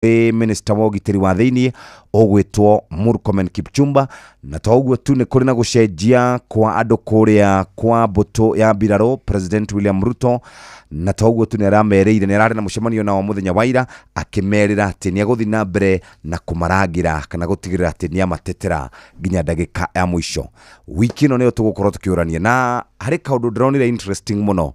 Minister wa ugitiri wa thiini ogwitwo Murkomen Kipchumba, na toguo tu ni kuri na gucenjia kwa andu kuria kwa mbuto ya mbiraro President William Ruto, na toguo tu ni aramereire, ni arari na mucemanio na muthenya waira akimerira ati ni aguthi na mbere na kumaragira kana gutigirira ati ni amatetera nginya ndagika ya mwisho. Wiki no niyo tugukorwo tukiurania na hari kaundu ndronire interesting muno.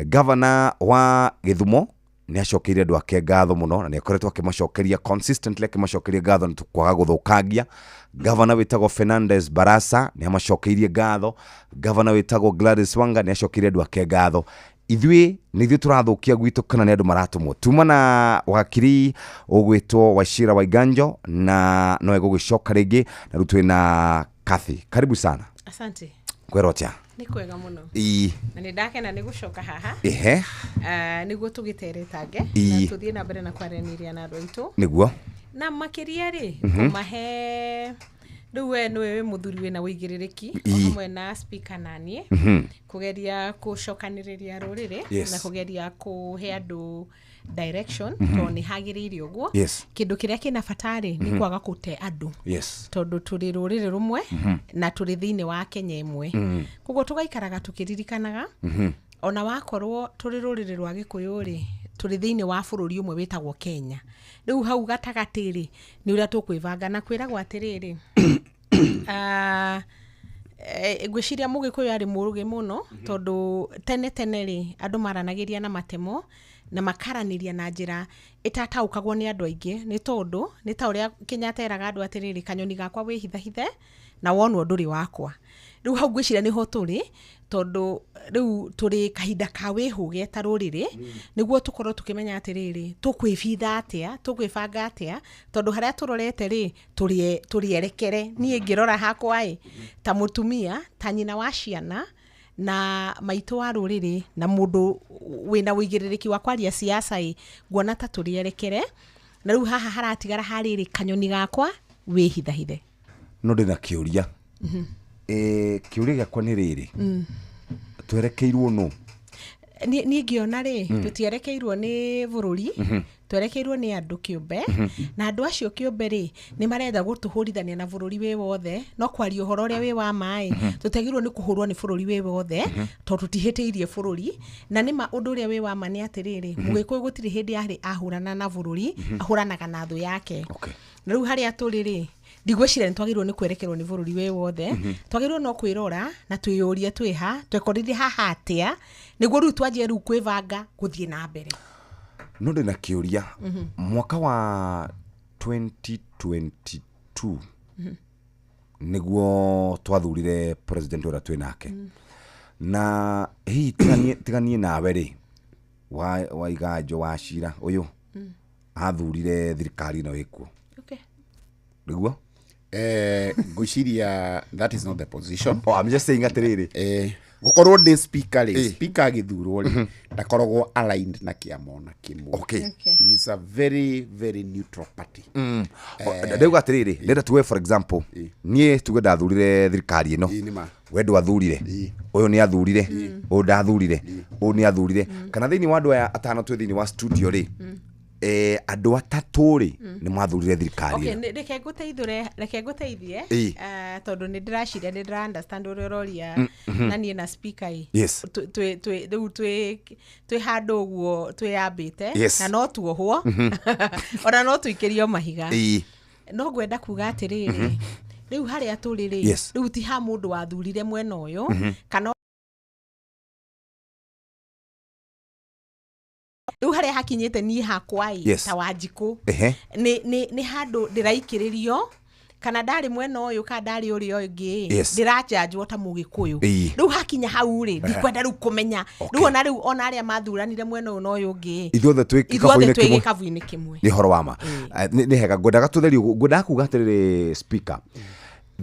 Governor wa Githumo ni acokeire andu ake ngatho muno, na ni akoretwo akimacokeria consistently, akimacokeria ngatho ni tukwaga guthukangia. Governor witagwo Fernandez Barasa ni amacokeirie ngatho. Governor witagwo Gladys Wanga ni acokeire andu ake ngatho. Ithui ni ithui turathukia gwitu kana ni andu maratumwo. Tuma na wakiri ogwitwo Wachira Waiganjo na no egugicoka ringi na rutwe na Kathy. Karibu sana. Asante. Kwerotia. Ni kwega muno. Na ni ndakena ni gucoka haha. Niguo tugiteretange na tuthie na mbere na kwaraniria na andu aitu. Niguo. Na makiria ri kumahe riwe niwe muthuri wina wigiririki hamwe na speaker nani kugeria gucokaniriria ruriri na kugeria kuhe andu direction to ni hagiriire uguo. Kindu kiria kina fatari ni kwaga gute andu tondu turi ruriri rumwe na turi thiini wa Kenya imwe. Kuguo tugaikaraga tukiririkanaga ona wakorwo turi ruriri rwa Gikuyu ri turi thiini wa bururi umwe witagwo Kenya. Riu hau gatagatiri ni uria tukwivanga na kwiragwo atiriri gwiciria Mugikuyu ari muruge muno tondu tene ri andu maranagiria na matemo na makaraniria na njira itataukagwo ni andu aingi, ni tondu ni ta uria Kenyatta eraga andu atiriri kanyoni gakwa wihithahithe na wonwo nduri wakwa. Riu hau gwiciria niho turi tondu riu turi kahinda ka wihuge ta ruriri niguo tukorwo tukimenya atiriri tukwibitha atia, tukwibanga atia, tondu haria turorete ri turierekere. Nie ngirora hakwa ta mutumia ta nyina wa ciana na maitu wa ruriri na mundu wina wigiririki wa kwaria siasa nguona ta turierekere. Na riu haha haratigara hariri kanyoni gakwa wihithahithe. No ndina kiuria kiuria gakwa ni riri twerekeirwo no ni ngiona ri tutierekeirwo ni bururi twerekeirwo ni andu kiumbe na andu acio kiumbe ri ni marenda gutuhurithania na bururi wi wothe no kwaria uhoro uria wi wa mai tutegirwo ni kuhurwo ni bururi wi wothe to tutihitiirie bururi na nima undu uria wi wa ma ni atiriri Mugikuyu gutiri hindi ari ahurana na bururi ahuranaga na thu yake. Na riu haria turiri ndigwiciria ni twagirwo ni kwerekerwo ni bururi wi wothe twagirwo no kwirora na twiyuria twiha twekorithie haha atia niguo riu twanjie riu kwivanga guthie na mbere. No ndina kiuria mwaka wa 2022 niguo twathurire president ora twinake na hi tiganie nawe ri Waiganjo Wachira uyu athurire thirikari no ikuo. Niguo gwiciria that is not the position. I'm just saying atiriri gukorwo ndi speaker ri speaker agithurwo ri ndakoragwo aligned na kiamona kimwe. He is a very very neutral party. Ndauga atiriri ndenda tuwe for example nie tuge ndathurire thirikari ino we ndwathurire uyu ni athurire uyu ndathurire uyu ni athurire kana thiini wa andu aya atano twi thiini wa studio ri andu atatu ri ni mathurire thirikari. Reke nguteithie tondu ni ndiraciria ni ndira understand uria roria na nie na speaker twi handu guo twiyambite na no tuohwo ona no tuikirio mahiga. No gwenda kuga atiriri riu haria turiri riu ti ha mundu wathurire mwena uyu kana riu haria hakinyite ni hakwa ta Wanjiku ni handu ndiraikiririo kana ndari mwena uyu ka ndari uri ungi ndirajanjwo ta Mugikuyu. Riu hakinya hau ri ndikwenda riu kumenya riu ona aria mathuranire mwena uyu no uyu ungi ithuothe twi gikavu-ini kimwe. Ni horo wama ni hega ngwendaga tutherio ngwendaga kuga atiriri speaker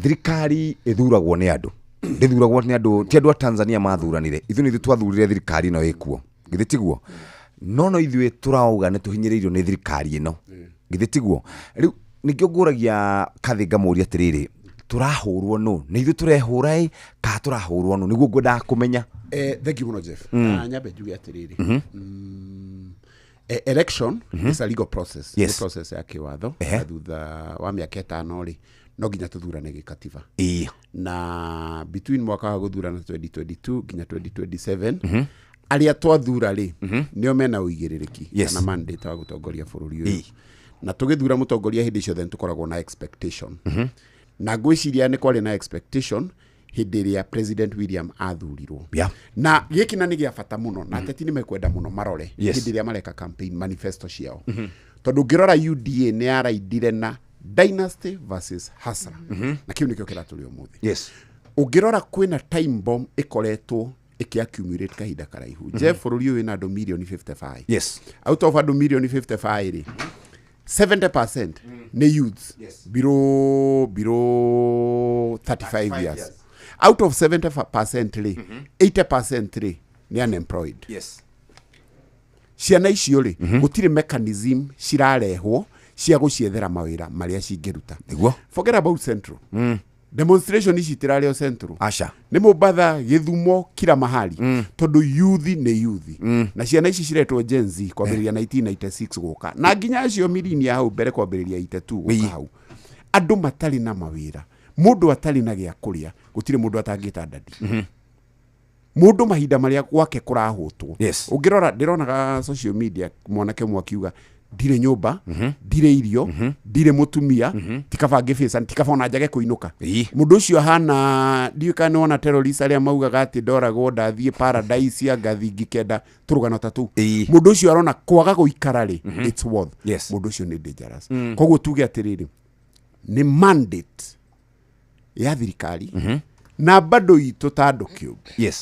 thirikari ithuragwo ni andu ndithuragwo ni andu ti andu a Tanzania mathuranire ithu ni twathurire thirikari no ikuo githi tiguo no ithuĩ turauga ni tuhinyiriirio ni thirikari ino githi tiguo. Riu nikio nguragia Kathy ngamuria atiriri turahurwo no ni ithuĩ turehura ka turahurwo no niguo ngwendaga kumenya. Thank you muno Jeff. Nyambe njuge atiriri Election is a legal process. Yes. The process ya kiwatho. Thutha wa mĩaka 5 ri no nginya tuthurane gĩkatiba. Na between mwaka wa guthurana 2022 nginya 2027 aria twathura ri nio mena uigĩrĩrĩki kana mandate wa gutongoria bũrũri ũyũ. Na tugithura mutongoria hindi ciothe tukoragwo na expectation. Na ngwĩciria nĩ kwarĩ na expectation hindi ĩrĩa President William athurirwo. Na gĩkĩ na nĩ gĩa bata mũno na ateti nĩ mekwenda mũno marore hindi ĩrĩa mareka campaign manifesto ciao. Tondũ ngĩrora UDA nĩ araidire na Dynasty versus Hustler. Na kĩu nĩkĩo kĩratũrĩ ũmũthĩ. Ũngĩrora kwĩna time bomb ĩkoretwo accumulate kahinda karaihu. Je bũrũri ũyũ wĩna andũ million 55. Out of andũ million 55 ri 70% ni youths below 35 years. Out of 70% ri 80% ri ni unemployed. Ciana icio ri gutire mechanism cirarehwo cia guciethera mawira maria cingĩruta. Forget about Central. Demonstration ici tirareo Central. Ni Mombasa, Githumo, kila mahali. Tondu youth ni youth. Na ciana ici ciretwo Gen Z kwambĩrĩria 1996 gũka. Na nginya acio mirini ya hau mbere kwambĩrĩria 82 gũka hau. Andũ matarĩ na mawĩra. Mũndũ atarĩ na gĩa kũrĩa, gũtirĩ mũndũ atangĩta ndadi. Mũndũ mahinda marĩa gwake kũrahũtwo. Ũngĩrora ndĩronaga social media mwanake mwakiuga ndire nyumba, ndire irio, ndire mutumia, tikabange face, tikabona njage kuinuka. Mundu ucio hana ndiuka ni ona terrorist aria maugaga ati ndoragwo ndathie paradise ya gathi ngikenda turugano tatu. Mundu ucio arona kwaga guikara ri it's worth. Mundu ucio ni dangerous. Koguo tuge atiriri ni mandate ya thirikari na bado itu tando kiumbe.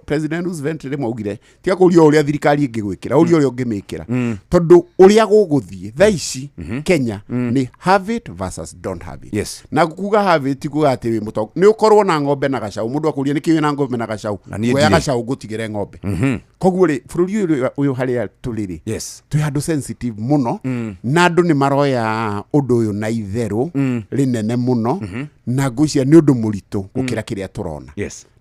President Roosevelt rĩmwe augire tiga kũria ũrĩa thirikari ĩngĩgwĩkĩra ũria ũrĩa ũngĩmĩkĩra tondũ ũrĩa gũgũthiĩ thaa ici Kenya ni have it versus don't have it. Na kuga have it kuga atĩ wĩ mũtongo nĩ ũkorwo na ng'ombe na gacaũ mũndũ akũria nĩkĩ wĩna ng'ombe na gacaũ ngoya gacaũ gũtigĩre ng'ombe. Koguo rĩ bũrũri ũyũ harĩa tũrĩ twĩ handũ sensitive mũno na andũ nĩ maroya ũndũ ũyũ na itherũ rĩnene mũno na ngũcia nĩ ũndũ mũritũ gũkĩra kĩrĩa turona.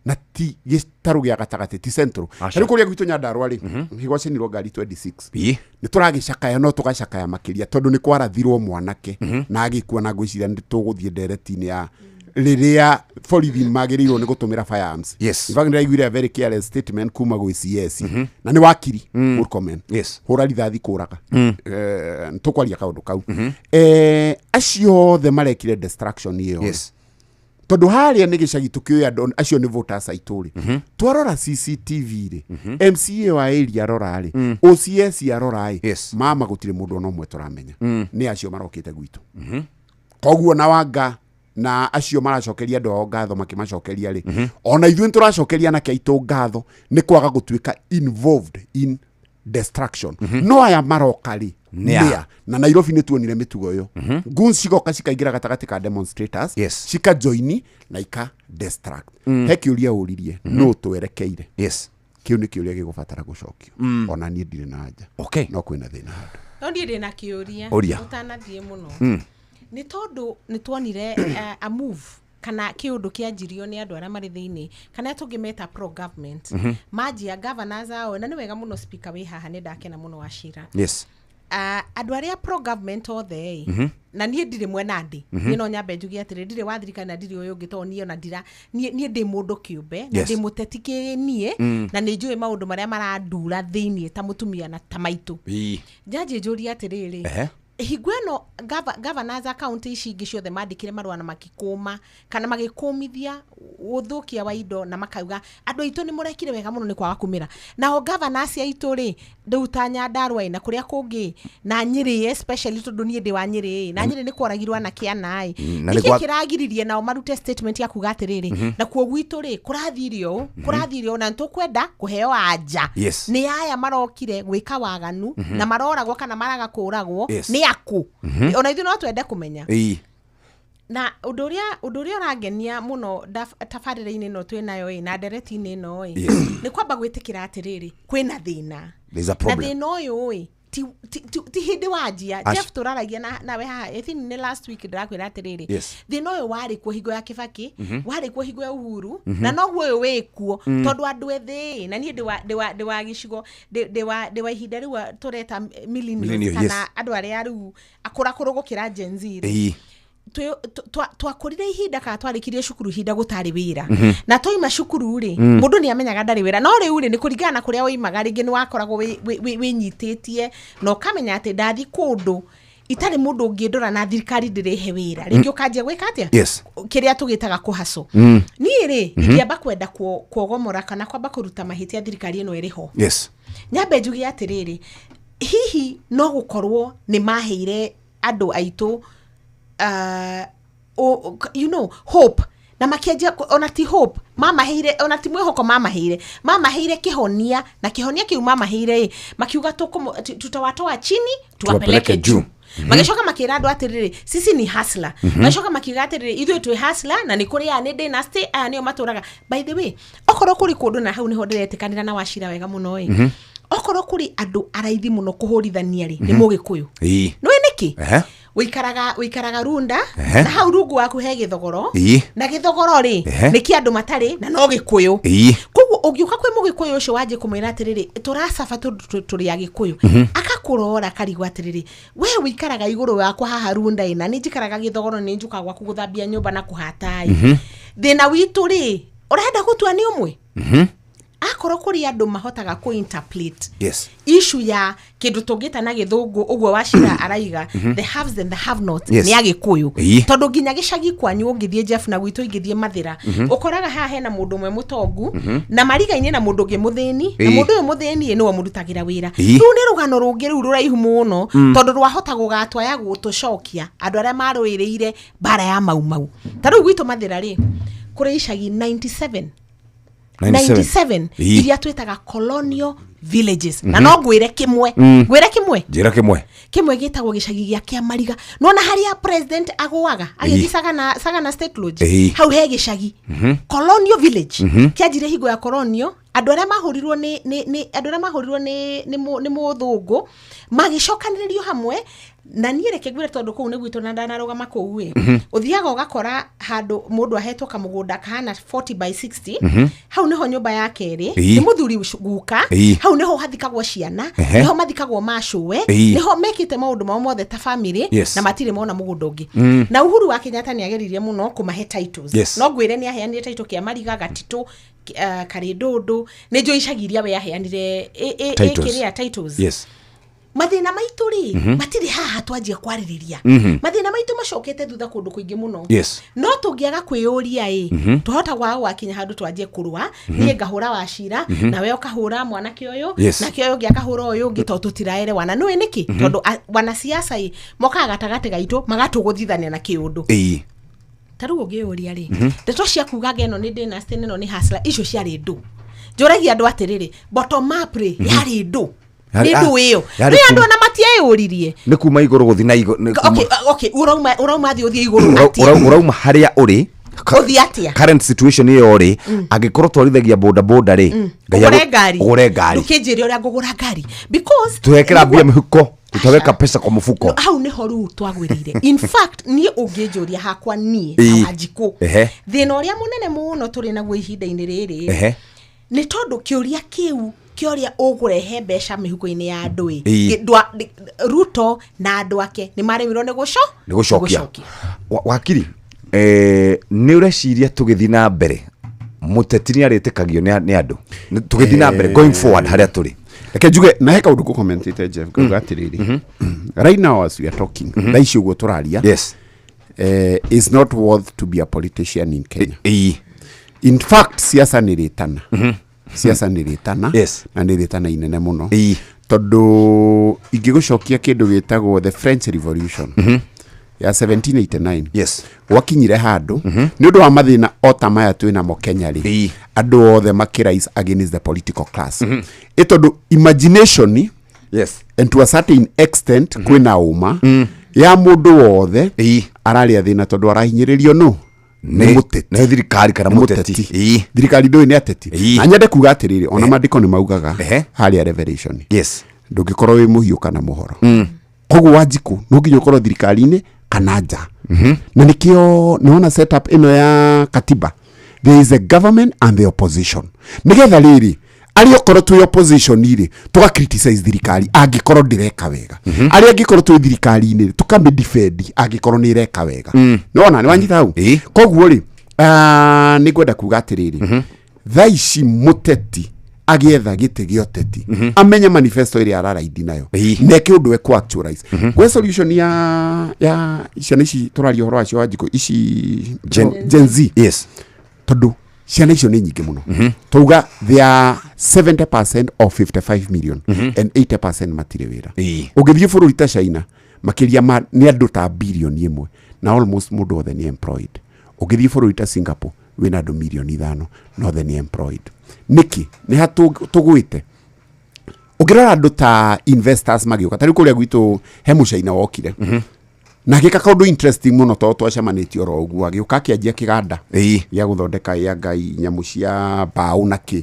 Na ti gĩtarũ gĩa gatagatĩ ti Central. Harĩ kũrĩa gwitũ Nyandarũa rĩ higwacinirwo ngari 26. Nĩ tũragĩcakaya no tũgacakaya makĩria tondũ nĩ kwarathirwo mwanake na agĩkua na ngwĩciria nĩ tũgũthiĩ ndereti-inĩ ya rĩrĩa borithi magĩrĩirwo nĩ gũtũmĩra firearms. Ivaga nĩraiguire a very careless statement kuma gwĩ CS na nĩ wakiri Murkomen hũra rithathi kũraga. Tũkwaria kaũndũ kau. Acio othe marekire destruction ĩyo. Tondu haria ni gicagi tukioya andũ acio ni voters aituri twarora CCTV ri MCA wa area arora ri OCS arora ri mama gutire mundu no mwe turamenya ni acio marokite gwitu. Koguo na wanga na acio maracokeria andũ ao ngatho makimacokeria ri ona ithuĩ turacokeria na kaitu ngatho ni kwaga gutuika involved in destruction. No aya maroka ri nia na Nairobi nĩ tuonire mĩtugo yo. Guns cigoka cikaingira gatagati ka demonstrators cika joini na ika distract. He kĩũria ũririe no twerekeire. Kĩu nĩ kĩũria gĩgũbatara gucokio. Ona niĩ ndirĩ na anja. No kwĩna thĩna handũ. No ndirĩ na kĩũria utanathiĩ mũno. Nĩ tondũ nĩ tuonire a move kana kiundu kianjirio ni andu aria mari thiini kana tungimeta pro government majia governors ao na ni wega muno speaker wi haha ni ndakena muno Wachira. Andu aria pro government othe na nie ndire mwena ndi ni no nyambe njugi atire ndire wa thirikari na ndire uyu ngito ni ona ndira nie ndi mundu kiumbe na ndi muteti kinie na ni njui maundu maria marandura thiini ta mutumia na ta maitu jaji njuri atiriri higweno governors account ici ingi ciothe mandikire marua na makikuma kana magikumithia uthukia wa indo na makauga andu aitu ni murekire wega muno ni kwaga kumira na o governors aitu ri ndeuta Nyandarũa na kuria kungi na Nyeri especially tondu nie ndi wa Nyeri na Nyeri ni kwaragirwa na kianai niki kiragiririe nao marute statement ya kuga atiriri na kuo gwitu ri kurathirio na ntukwenda kuheo anja ni aya marokire gwika waganu na maroragwo kana maraga kuragwo ni aku ona ithu no twende kumenya na undu uria uragenia muno tabarĩra-inĩ no twinayo na ndereti-inĩ no ni kwamba gwitikira atiriri kwina thina na thina uyu ti hindi wajia Jeff turaragia nawe haha I think ni last week ndirakwira atiriri thina uyu wari kuo hingo ya Kibaki wari kuo hingo ya Uhuru na no guo uyu wikuo tondu andu ethi na nie de wa gicigo de wa ihinda riu tureta millennials kana andu aria riu akurakuru gukira Gen Z twakurire ihinda ka twarikirie cukuru ihinda gutari wira na toima cukuru ri mundu ni amenyaga ndari wira no riu ri ni kuringana kuria oimaga ringi ni wakoragwo winyititie no kamenya ati ndathi kundu itari mundu ungindora na thirikari ndirehe wira ringi ukanjia gwika atia kiria tugitaga kuhaso ni ri ndiamba kwenda kuogomora kana kwamba kuruta mahitia thirikari ino iriho nyambe njugi atiriri hihi no gukorwo ni maheire andu aitu you know hope na makienja ona ti hope mama heire ona ti mwihoko mama heire kihonia na kihonia kiu mama heire makiuga tutawatoa chini tuwapeleke juu magishoka makira andu atiriri sisi ni hustler magishoka makiuga atiriri ithuĩ twi hustler na ni kuri ya ni dynasty aya nio maturaga by the way okoro kuri kundu na hau niho ndiretekanira na Wachira wega muno okoro kuri andu araithi muno kuhurithania ri ni Mugikuyu no niki wikaraga Runda na hau rungu waku he githogoro na githogoro ri niki andu matari na no Gikuyu koguo ungiuka kwi Mugikuyu ucio waje kumwira atiriri turacafa turi ya Gikuyu akakurora karigwa atiriri we wikaraga iguru wakwa haha Runda ina ni njikaraga githogoro ni njuka gwaku guthambia nyumba na kuhatai thina witu ri urenda gutua ni umwe akoro kuri andu mahotaga ku interpret issue ya kindu tungita na githungu ugwo Wachira araiga the haves and the have not ni Agikuyu tondu nginya gicagi kwanyu ungithie Jeff na gwitu ingithie Mathira ukoraga haha hena mundu mwe mutongu na mariga-ini na mundu ngi muthini na mundu uyu muthini ni we murutagira wira riu ni rugano rungi riu ruraihu muno tondu rwahota gugatwa ya gutucokia andu aria maruiriire bara ya mau tariu gwitu Mathira ri kuri icagi 97 iria twitaga colonial villages na no gwire kimwe gitagwo gicagi gia Kiamariga no na haria president agwaga agithisaga na Sagana State Lodge hau he gicagi colonial village kianjire higo ya colonial andu aria mahurirwo ni muthungu magicokaniririo hamwe na niĩ reke gwire tondu kuu ni gwitu na ndanarugama kuu uthiaga ugakora handu mundu ahetwo kamugunda kahana 40 by 60 hau niho nyumba yake ri ni muthuri guka hau niho hathikagwo ciana niho mathikagwo macuwe niho mekite maundu mao mothe ta family na matire mona mugunda ungi na Uhuru wa Kenyatta ni ageririe muno kumahe titles no gwire ni aheanire title Kiamariga Gatito Karindondo ni njo icagiria we aheanire kiria titles mathina maitu ri matiri haha twanjia kwaririria mathina maitu macokete thutha kundu kuingi muno no tungiaga kwiyuria tuhota wa kinya handu twanjie kurua nie ngahura Wachira na we ukahura mwanake uyu na kioyo giakahura uyu ngito tutiraere wana no niki tondu wana siasa mokaga gatagate gaitu magatuguthithania na kiundu tarugo ngiyuria ri ndeto cia kugaga eno ni dynasty eno ni hustler icio ciari ndu njoragia andu atiriri bottom up ri yari ndu ndu iyo ni andu na matieyuririe ni kuma iguru guthi na iguru okay urauma thi uthie iguru urauma haria uri uthiatia current situation iyo ri agikorwo twarithagia boda ri ugure ngari ukinjiria uria ngugura ngari because tuhekera mbia mihuko tutaweka pesa kwa mfuko hau ni horu twagwirire in fact ni ungijuria hakwa ni awajiku thina uria munene muno turi naguo ihinda-ini riri ni tondu kiuria kiu kioria ugurehe mbeca mihuko-ini ya andu Ruto na andu ake ni maremirwo ni gucokia wakiri ni ureciria tugithi na mbere muteti ni aritikagio ni andu tugithi na mbere going forward haria turi reke njuge na heka undu ku commentate Jeff kuga atiriri right now as we are talking thaici uguo turaria is not worth to be a politician in Kenya in fact siasa ni ritana siasa ni ritana na ni ritana inene muno tondu ingigucokia kindu gitagwo the French Revolution ya 1789 wakinyire handu ni undu wa mathina otamaya twina mo Kenya ri andu othe makirais against the political class tondu imagination and to a certain extent kwina uma ya mundu wothe araria thina tondu arahinyiririo no ni thirikari kana muteti thirikari ndoi ni ateti na nyende kuga atiriri ona mandiko ni maugaga haria Revelation ndũngĩkorwo wĩ mũhiũ kana mũhoro koguo Wanjiku no nginya ũkorwo thirikari-inĩ kana nja na nĩkĩo nĩwona setup ĩno ya katiba, there is a government and the opposition, nĩgetha rĩrĩ arĩa okorwo twĩ opposition rĩ tuga criticize thirikari angĩkorwo ndĩreka wega, arĩa angĩkorwo twĩ thirikari-inĩ tukame defend angĩkorwo nĩ ireka wega. Nĩwona nĩwanyita hau koguo rĩ nĩngwenda kuga atĩrĩrĩ thaa ici mũteti agietha gĩtĩ gĩa ũteti amenye manifesto ĩrĩa araraidi nayo neke ũndũ ku actualize gwe solution ya ciana ici tũraria ũhoro wacio Wanjiku ici Gen Z. Yes, tondũ ciana icio nĩ nyingĩ mũno tuga they are 70% of 55 million and 80% matirĩ wĩra. Ũngĩthiĩ bũrũri ta China makĩria nĩ andũ ta bilioni 1 na almost mũndũ othe nĩ employed. Ũngĩthiĩ bũrũri ta Singapore wĩna andũ milioni 5 na othe nĩ employed. Niki nĩ hatũgwĩte ũngĩrora andũ ta investors magĩũka tarĩ kũrĩa gwitũ he mũcaina wokire na gĩka kaũndũ interesting mũno tondũ twacemanĩtio oro ũguo agĩũka akĩanjia kĩganda gĩa gũthondeka ya ngai nyamũ cia mbaũ na kĩ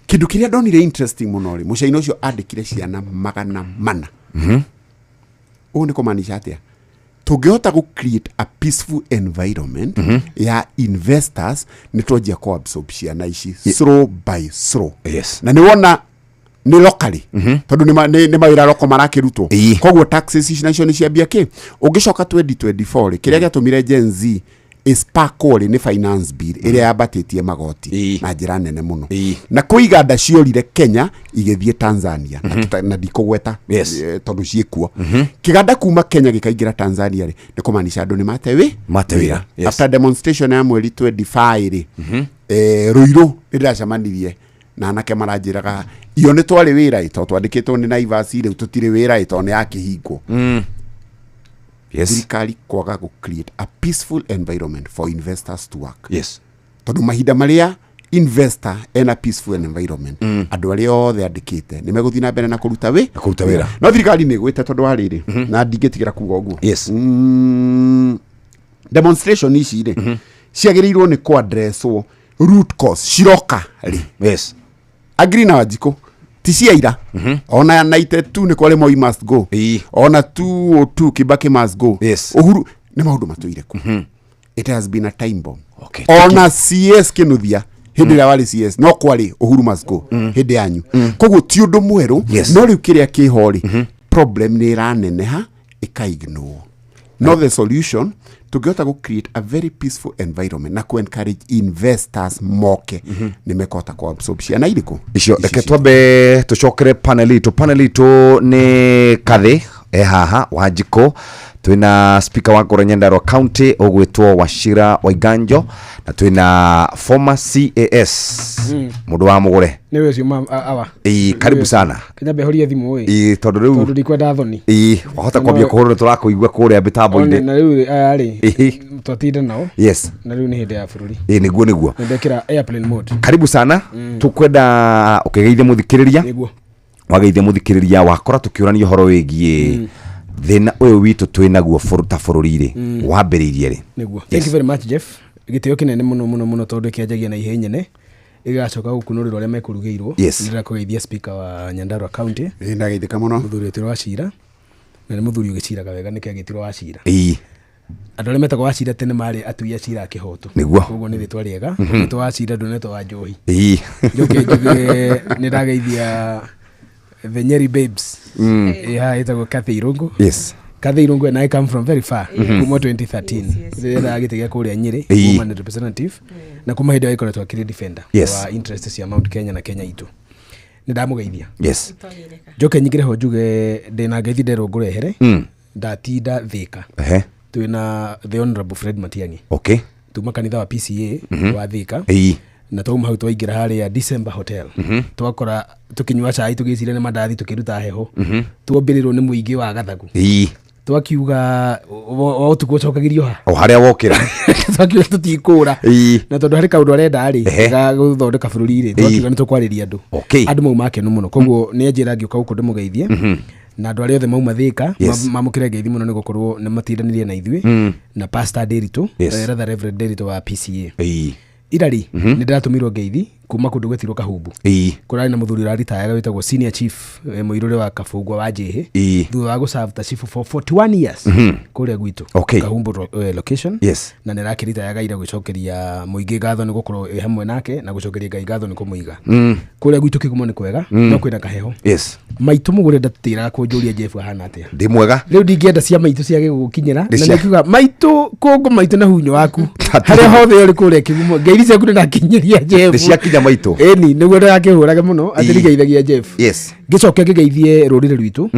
kĩndũ kĩrĩa ndonire interesting mũno rĩ mũcaina ũcio andĩkire ciana 400 ũũ nĩ kũmaanisha atĩa tũngĩhota gũ create a peaceful environment ya investors nĩ twanjia kũ absorb ciana ici slow by slow. Na nĩ wona nĩ locally tondũ nĩ mawĩra loko marakĩrutwo koguo taxes ici nacio nĩ ciambia kĩ ũngĩcoka 2024 kĩrĩa gĩatũmire Gen Z Sparkle ni finance bill ĩrĩa yabatĩtie magoti na njĩra nene mũno na kũiga nda ciorire Kenya igĩthiĩ Tanzania na ndikũgweta tondũ ciĩkuo kĩganda kuma Kenya gĩkaingĩra Tanzania rĩ nĩ kũmaanisha andũ nĩ mate wĩra after demonstration ya mweri 25 rĩ Ruiru nĩndĩracemanirie na anake maranjĩraga iyo nĩ twarĩ wĩra ito twandĩkĩtwo nĩ Naivas rĩu tũtirĩ wĩra ito nĩ yakĩhingwo. Thirikari kwaga gũ create a peaceful environment for investors to work. Tondũ mahinda marĩa investor ena peaceful environment andũ arĩa othe andĩkĩte nĩ megũthiĩ na mbere na kũruta wĩra. No thirikari nĩ gwĩte tondũ wa rĩrĩ na ndingĩtigĩra kuga ũguo. Demonstration ici rĩ ciagĩrĩirwo nĩ ku addresswo root cause ciroka rĩ. Agree na Wanjiku ti ciaira ona 92 nĩ kwale Moi must go ona 202 Kibaki must go. Uhuru nĩ maũndũ matũire ku. It has been a time bomb. Ona CS Kinuthia hindi ĩrĩa warĩ CS no kwari Uhuru must go hindi yanyu koguo ti ũndũ mwerũ no rĩu kĩrĩa kĩhori problem nĩ ĩraneneha ĩkaignore. No the solution tũngĩhota gũ create a very peaceful environment na ku encourage investors moke nĩ mekota ku absorb ciana irĩkũ icio. Reke twambe tũcokere panel itũ nĩ Kathĩ haha Wanjiku twina speaker wa Nyandarua County ogwetwo Wachira Waiganjo na twina former CAS mundu wa mugure niwe cio awa karibu sana kinyambe horia thimu tondu riu ndikwenda thoni wahota kwambia kuhurura turakuigua kuria bitambo-ini na riu ari twatinda nao na riu ni hindi ya bururi niguo ndekira airplane mode. Karibu sana tukwenda ukigeithia muthikiriria wageithia muthikiriria wakora tukiurania horo wigie thina uyu witu twinaguo ta bururi-ri wambiriirie ri niguo. Thank you very much Jeff, gitio kinene muno tondu kianjagia na ihenyene igacoka gukunurira uria mekurugeirwo ndira kugeithia speaker wa Nyandarua County ndageithika muno muthuri wetu Wachira na ni muthuri ugiciraga wega niki agitirwo Wachira andu aria metagwo Wachira tene mari atui a cira kihoto koguo ni ritwa riega ritwa Wachira ndoneto wa Njohi njoke ni ndageithia the Nyeri babes itagwo Kathĩ Irungu. Kathĩ Irungu and I come from very far kuma 2013 rĩrĩa agĩtegea kũrĩa Nyeri kuma ni representative na kuma hĩndĩ ĩkoretwo akĩrĩ defender wa interests cia Mount Kenya na Kenya itu ni ndamugeithia njoke nyingire ho njuge ndĩna ngeithi nderwo ngũrehere ndatinda Thika twina the honorable Fred Matiang'i tuma kanitha wa PCA wa Thika na twauma hau twaingira haria December Hotel twakora tukinyua cai tugicire ni mandathi tukiruta heho twombirirwo ni muingi wa Gathagu twakiuga o tugucokagirio ha haria wokira twakiuga tutikura na tondu hari kaundu arenda ari ga guthondeka bururi ri twakiuga ni tukwariria andu mau make no muno koguo ni njira ngiuka guku ndimugeithie na andu aria othe mauma Thika mamukire ngeithi muno ni gukorwo ni matindanirie na ithui na Pastor Derito rather Reverend Derito wa PCA irari ni ndatumirwo ngeithi kuma kundu gwetirwo Kahumbu kurari na muthuri uraritayaga witagwo senior chief muirure wa Kabungwa wa Njihi thutha wa guserve ta chief for 41 years kuria gwitu Kahumbu location na nirakiritayaga ira gucokeria muingi ngatho ni gukorwo hamwe nake na gucokeria Ngai ngatho ni kumuiga kuria gwitu Kigumo ni kwega no kwina kaheho maitu mugure ndatira kunjuria Jeff hana atia ndi mwega riu ndingienda cia maitu ciage gukinyira na nikiuga maitu kungu maitu na hunyo waku haria hothe uri kuria Kigumo Ngai ciaku ni nakinyiria Jeff ndi ciakinya maitu eni niguo ndakihuraga muno atirigeithagia Jeff gicoke ngigeithie rurire rwitu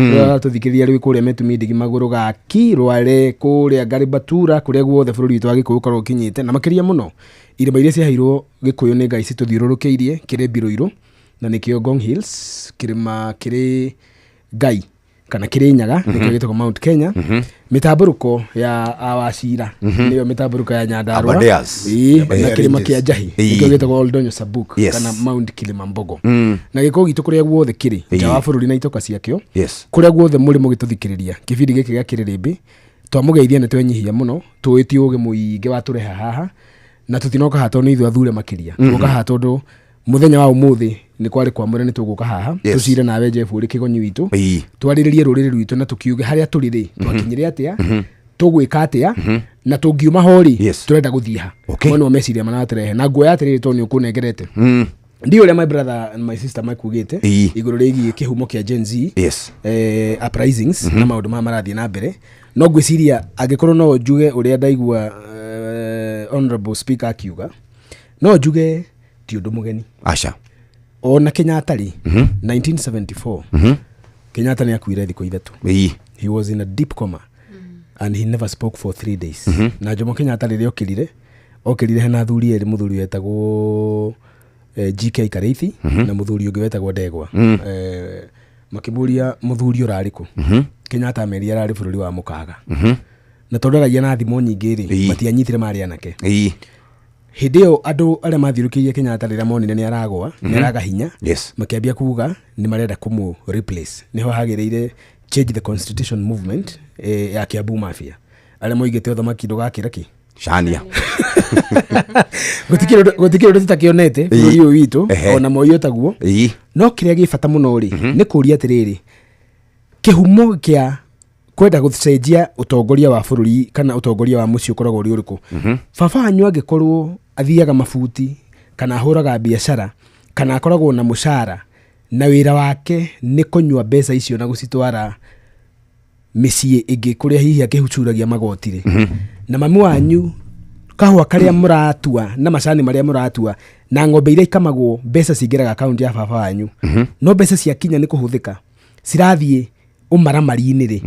tuthikiriria rwi kuria Metumi Ndigi Maguru Gaki Rware kuria Garibatura kuria guothe bururi witu agikuyu korwo kinyite na makiria muno irima iria ciaheirwo gikuyu ni Ngai cituthiururukiirie kiri Biruiru na nikio Ngong Hills kirima kiri Ngai kana kiri Nyaga nikio gitagwo Mount Kenya mitamburuko ya Awacira niyo mitamburuko ya Nyandarua na kirima kia Njahi nikio gitagwo Oldonyo Sabuk kana Mount Kilimambogo na gikuyu gitu kuria guothe kiri nja wa bururi na itoka ciakio kuria guothe muri mugituthikiriria kibindi giki gia Kiririmbi twamugeithia na twenyihia muno tuitie uge muingi wa tureha haha na tutinoka hato ni ithu athure makiria tuka hato ndo muthenya wa umuthi ni kwari kwamura ni tuguka haha tucire nawe Jeff uri Kigonyi witu twariririe ruriri rwitu na tukiuge haria turiri twakinyire atia tugwika atia na tungiuma hori turenda guthia mwana wa meciria manatrehe na nguo yatiriri to ni ukunengerete ndio le my brother and my sister makugite iguru rigi kihumo kia Gen Z uprisings na maundu ma marathie na mbere no gwiciria agikorwo no njuge uria ndaigua honorable speaker akiuga no njuge ti undu mugeni acha ona Kenyatta ri 1974 Kenyatta ni akuire thiko ithatu he was in a deep coma and he never spoke for 3 days na Jomo Kenyatta ri okirire hena thuri eri muthuri wetagwo GK Kareithi na muthuri ungi wetagwo Ndegwa makimuria muthuri urariku Kenyatta ameria arari bururi wa Mukaga na tondaragia na thimo nyingi ri matianyitire mari anake hideo andu aria mathirukirie Kenyatta rira monine ni aragwa ni araga hinya makiambia kuga ni marenda kumu replace niho hagireire change the constitution movement ya Kiambu Mafia aria moigite uthamaki ndugakira ki shania gutikiro tutakionete bururi uyu witu ona moyo taguo no kiria gifata muno ri ni kuria atiriri kihumo kia kwenda gucenjia utongoria wa bururi kana utongoria wa mucio koragwo uri uriku baba anyu agikorwo athiaga mabuti kana ahuraga biashara kana akoragwo na mushara na wira wake ni kunywa mbeca icio na gucitwara micii ingi kuria hihi akihucuragia magotire na mamu wanyu kahwa karia muratua na macani maria muratua na ng'ombe iria ikamagwo mbeca cingiraga account ya baba wanyu no mbeca cia kinya ni kuhuthika cirathie umaramari-ini ri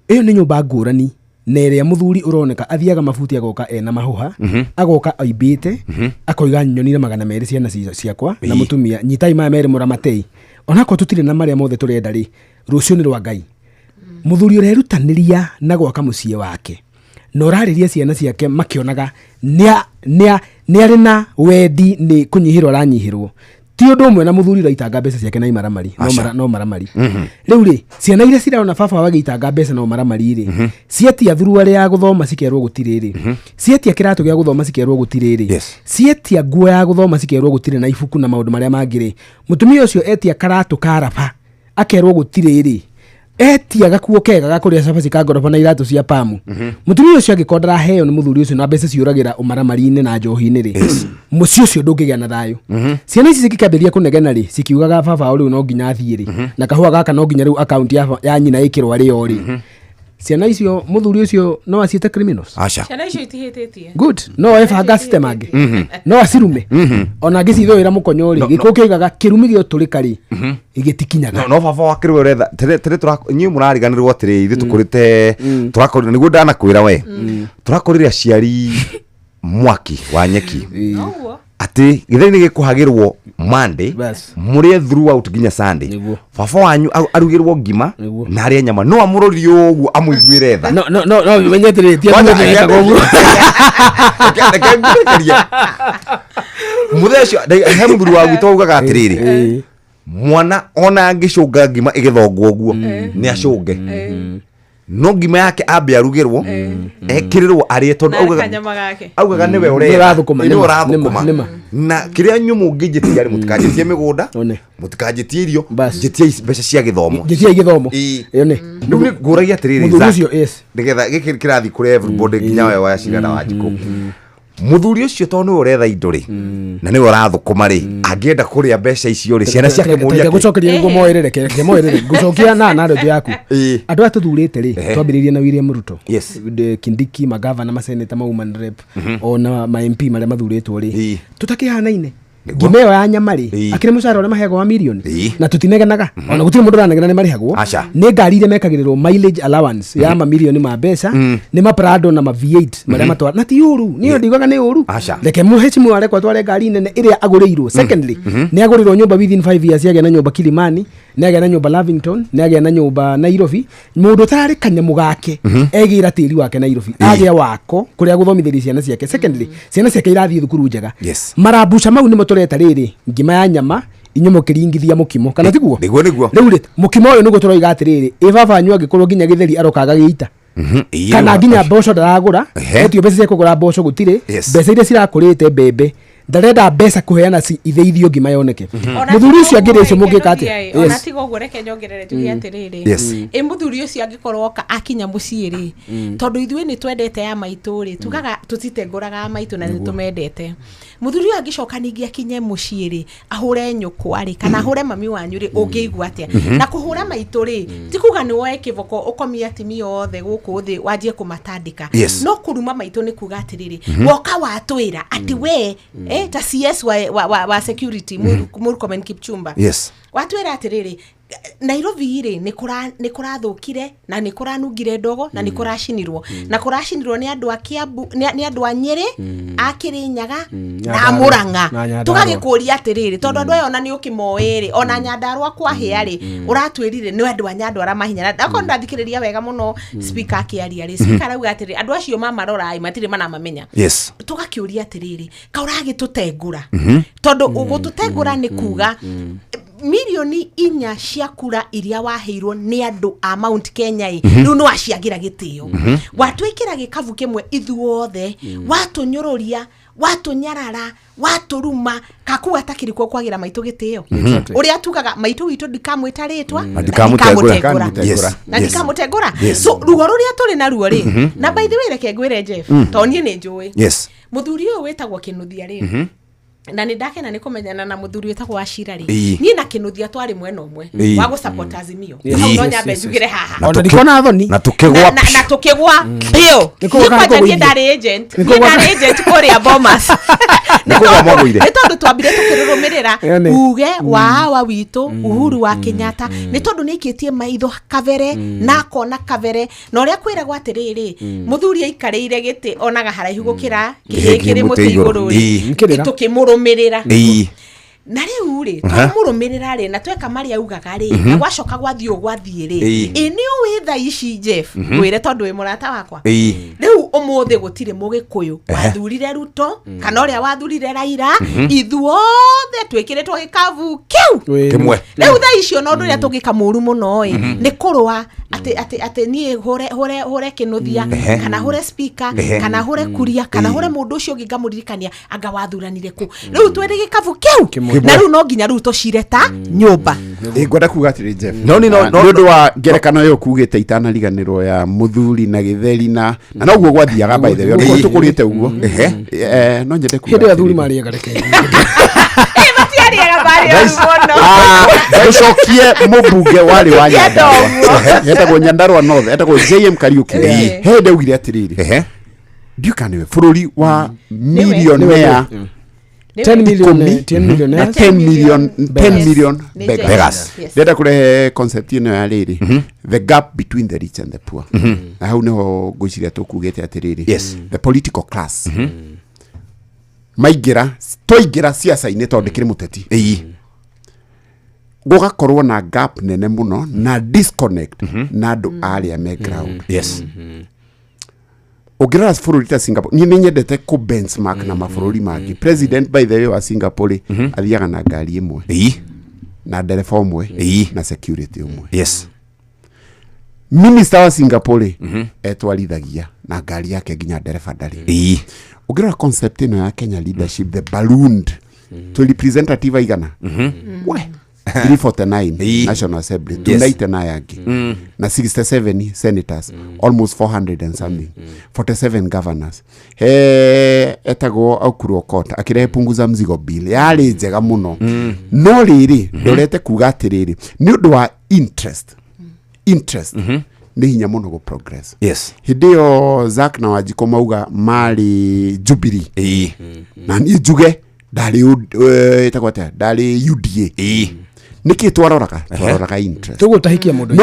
iyo ni nyumba ngurani na iria muthuri uroneka athiaga mabuti agoka ena mahuha agoka aibite akoiga nyonire magana meri ciana ciakwa na mutumia nyitai maya meri muramatei onako tutire na maria mothe turenda ri rucio ni rwa Ngai muthuri urerutaniria na gwaka mucie wake no rariria ciana ciake makionaga ni ari na wendi ni kunyihirwo ranyihirwo ti undu umwe na muthuri raitanga mbeca ciake na imaramari no maramari riu ri ciana iria cirona baba wagitanga mbeca no maramari ri cietia thuru ari ya guthoma cikerwo gutire ri cietia kiratu gia guthoma cikerwo gutire ri cietia nguo ya guthoma cikerwo gutire na ibuku na maundu maria mangire mutumia ucio etia karatu karaba akerwo gutire ri etia gakuo kega gakuria cabaci ka ngoroba na iratu cia pamu mutumia ucio agikondera heo ni muthuri ucio na mbeca ciuragira umaramari-ini na njohi-ini ri muci ucio ndungigia na thayo ciana ici cikikaberia kunegena ri cikiugaga baba uri no nginya athie ri na kahua gaka no nginya riu account ya nyina ikirwa ri ori ciana icio muthuri ucio no aciete criminals ciana icio itihititie good no ebanga system angi no acirume ona ngicithoira mukonyo ri gikukigaga kirumi gio turikari igitikinyaga no baba wakirwe retha tere nyi murariganirwo atiri ithu tukurite turakorira niguo ndanakwira we turakorira aciari mwaki wa nyeki ati githeni gikuhagirwo Monday murie throughout ginya Sunday baba wanyu arugirwo ngima na ari nyama no amurori uguo amuiguire tha no menyetire ti amureka gogo muthesho he muthuri wa gwitå ugaga atiriri mwana ona angicunga ngima igithongwo guo ni acunge no ngima yake ambe arugirwo ekirirwo ari tondu augaga niwe urathukuma na kiria nyumu ngijitie ari mutikajitie migunda mutikajitie irio jitie mbeca cia githomo iyo ni ndu nguragia atiriri nigetha giki kirathi kuri everybody nginya we wa cigana wa njiko muthuri ucio tondu niwe uretha indo ri na niwe urathukuma ri angienda kuria mbeca icio ri ciana ciake muria gucokeria ngo moerere gucokia na ndio yaku andu atuthurite ri twambiririe na William Ruto Kindiki magavana maseneta ma woman rep ona ma MP maria mathuritwo ri tutakihanaine ngimeo ya nyamari akire mucara ule mahego wa milioni na tutinegenaga ona gutire mundu ranegena ni marihagwo ni ngari ile mekagirirwo mileage allowance ya ma milioni ma mbeca ni ma Prado na ma V8 maria matwara na ti uru niyo ndigaga ni uru reke muhecimu arekwa tware ngari nene iria agurirwo secondly ni agurirwo nyumba within 5 years yage na nyumba Kilimani ni age na nyumba Lavington ni age na nyumba Nairobi mundu tari kanyamu gake egira tiri wake Nairobi age wako kuria guthomithiria ciana ciake secondly ciana ciake irathii thukuru njega marabuca mau ni tureta riri ngima ya nyama inyomo kiringithia mukimo kana tiguo niguo riu mukimo uyu nugo turoiga atiriri ibaba nyu agikorwo ginya githeri arokaga giita kana ginya mboco ndaragura etio mbeca cia kugura mboco gutire mbeca iria cirakurite mbembe ndarenda mbeca kuheana itheithio ngima yoneke muthuri ucio angire icio mungika ati ona tigo ugo reke nyongerere tugi atiriri muthuri ucio angikorwo akinya muciiri tondu ithuĩ ni twendete ya maituri tugaga tutitenguraga maitu na nitumendete muthuri ucio angicoka ningi akinye muciiri ahure nyukwa kana ahure mami wanyu ri ungiigua atia na kuhura maituri tikuga ni woe kivoko ukomia timi yothe guku thi wajie kumatandika no kuruma maitu ni kuga atiriri woka watwira ati we ta CS wa security Murkomen Kipchumba watwira atiriri Nairobi ri ni kurathukire na ni kuranungire ndogo na ni kurashinirwo na kurashinirwo ni andu a Kiambu ni andu a Nyeri a Kirinyaga na Murang'a tugagikuria atiriri tondu andu ayo ona ni ukimoeri ona Nyandarua kwa hiari uratwirire ni andu a Nyandarua mahinya ndako ndathikiriria wega muno speaker akiaria ri speaker auga atiriri andu acio mamarora matire mana mamenya tugakiuria atiriri kauragi tutengura tondu ugututengura ni kuga milioni 4 cia kura iria waheirwo ni andu a Mount Kenya riu no aciagira gitio watwikira gikavu kimwe ithuothe watunyururia watunyarara waturuma kaku atakirikwo kwagira maitu gitio uria tugaga maitu witu ndikamwitaritwa ndikamutegura na ndikamutegura so rugo ruria turi na ruo ri na by the way reke ngwire Jeff tonie ni njui muthuri uyu wetagwo Kinuthia ri na ni ndake na ni kumenyana na muthuri wetagwo Ashira ri ni na Kinuthia twari mwena umwe wa gu support Azimio hau no nyambe njugire haha ona ndikona thoni na tukigwa bio ni ndari agent kuria Bomas ni tondu twambire tukirurumirira uge wa witu Uhuru wa Kenyatta ni tondu ni ikitie maitho kavere na kona kavere na uria kwiragwo atiriri muthuri aikarire giti onaga haraihu gukira kihikiri mutiguru ri tukimurumirira na riu ri tumurumirira ri na tweka mari augaga ri na gwacoka gwathio gwathie ri ini witha ici Jeff wire tondu wi murata wakwa riu umuthi gutire mugikuyu wathurire Ruto kana uria wathurire Raila ithuothe twikiritwo gikavu kiu kimwe riu tha icio no ndu ria tugikamuru muno ni kurwa ati ni hore Kinuthia kana hore speaker kana hore Kuria kana hore mundu ucio ngingamuririkania anga wathuranire ku riu twiri gikavu kiu na riu no nginya riu tucireta nyumba ngwenda kuga atiri Jeff no ndu wa ngerekano yo kugite itanariganirwo ya muthuri na githeri na noguo gwathiaga by the way tukurite uguo no nyende kuga hede athuri mari gareke ucokie mubunge wari wa Nyandarua etagwo Nyandarua North etagwo JM Kariuki hede ugire atiriri ndiukaniwe bururi wa millionaire 10 million beggars data kure concept ino ya riri the gap between the rich and the poor how no guciria tukugete atiriri the political class maigira siasa ine tondu kiri muteti gugakorwo na gap nene muno na disconnect na andu aria me ground Ogera bururi ta Singapore ni nyendete ku benchmark na mabururi mangi president by the way wa Singapore athiaga na ngari imwe na dereva umwe na security umwe Minister wa Singapore etwarithagia na ngari yake nginya ndereba ndari. Ukirora concept ino ya Kenya leadership, the ballooned to representative igana. We 349 National Assembly, 289 yake na 67 senators, almost 400 and something, 47 governors. Etago Aukuru Okot akirehe punguza mzigo bill yari njega muno. No riri ndorete kuga atiriri ni undu wa interest ni hinya muno go progress. Hidio Zak na Wajiko mauga mali Jubilee na ni juge dali itakwata dali UDA niki twaroraka interest tugo tahikia mundu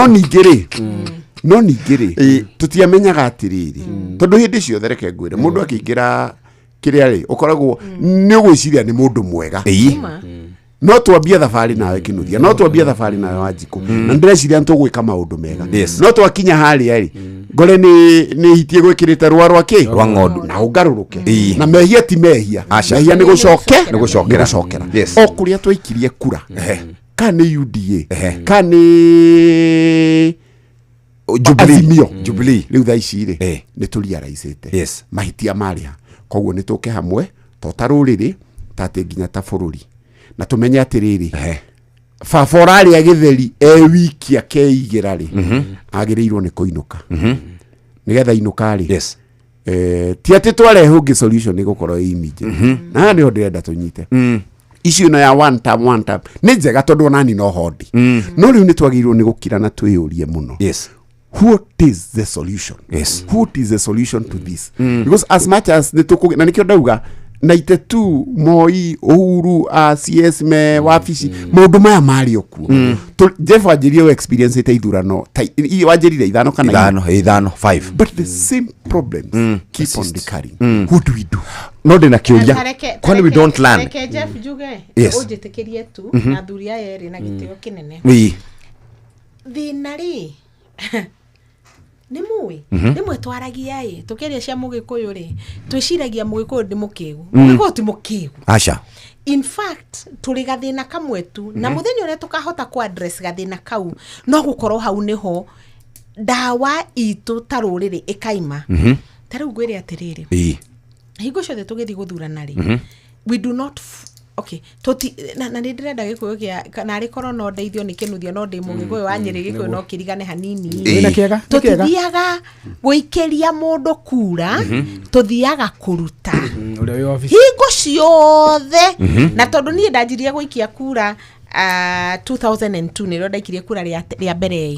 no nigiri tutiamenyaga atiriri tondu hindi cio thereke ngwire mundu akiingira kiria ri ukoragwo ni ugwiciria ni mundu mwega no twambia thabari nawe kinuthia no twambia thabari nawe Wanjiku na ndireciria ntugwika maundu mega no twakinya haria ri ngore ni hitie gwikirite rwa rwake rwa ng'ondu na ugaruruke na mehia ti mehia ni gucokera o kuria twaikirie kura kani UDA kani Jubilee riu tha ici ri ni turiaraicite mahitia maria koguo ni tuke hamwe totaruriri tate nginya ta bururi na tumenye atiriri faforari ya githeri wiki akeigira ri agirirwo ni kuinuka nigetha inuka ri ti ati tware hungi solution ni gukorwo immediate na ni ndirenda tunyite issue na ya one time ni njega tondu nani no hodi no riu ni twagirwo ni gukira na twiyurie muno what is the solution what is the solution to this because as much as na nikio ndauga 92 Moi Uhuru CS me wafici maundu maya mari okuo Jeff Wanjirie experience ite ithurano i Wanjirire ithano kana ithano 5 but the same problems keep on recurring. What do we do? No ndina kiuria kwani we don't learn Jeff Juge ujitekerie tu na thuria yeri na gitio kinene thinari ni mui nimwe twaragia tukeria cia mugikuyu ri twiciragia mugikuyu ndi mukigu mugikuyu ti mukigu in fact turi gathina kamwe tu na muthenya uria tukahota ku address gathina kau no gukorwo hau niho dawa itu taruriri ikaima taru gwire atiriri hingo ciothe tugithi guthurana ri we do not toti na ndirenda gikuyu kia kana ri korwo no ndeithio ni kinuthia no ndi mugikuyu wa Nyeri gikuyu no kirigane hanini tuthiaga guikeria mundu kura tuthiaga kuruta hingo ciothe na tondu ni ndanjirie guikia kura 2002 niro ndaikirie kura ria mbere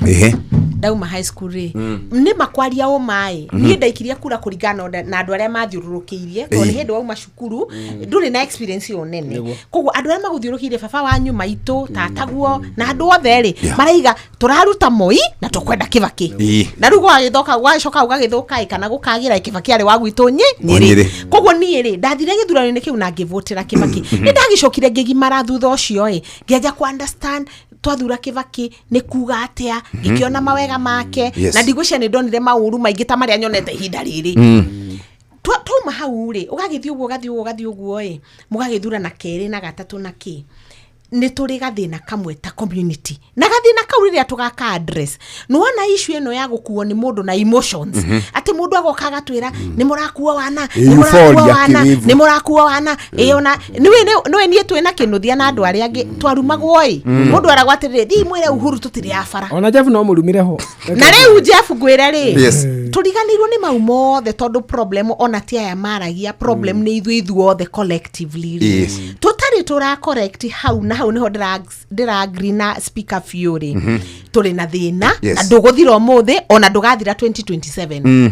dauma high school ri ni makwaria o mai ni ndaikirie kura kuringana na andu aria mathiururukiirie ko ni hindu wa mashukuru nduri na experience yo nene koguo andu aria maguthiurukiirie baba wanyu maitu tataguo na andu othe ri maraiga turaruta Moi na tukwenda Kibaki na rugo agithoka gwacoka ugagithoka kana gukagira Kibaki ari wa gwitu Nyeri koguo ni ri ndathire githurano-ini kiu na ngivotera Kibaki ni ndagicokire ngigimara thutha ucio ngiaja ku understand twathura Kibaki ni kuga atia ikiona mawega make na ndigwicia ni ndonire mauru maingi ta maria nyonete ihinda riri tuma hau ri ugagithii uguo mugagithura na keri na gatatu na ki ni turi gathina kamwe ta community na gathina kau riria tugaka address no wana issue eno ya gukuo ni mundu na emotions ati mundu agoka gatwira ni murakuwa wana ni murakuwa wana ona niwe nie twina kinuthia na andu aria angi twarumagwo mundu aragwatirire thi mwire Uhuru tutiri afara ona Jeff no murumire ho na riu Jeff gwira ri turiganirwo ni maumo the tondu problem ona tia ya maragia problem ni ithuothe the collectively tutari tura correct how na hau niho ndira agree na speaker Fury turi na thina na nduguthira umuthi ona ndugathira 2027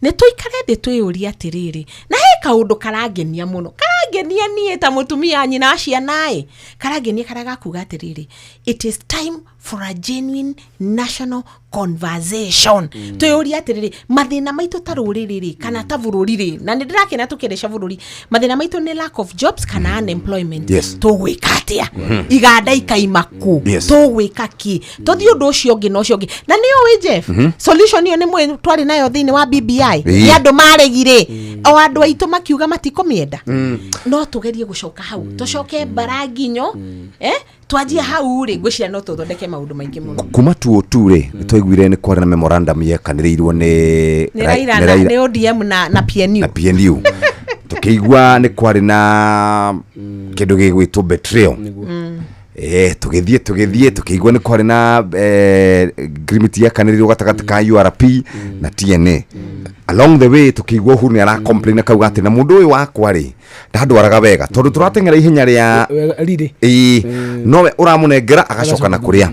ne tuikare de tuyuria atiriri na he kaundu karangenia muno karangenia nie ta mutumia nyina acia nae karangenia karaga kuga atiriri it is time for a genuine national conversation tuyuria atiriri mathina maitu taruriri kana ta bururi na ndirakena tukiresha bururi mathina maitu ni lack of jobs kana unemployment tugwikatia iganda ikaimaku tugwika ki tothi undu ucio ngi no cio ngi na niyo we Jeff solution iyo ni mwe twari nayo thini wa BBI ni andu maregire o andu aitu makiuga matikomienda no tugerie gucoka hau tucoke Baraginyo twanjie hau ri ngwiciria no tuthondeke maundu maingi muno kuma tu ri twaiguire ni kwari na memorandum yekaniriirwo ni Raila ni ODM na PNU tukiigua ni kwari na kindu gigwitwo betrayal tugithie tukiigua ni kwari na agreement yekaniriirwo gatagati ka URP na TNA along the way tukiigua Uhuru ni ara complain akauga ati na mundu uyu wakwa ri ndandwaraga wega tondu turatengera ihenya ria nowe uramunengera agacoka na kuria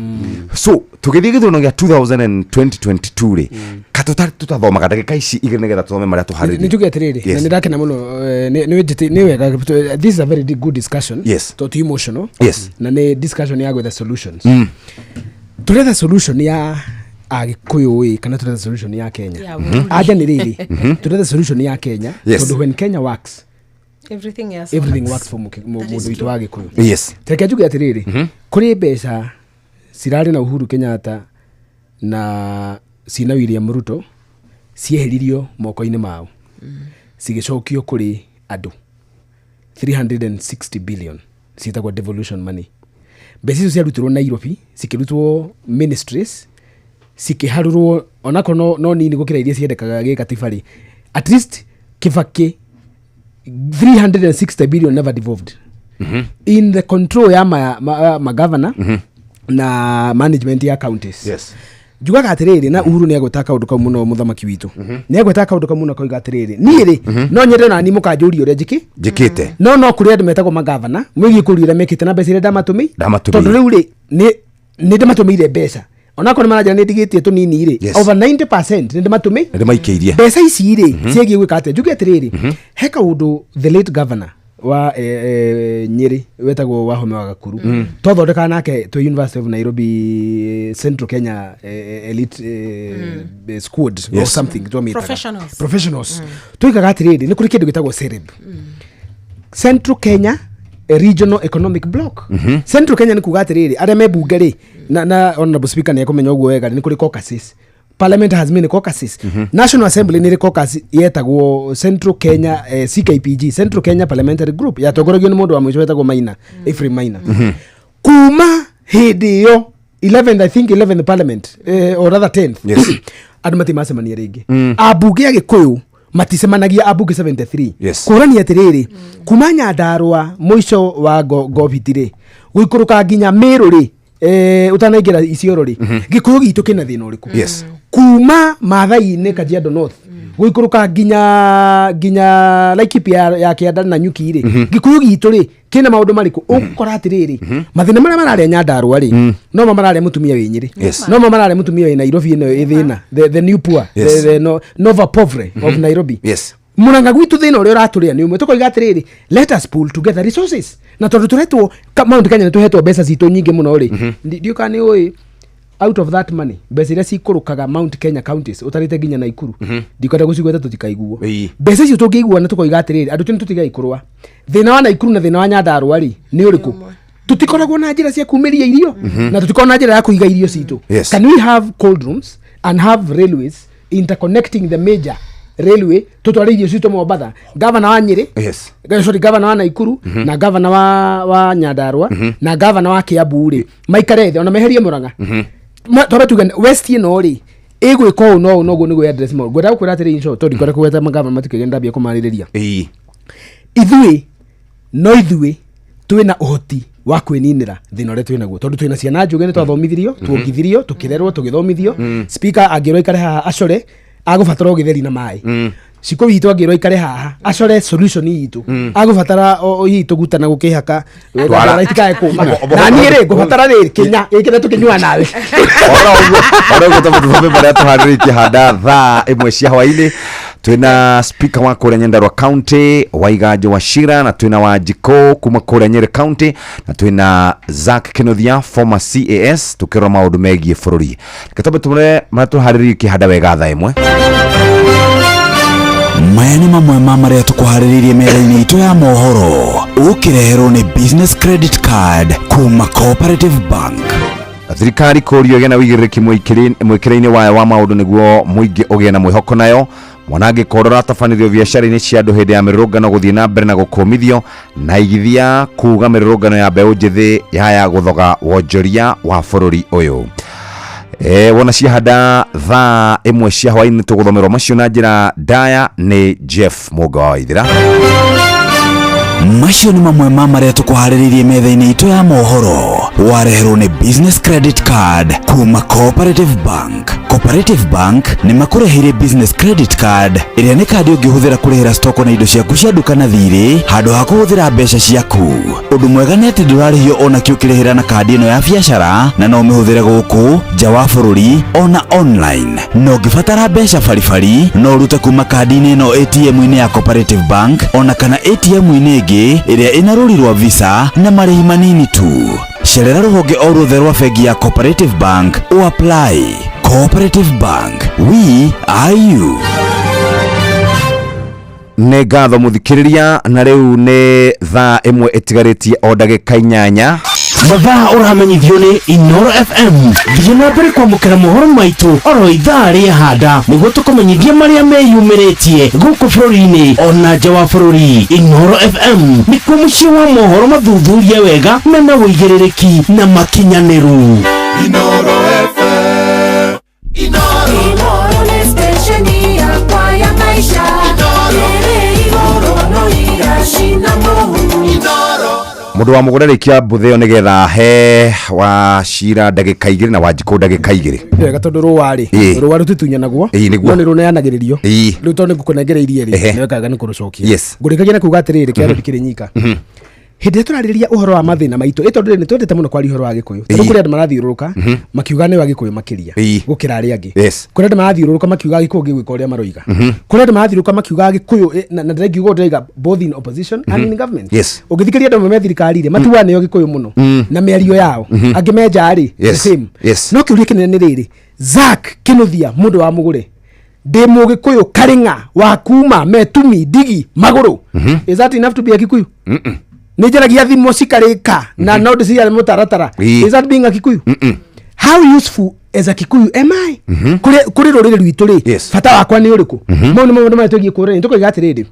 so tugithie githuno gia 2022 ri katutari tutathomaga ndagika ici igenegetha tuthome maria tuhariri ni tuge atiriri na ndakena muno ni wega this is a very good discussion to emotional na ni discussion ya gwetha solutions turetha solution ya Agikuyu kana turetha solution ya Kenya aja ni riri turetha solution ya Kenya tondu when Kenya works everything works for mundu witu wa Gikuyu teke tuge atiriri kuri mbeca cirari na Uhuru Kenyatta na sina William Ruto cieheririo moko-ini mao cigicokio kuri andu 360 billion citagwo devolution money mbeca icio ciarutirwo Nairobi cikirutwo ministries cikiharurwo onako no nini gukira iria ciendekaga gikatibari at least Kibaki 360 billion never devolved in the control ya ma governor na management ya counties juga gatiriri na Uhuru ni agwetaka undu kamwe no muthamaki witu ni agwetaka undu kamwe no koiga atiriri ni ri no nyende na ni mukanjuri uria njikite no kuri andu metagwo magavana mwigi kurira mekite na mbeca ndamatumi tondu riu ri ni ndamatumire mbeca onako ni manager ni ndigitie tunini ri over 90% ni ndamaikiirie mbeca ici ri ciegi gwika ate juga atiriri heka undu the late governor wa Nyeri wetagwo Wahome wa Gakuru tothondeka nake to University of Nairobi Central Kenya elite squad or something professionals tuikaga atiriri ni kuri kindu gitagwo CEREB Central Kenya Regional Economic Block Central Kenya ni kuga atiriri aria me bunge ri na honorable speaker ni akomenya uguo wega ni kuri caucuses Parliament has many caucuses. National Assembly ni caucus yetagwo Central Kenya CKPG Central Kenya Parliamentary Group yatogorogio ni mundu wa mwisho wetagwo Maina Ephraim Maina kuma hindi yo 11th Parliament or rather 10th andu matimasemania ringi abunge ya Gikuyu matisemanagia abunge 73 kurani atiriri kuma Nyandarua mwisho wa govitire guikuruka nginya Meru ri utanaingira Isiolo ri Gikuyu gitu kina thina uriku kuma Maathai-ini Kajiado North guikuruka nginya Laikipia ya Kianda na Nyuki ri Gikuyu gitu ri kina maundu mariku ukora atiriri mathina maria marare Nyandarua ri no marare mutumia winyiri no marare mutumia wi Nairobi ino ithina the new poor the nova povre of Nairobi Muranga gwitu thina uria uraturia ni umwe tukoiga atiriri let us pull together resources na tondu turetwo Mount Kenya ni tuhetwo mbeca citu nyingi muno ri ndio kani oi out of that money mbeca iria cikurukaga Mount Kenya counties utarite nginya Naikuru ndikwenda gucigweta tutikaiguo mbeca icio tungiigua na tukoiga atiriri andu tutiga ikurwa thina wa Naikuru na thina wa Nyandarua ri ni uriku tutikoragwo na njira cia kumiria irio na tutikona na njira ya kuiga irio citu can we have cold rooms and have railways interconnecting the major railway tutware irio citu Mombasa governor wa Nyeri governor wa Naikuru na governor wa Nyandarua na governor wa Kiambu ri maikare ona meherie Muranga toba tuga west ino ri igwiko no nigo address mo gwenda kwira atiri insho to dikore kweta magava matukigenda bia kumaririria ithui twina uhoti wa kwininira thina ri twina guo tondu twina ciana njuge ni twathomithirio tuongithirio tukirerwo tugithomithio speaker agiro ikare haha acore agubatara githeri na mai ciko witu agiro ikare haha acore solution yitu agubatara yitu gutana gukihaka twara itikae kuma na ni ri gubatara ri Kenya ikire tukinywa nawe ora gutamutume baria tuharirikie handa thaa imwe cia hwaini twina speaker wa kuria Nyandarua County Waigajo Wachira na twina Wanjiko kuma kuria Nyeri County na twina Zack Kinothia former CAS tukirora maundu megie bururi katabe tumure matuharirikie handa wega thaa imwe maya ni mamwe ma maria tukuhariririe mera-ini itu ya mohoro ukireherwo ni business credit card kuma Cooperative Bank. Thirikari kurio gena wigiririki mwikire-ini wayo wa maundu niguo muingi ugie na mwihoko nayo mwanangi korora tafanithio biashara-ini cia andu hindi ya mirurungano guthii na mbere na gukumithio na igithia kuga mirurungano ya mbeu njithi ya guthoga wonjoria wa bururi uyu. Wona ciahanda thaa imwe cia hwaini tuguthomerwo macio na njira ndaya ni Jeff Mugawaithira. Macio ni mamwe ma maria tukuhariririe metha-ini itu ya mohoro. Wareherwo ni business credit card kuma Cooperative Bank. Cooperative Bank ni makureheire business credit card iria ni kadi ungihuthira kurihira stoko na indo ciaku cia duka na thiri handu ha kuhuthira mbeca ciaku. Undu mwega ni ati ndurarihio ona kiukirihira na kadi ino ya biashara na no mihuthire guku nja wa bururi ona online. No ngibatara mbeca baribari no rute kuma kadi-ini ino ATM-ini ya Cooperative Bank ona kana ATM-ini ingi iria ina ruri rwa Visa na marihi manini tu. Cerera ruhonge o ruothe rwa bengi ya Cooperative Bank o apply. Cooperative Bank, we are you. Nĩ ngatho mũthikĩrĩria, na rĩu nĩ thaa ĩmwe ĩtigarĩtie o ndagĩka 8. Mathaa ũramenyithio nĩ Inooro FM. Thiĩ na mbere kwamũkĩra mohoro maitũ oro ithaa rĩa handa nĩguo tũkũmenyithia marĩa meyumĩrĩtie gũkũ bũrũri-inĩ ona nja wa bũrũri. Inooro FM nĩkuo mũciĩ wa mohoro mathuthurie wega mena wũigĩrĩrĩki na makinyanĩru. Inooro FM. Inooro nĩ station yakwa ya maisha. Inooro no irashina mũhu. Inooro mundu wa mugure rikia mbutheo nigetha he wa cira ndagika 2 na Wanjiku ndagika 2. Wega tondu ruwari tutunya naguo no ni runeanagiririo riu tondu ngukunegereirie ri nikaga ni kurucokia ngurikagia na kuga atiriri kiaro dikiri nyika hindi turariria uhoro wa mathina maitu itondu ni twendete muno kwari uhoro wa Gikuyu tondu kuri andu marathiururuka makiuga ni wa Gikuyu makiria gukira ari angi kuri andu marathiururuka makiuga Gikuyu gigwika uria maroiga kuri andu marathiururuka makiuga Gikuyu na ndiregi ndaiga both in opposition and in government ugithikiri andu me thirikari ri matuwa neyo Gikuyu muno na miario yao angimenja ari the same no kiuria kinene ni riri Zack Kinuthia mundu wa mugure ndi Mugikuyu Karinga wa kuma Metumi Digi Maguru is that enough to be a Gikuyu? Nijaragia thimo cikarika na no ndiciare mutaratara. Is that being a Kikuyu? How useful as a Kikuyu am I? Kuri rurire rwitu ri fata wakwa ni uriku mo ni maundu maratũgie kũrĩ nitukoiga atiriri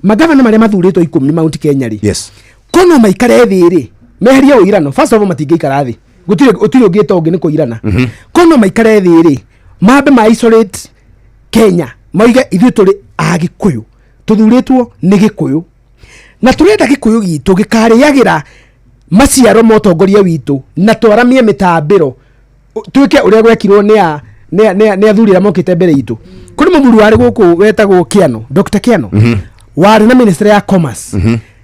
magavana maria mathuritwo 10 Mount Kenya ri kono maikare thi ri meheria uirano. First of all matingĩikara thi gutiri ungĩta ũngĩ ni kuirana kono maikare thi ri mambe ma isolate Kenya moiga ithuĩ tũrĩ a Gikuyu tuthuritwo ni Gikuyu na turenda Gikuyu gitu gikariagira maciaro motongoria witu na twaramie mitambiro twike uria gwekirwo ni athurira mokite mbere itu. Kuri mũthuri wari guku wetagwo Kiano, Dr. Kiano wari na ministry ya commerce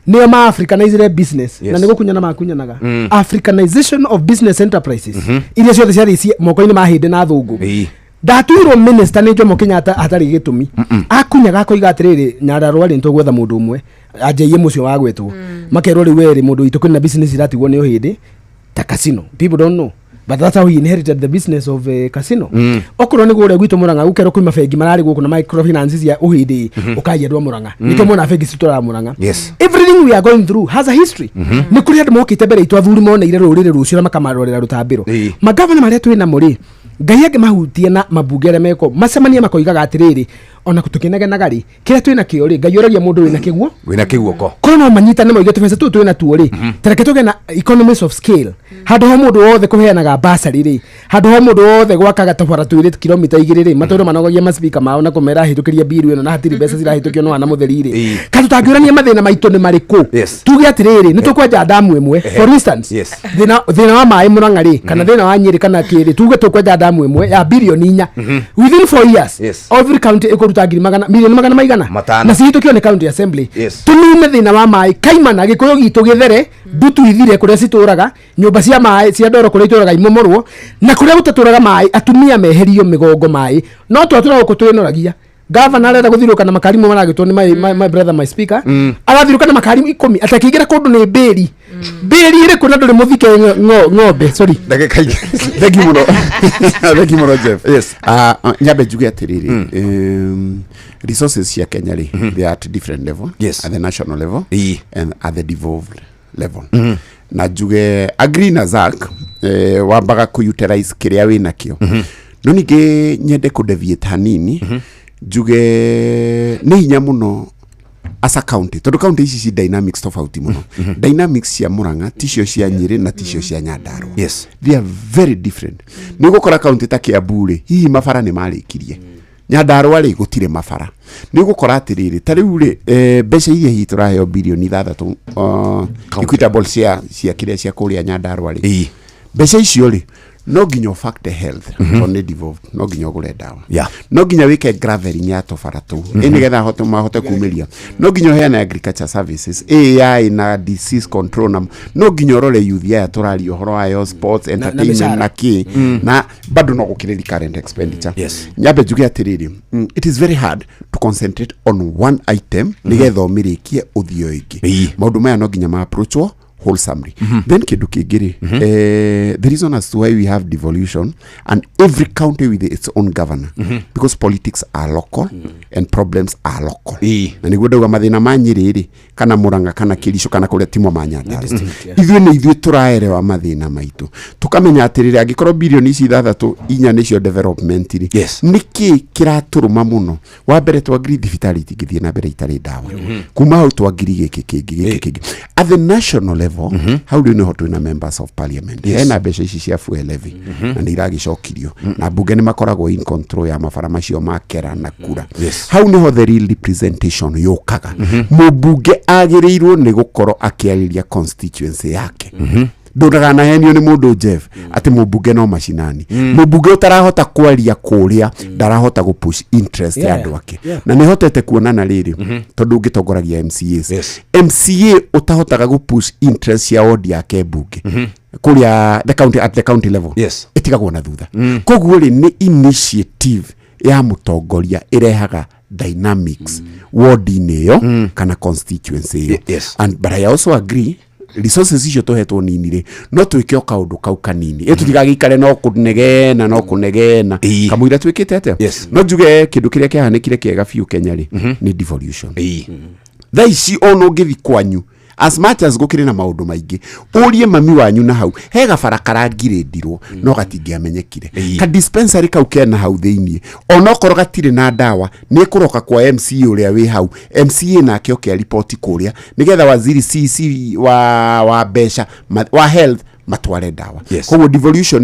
nio ma Africanized business na niguo kunyana makunyanaga Africanization of business enterprises iria ciothe ciari moko-ini ma hindi na thungu ndatuirwo minister ni Jomo Kenyatta atari gitumi akunyaga koiga atiriri Nyandarua ri ntugwetha mundu umwe ajeie mucio wa gwetwo makerwo ri weri mundu itu kwina business iratigwo ni uhindi ta casino. People don't know but that's how he inherited the business of casino. Okoro ni gore gwitu Murang'a ukero kwima bengi marari guku na microfinances ya uhindi ukayedwa Murang'a niko mona bengi citora Murang'a. Everything we are going through has a history. Ni kuri andu mokite mbere itu athuri moneire rurire rucio na makamarorera rutambiro magavana maria twina muri Ngai age mahutie na mabungere meko macemania makoigaga atiriri ona kutukenagenaga ri kira twina kio ri Ngai oragia mundu wina kiguo ko kono manyita ne moige tufesa tu twina tuo ri tereke tuge na economies of scale handu ho mundu wothe kuheanaga basari ri handu ho mundu wothe gwakaga tabara twire kilomita 2 ri matoro manogogia maspeaker mao na kumera hitukiria biru ino na hatiri mbeca cirahitukio no ana mutheri ri katu tangiurania mathina maitu ni mariku tuge atiriri ni tukwenja damu imwe for instance thina wa mai Murang'a ri kana thina wa Nyeri kana kiri tuge tukwenja damu imwe ya bilioni 4 within 4 years every county ikuruta milioni magana maigana na cihitukio ni county assembly tunime thina wa mai kaimana Gikuyu gitu githere ndutu ithire kuria cituraga nyumba cia mai cia ndoro kuria ituraga imomorwo na kuria gutaturaga mai atumia meherio migongo mai no twatura guku twinoragia governor arenda guthiruka na makarimu maragitwo ni my brother my speaker arathiruka na makarimu 10 atakigira kundu ni beri beri ire kuna nduri muthike ng'ombe sorry ndagika thegi muno Jeff nyabe juge atiriri resources cia Kenya ri they are at different level at the national level and at the devolved level na juge agree na Zack wambaga ku utilize kiria wina kio no ninge nyende ku deviate hanini njuge nĩ hinya muno as a county tondu county ici ci dynamics tofauti muno dynamics cia Murang'a ticio cia Nyeri na ticio cia Nyandarua they are very different ni gukora county ta Kiambu hihi mabara ni marikirie Nyandarua ri gutire mabara ni gukora atiriri ta riu ri mbeca iria hihi turaheo bilioni 6 equitable cia kiria cia kuria Nyandarua ri mbeca icio ri no nginya fact health on devolved no nginya gure dawa no nginya wike graveling ya tofara tu ni getha hote kumiria no nginya heana agriculture services AI na disease control no nginya role youth ya turari ohoro ayo sports entertainment na ki na bado no gukiriri current expenditure nyabe juge atiriri it is very hard to concentrate on one item ni getha omirikie uthio ingi maundu maya no nginya ma approach wholesomely. Then kindu kingiri the reason as to why we have devolution and every county with its own governor because politics are local and problems are local na niguo ndauga mathina ma Nyeri kana Murang'a kana Kericho kana kuria timo ma Nyandarua ithuĩ turaerewa mathina maitu tukamenya atiriri angikorwo bilioni ici 6 inya nicio development ri niki kiraturuma muno wa mbere twa grid vitality ngithie na mbere itari dawa kuma hau twa ngiri giki kingi at the national level how do you know how to win members of parliament ena mbeca ici cia fuel levy na ni iragicokirio na bunge ni makoragwo in control ya mabara macio makera na kura how niho the real representation yokaga mubunge agirirwo ni gukorwo akiariria constituency yake nduragana henio ni mundu Jeff ati mubunge no macinani mubunge utarahota kwaria kuria ndarahota gupush interest ya andu ake na ni hotete kuonana riri tondu ngitongoragia MCAs MCA utahotaga gupush interest ya odi yake bunge kuria the county at the county level itigagwo na thutha koguo ri ni initiative ya mutongoria irehaga dynamics ward-inĩ yo kana constituency yo and but I also agree resources icio tohetwo nini ri no twike kaundu kau kanini tutigagikare no kunegena kamwira twikite ate no njuge kindu kiria kiahanikire kiega fiu Kenya ri ni devolution thaici ono ngithi kwanyu as much as gukire na maundu maingi urie mami wanyu na hau he gabara karangirendirwo no gatingiamenyekire ka dispensary kau kena hau thiini ona korwo gatire na dawa ni kuroka kwa MCA uria wi hau MCA na kio kia report kuria nigetha waziri CC wa besha wa health matware dawa koguo devolution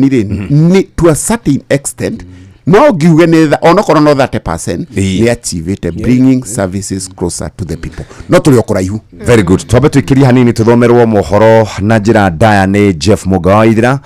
ni to a certain extent no giuge netha ona korwo no 30% they achieve it bringing services closer to the people not tuli okuraihu very good twabe twikiria hanini tuthomerwo mohoro na njira ndaya ni Jeff Mugawaithira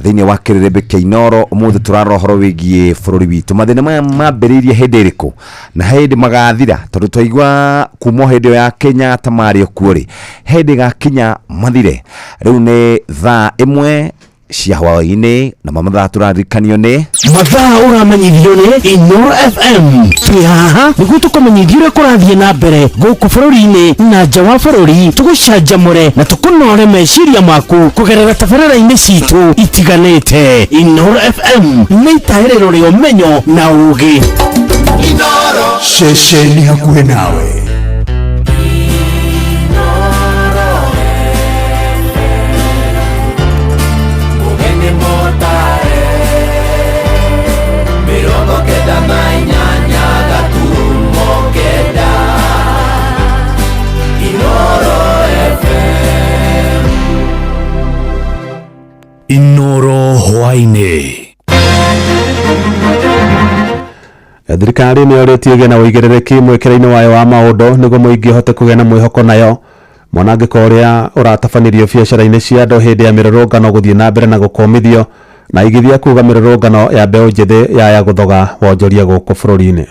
thiini wa kirebe Keinoro umuthi turaro horo wigie bururi witu mathina maya mambiririe hindi iriku na hindi magathira tondu twaigua kuma hindi ya Kenya tamari okuori hindi gakinya mathire riu ni thaa 1 cia hwaini na mamathaa turarikanio ni mathaa uramanyithio ni Inoro FM twihaha niguo tukumenyithio uria kurathie na mbere guku bururi-ini na nja wa bururi tugucanjamure na tukunore meciria maku kugerera tabarĩra-inĩ citu itiganĩte Inoro FM nĩ itaĩrĩro rĩa ũmenyo na ũũgĩ Inoro ceceni hakuhĩ nawe Inoro hwainĩ thirikari nĩ yoretie gena ũigĩrĩrĩki mwĩkĩre-inĩ wayo wa maũndũ nĩguo mũingĩ ũhote kũgĩa na mwĩhoko nayo mwanangĩko ũrĩa ũratabanĩrio biacara-inĩ cia andũ hĩndĩ ya mĩrũrũngano gũthiĩ na mbere na gũkomithio na igithia kuga mĩrũrũngano ya mbeũ njĩthĩ yaya gũthoga wonjoria gũkũ bũrũri-inĩ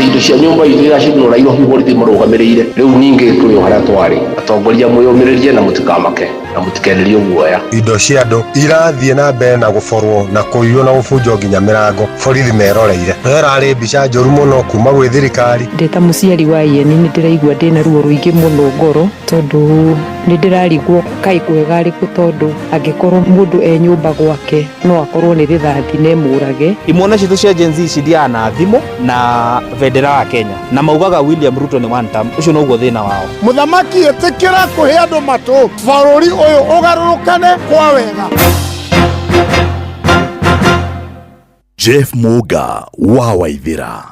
indo cia nyumba ithu iracinwo na irohi borithi marugamirire riu ningi tuyo haria twari atongoria mwiyumiririe na mutikamake na mutikenerie guoya indo cia andu irathie na mbere na guborwo na kuiywo na gubunjo nginya mirango borithi meroreire erari mbica njoru muno kuma gwi thirikari ndeta muciari wa Ieni ni ndiraigua ndina ruo ruingi muno ngoro tondu nĩndĩrarigwo kai kwega rĩkũ tondu angĩkorwo mũndũ nyũmba gwake no akorwo nĩ rithathi na mũrage. Imwana citu cia Gen Z cithiaga na thimũ na bendera ya Kenya na maugaga William Ruto nĩ one term. Ucio noguo thĩna wao. Muthamaki etikira kuhe andu matu bũrũri ũyũ ũgarũrũkane kwa wega. Jeff Muga wa Waithira.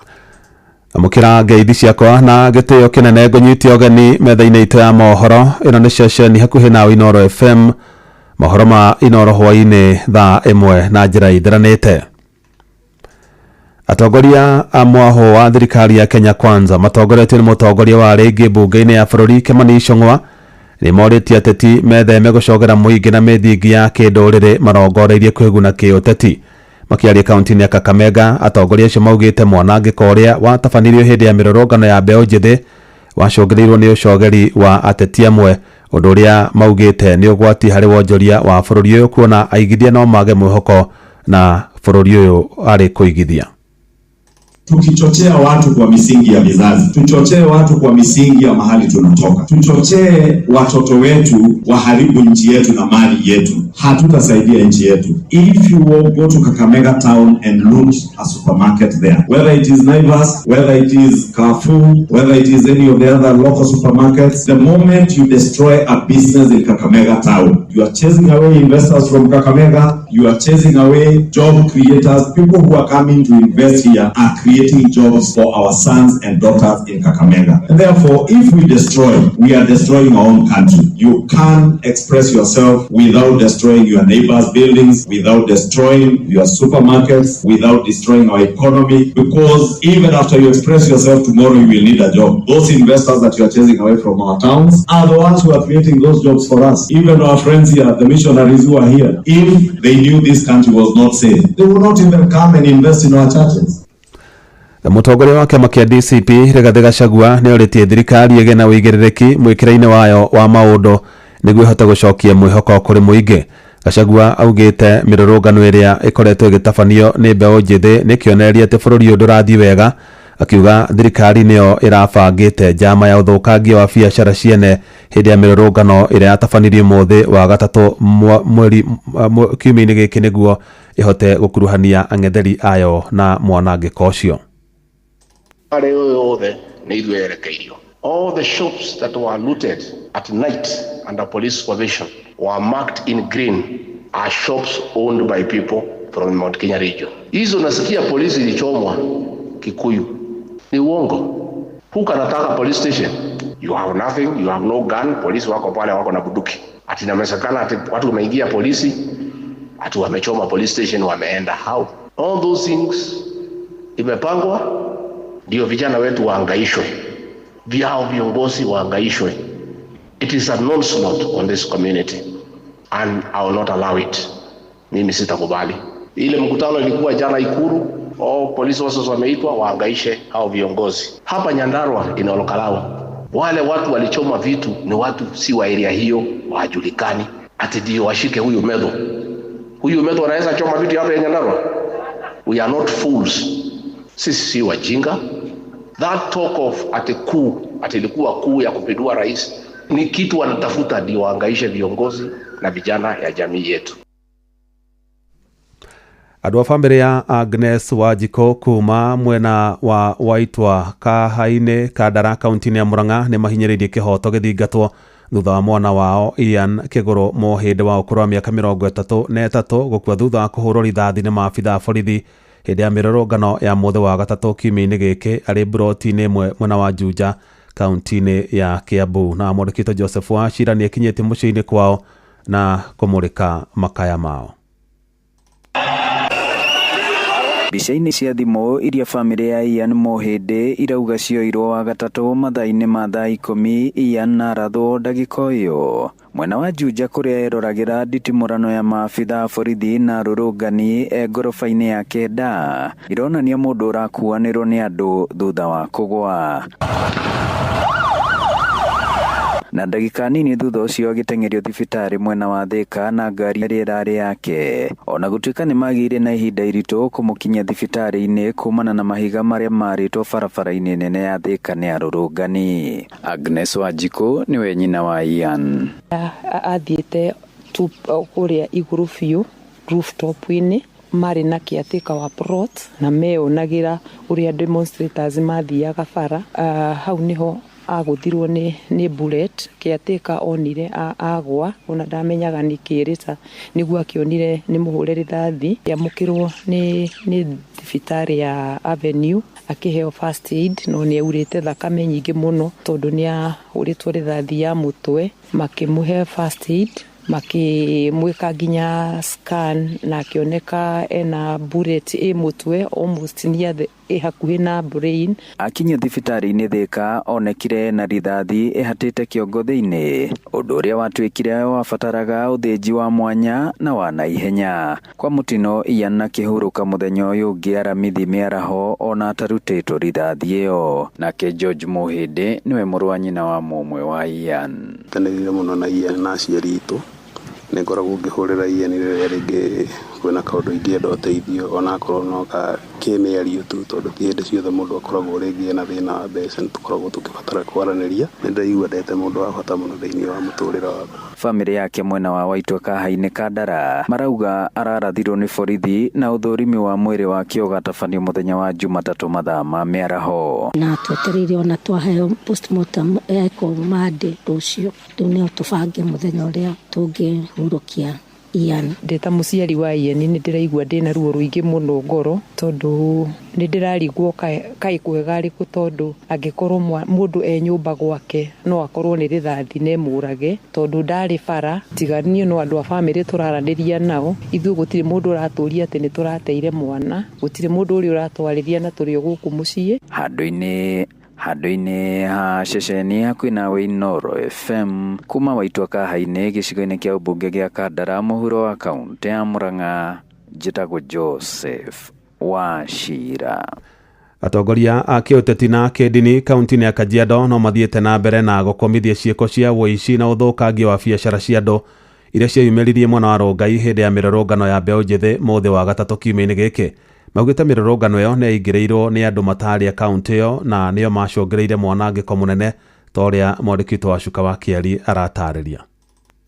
Amukira ngeithi ciakwa na gĩtĩo kĩnene ngũnyitia ũgeni metha-inĩ itũ ya mohoro. Ĩno nĩ ceceni hakuhĩ na Inoro FM. Mohoro ma Inoro hwainĩ thaa 1 na njĩra ithiranĩte. Atongoria a mwaho wa thirikari ya Kenya Kwanza matongoretio nĩ mũtongoria wa rĩngĩ mbunge-inĩ ya bũrũri Kimani Ichung'wa nĩ morĩtie ateti metheme gũcogera mũingĩ na mĩthingi ya kĩndũrĩrĩ marongoreirie kwĩguna kĩũteti. Makiaria kaunti-inĩ ya Kakamega, atongoria acio maugĩte mwanangĩko ũrĩa watabanirio hĩndĩ ya mĩrũrũngano ya mbeũ njĩthĩ wacũngĩrĩirwo nĩ ũcogeri wa ateti amwe, ũndũ ũrĩa maugĩte nĩ ũgwati harĩ wonjoria wa bũrũri ũyũ, kuona aigithia no mage mwĩhoko na bũrũri ũyũ arĩ kũigithia. Tukichochea watu kwa misingi ya vizazi, tuchochee watu kwa misingi ya mahali tunatoka, tuchochee watoto wetu waharibu nchi yetu na mali yetu, hatutasaidia nchi yetu. If you will go to Kakamega town and launch a supermarket there, whether it is Naivas, whether it is Carrefour, whether it is any of the other local supermarkets, the moment you destroy a business in Kakamega town, you are chasing away investors from Kakamega, you are chasing away job creators. People who are coming to invest here are creating jobs for our sons and daughters in Kakamega. And therefore, if we destroy, we are destroying our own country. You can't express yourself without destroying your neighbors' buildings, without destroying your supermarkets, without destroying our economy, because even after you express yourself tomorrow, you will need a job. Those investors that you are chasing away from our towns are the ones who are creating those jobs for us. Even our friends here, the missionaries who are here, if they knew this country was not safe, they would not even come and invest in our churches. Mũtongoria wa kĩama kĩa DCP Rigathĩ Gachagua nĩ orĩtie thirikari ĩgĩe na ũigĩrĩrĩki mwĩkĩre-inĩ wayo wa maũndũ nĩguo ĩhote gũcokia mwĩhoko kũrĩ mũingĩ. Gachagua augĩte mĩrũrũngano ĩrĩa ĩkoretwo ĩgĩtabanio nĩ mbeũ njĩthĩ nĩ kĩonereria atĩ bũrũri ũyũ ndũrathiĩ wega, akiuga thirikari nĩyo ĩrabangĩte njama ya ũthũkangia wa biacara ciene hĩndĩ ya mĩrũrũngano ĩrĩa yatabanirio mũthĩ wa gatatũ kiumia-inĩ gĩkĩ nĩguo ĩhote gũkuruhania ang'etheri ayo na mwanangĩko ũcio. All the shops that were looted at night under police supervision were marked in green are shops owned by people from Mount Kenya region. Hizo nasikia polisi ilichomwa Kikuyu. Ni uongo. Who kanataka police station? You have nothing, you have no gun, polisi wako pale wako na bunduki. Ati namesekana ati watu wameingia polisi, ati wamechoma police station wameenda. How? All those things imepangwa ndio vijana wetu waangaishwe. Vyao viongozi waangaishwe. It is an onslaught on this community and I will not allow it. Mimi sitakubali. Ile mkutano ilikuwa jana Ikuru, police officers wameitwa waangaishe hao viongozi. Hapa Nyandarua inaolokalao, wale watu walichoma vitu ni watu si wa area hiyo, wajulikani. Ati ndio washike huyu Medho. Huyu Medho anaweza choma vitu hapa Nyandarua? We are not fools. Sisi si wajinga. That talk of ati ilikuwa kuu ya kupindua rais ni kitu wanatafuta ndio waangaishe viongozi na vijana ya jamii yetu. Andũ a bamĩrĩ ya Agnes Wanjikũ kuma mwena wa Waitwa Kahainĩ Kandara kaunti-inĩ ya Murang'a nĩ mahinyĩrĩirie kĩhoto gĩthingatwo thutha wa mwana wao Ian Kĩgũrũ Mũhĩndĩ wa ũkũrũ wa mĩaka 33 gũkua thutha wa kũhũrwo rithathi nĩ maabithaa borithi hĩndĩ ya mĩrũrũngano ya mũthĩ wa gatatũ kiumia-inĩ gĩkĩ arĩ mburoti-inĩ ĩmwe mwena wa Juja kaunti-inĩ ya Kiambu. Na mwandĩkĩtwo Joseph Wachira nĩ akinyĩtie mũciĩ-inĩ kwao na kũmũrĩka makaya mao. Mbica-inĩ cia thimũ iria bamĩrĩ ya Ian Mũhĩndĩ irauga cioirwo wa gatatũ mathaa-inĩ ma thaa 10, Ian na arathwo ndagĩka ũyũ. Mwena wa Juja kũrĩa eroragĩra nditimũrano ya maabithaa borithi na rũrũngani ngoroba-inĩ ya kenda ironania mũndũ ũrakuanĩrwo nĩ andũ thutha wa kũgwa. na ndagika nini thutha ũcio agĩteng'erio thibitarĩ mwena wa Thika na ngari ĩrĩa ĩrarĩ yake. Ona gũtuĩka nĩ magĩire na ihinda iritũ kũmũkinyia thibitarĩ-inĩ kumana na mahiga marĩa marĩtwo barabara-inĩ nene ya Thika nĩ arũrũngani. Agnes Wanjikũ nĩwe nyina wa Ian. Athiĩte kũrĩa igũrũ biũ rooftop-inĩ marĩ na kĩatĩka wa plot na meyonagira ũrĩa demonstrators mathiaga bara. Hau niho agũthirwo nĩ bullet, kĩatĩka onire agwa, ona ndamenyaga nĩ kĩrĩta, nĩguo akĩonire nĩ mũhũre rithathi, yamũkĩrwo nĩ thibitarĩ ya Avenue akĩheo first aid, no nĩ aurĩte thakame nyingĩ mũno tondũ nĩ ahũrĩtwo rithathi ya mũtwe, makĩmũhe first aid, makĩmwĩka nginya scan na akĩoneka ena bullet mũtwe almost nĩ hakuhĩ na brain. Akinyio thibitarĩ-inĩ Thika onekire na rithathi ĩhatĩte kĩongo thĩinĩ, ũndũ ũrĩa watuĩkire wabataraga ũthĩnji wa mwanya na wa naihenya. Kwa mũtino Ian na kĩhurũka mũthenya ũyũ ũngĩ aramithi mĩaraho ona atarutĩtwo rithathi ĩyo. Nake George Mũhĩndĩ nĩwe mũrũ wa nyina wa mũmwe wa Ian. Kanĩrire mũno na Ian na aciari itũ, nĩ ngoragwo ngĩhũrĩra Ian rĩrĩa rĩngĩ kwĩna kaũndũ ingĩenda ũteithio ona akorwo no kĩmĩario tu, tondũ ti hĩndĩ ciothe mũndũ akoragwo rĩngĩ na thĩna wa mbeca, nĩ tũkoragwo tũkĩbatara kwaranĩria. Nĩ ndaigua ndete mũndũ wa bata mũno thĩinĩ wa mũtũrĩre wakwa. Bamĩrĩ yake mwena wa Waitwa Kahainĩ Kandara marauga ararathirwo nĩ borithi na ũthũrimi wa mwĩrĩ wake ũgatabanio mũthenya wa Jumatatũ mathaa ma mĩaraho. Na twetereire ona twaheo postmortem eko Monday rũciũ, rĩu nĩo tũbange mũthenya ũrĩa tũngĩhurũkia Ian. Ndeta mũciari wa Ian nĩ ndĩraigua ndĩna ruo rũingĩ mũno ngoro, tondũ nĩ ndĩrarigwo kaĩ kwega rĩkũ, tondũ angĩkorwo mũndũ nyũmba gwake no akorwo nĩ rithathi na mũrage, tondũ ndarĩ bara tiganio no andũ a bamĩrĩ tũraranĩria nao, ithuĩ gũtirĩ mũndũ ũratũria atĩ nĩ tũrateire mwana, gũtirĩ mũndũ ũrĩa ũratwarĩria na tũrĩ gũkũ mũciĩ. Handũ-inĩ ha ceceni hakuhĩ nawe Inooro FM kuma Waitwa Kahainĩ gĩcigo-inĩ kĩa ũmbunge gĩa Kandara mũhuro wa kaunti ya Murang'a, njĩtagwo Joseph Wachira. Atongoria a kĩũteti na kĩndini kaunti-inĩ ya Kajiado no mathiĩte na mbere na gũkomithia ciĩko cia ũici na ũthũkangia wa biacara cia andũ iria ciayumĩririe mwena wa Rongai hĩndĩ ya mĩrũrũngano ya mbeũ njĩthĩ mũthĩ wa gatatũ kiumia-inĩ gĩkĩ. Maugĩte mĩrũrũngano ĩyo nĩ yaingĩrĩirwo nĩ andũ matarĩ kaunti ĩyo na nĩo macũngĩrĩire mwanangĩko mũnene ta ũrĩa mwandĩki wa Cuka wa Kĩari aratarĩria.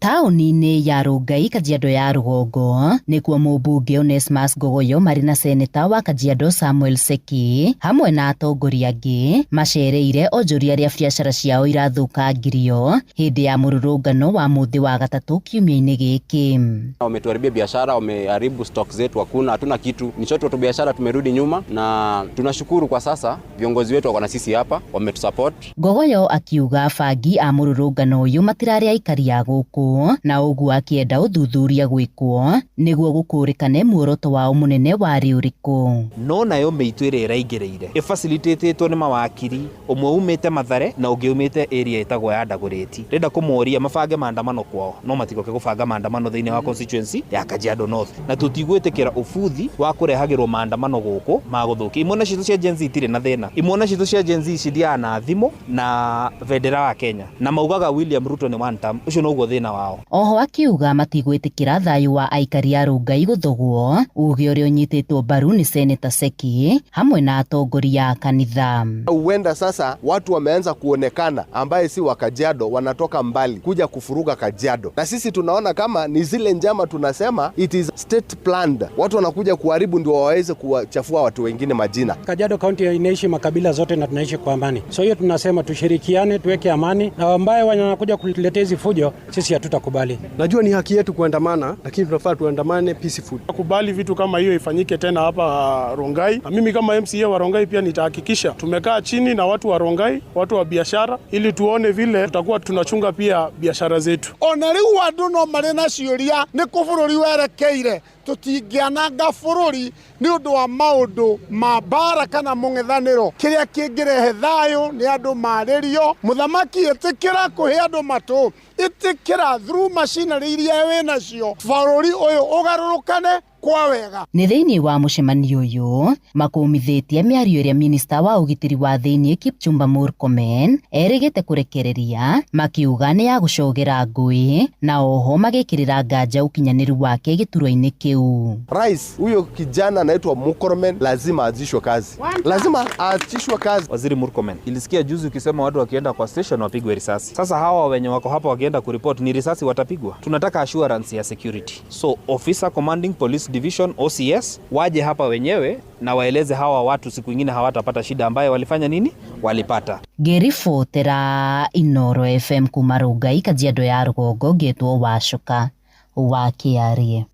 Taũni-inĩ ya Rongai, Kajiado ya rũgongo, nĩkuo mũmbunge Onesmus Ngogoyo marĩ na seneta wa Kajiado Samuel Seki hamwe na atongoria angĩ macereire onjoria rĩa biacara ciao irathũkangirio hĩndĩ ya mũrũrũngano wa mũthĩ wa gatatũ kiumia-inĩ gĩkĩ. Wametuharibia biashara, wameharibu stock zetu, hatuna kitu. Ni shoto tu biashara tumerudi nyuma, na tunashukuru kwa sasa viongozi wetu wako na sisi hapa, wametusupport. Ngogoyo akiuga bangi a mũrũrũngano ũyũ matirarĩ aikari a gũkũ, na ũguo akĩenda ũthuthuria gwĩkwo nĩguo gũkũrĩkane muoroto wao mũnene warĩ ũrĩkũ. No nayo mĩitũ ĩrĩa ĩraingĩrĩire ĩfacilitatĩtwo nĩ mawakiri, ũmwe umĩte Mathare na ũngĩ umĩte area ĩtagwo ya Dagoretti. Renda kũmoria mabange maandamano kwao, no matigoke gũbanga maandamano thĩinĩ wa constituency ya Kajiado North, na tũtigwĩtĩkĩra ũbuthi wa kũrehagĩrwo maandamano gũkũ ma gũthũkia. Imwana citũ cia Gen Z itirĩ na thĩna, imwana citũ cia Gen Z cithiaga na thimũ na bendera wa Kenya na maugaga William Ruto nĩ one term. Ũcio noguo thĩna wao. Oho akiuga matigwĩtĩkĩra thayũ wa aikari a Rongai gũthogwo, uge ũrĩa ũnyitĩtwo mbaru ni Seneta Seki hamwe na atongoria a kanitha. Huenda sasa watu wameanza kuonekana ambaye si wa Kajiado, wanatoka mbali kuja kufuruga Kajiado, na sisi tunaona kama ni zile njama tunasema it is state planned. Watu wanakuja kuharibu ndio waweze kuwachafua watu wengine majina. Kajiado County inaishi makabila zote na tunaishi kwa amani, so hiyo tunasema tushirikiane, tuweke amani, na ambaye wanakuja kuletea hizi fujo sisi hatutakubali. Najua ni haki yetu kuandamana, lakini tunafaa tuandamane peaceful. Kubali vitu kama hiyo ifanyike tena hapa Rongai. Na mimi kama MCA wa Rongai pia nitahakikisha tumekaa chini na watu wa Rongai, watu wa biashara, ili tuone vile tutakuwa tunachunga pia biashara zetu. Ona riu andu no mari na ciuria ni kubururi werekeire, tutingiananga bururi ni undu wa maundu ma bara kana mung'ethaniro. Kiria kingirehe thayo ni andu maririo, muthamaki itikira kuhe andu matu, itikira through machinery iria we nacio bururi uyu ugarurukane kwa wega. Nĩ thĩinĩ wa mũcemanio ũyũ makũmithĩtie mĩario ĩrĩa minista wa ũgitĩri wa thĩinĩ Kipchumba Murkomen erĩgĩte kũrekereria, makiuga nĩ ya gũcogera ngũĩ na oho magĩkĩrĩra nganja ũkinyanĩru wake gĩturwa-inĩ kĩu. Rais huyo kijana anaitwa Murkomen lazima aachishwe kazi. Lazima aachishwe kazi. Waziri Murkomen, ilisikia juzi ukisema watu wakienda kwa station wapigwe risasi. Sasa hawa wenye wako hapa wakienda kuripoti ni risasi watapigwa. Tunataka assurance ya security. So officer commanding police division OCS waje hapa wenyewe na waeleze hawa watu siku nyingine hawatapata shida ambayo walifanya nini? Walipata. Ngĩribotera Inoro FM kuma Rongai, Kajiado ya Rũgongo, ngĩtwo Wacuka wa Kĩarie.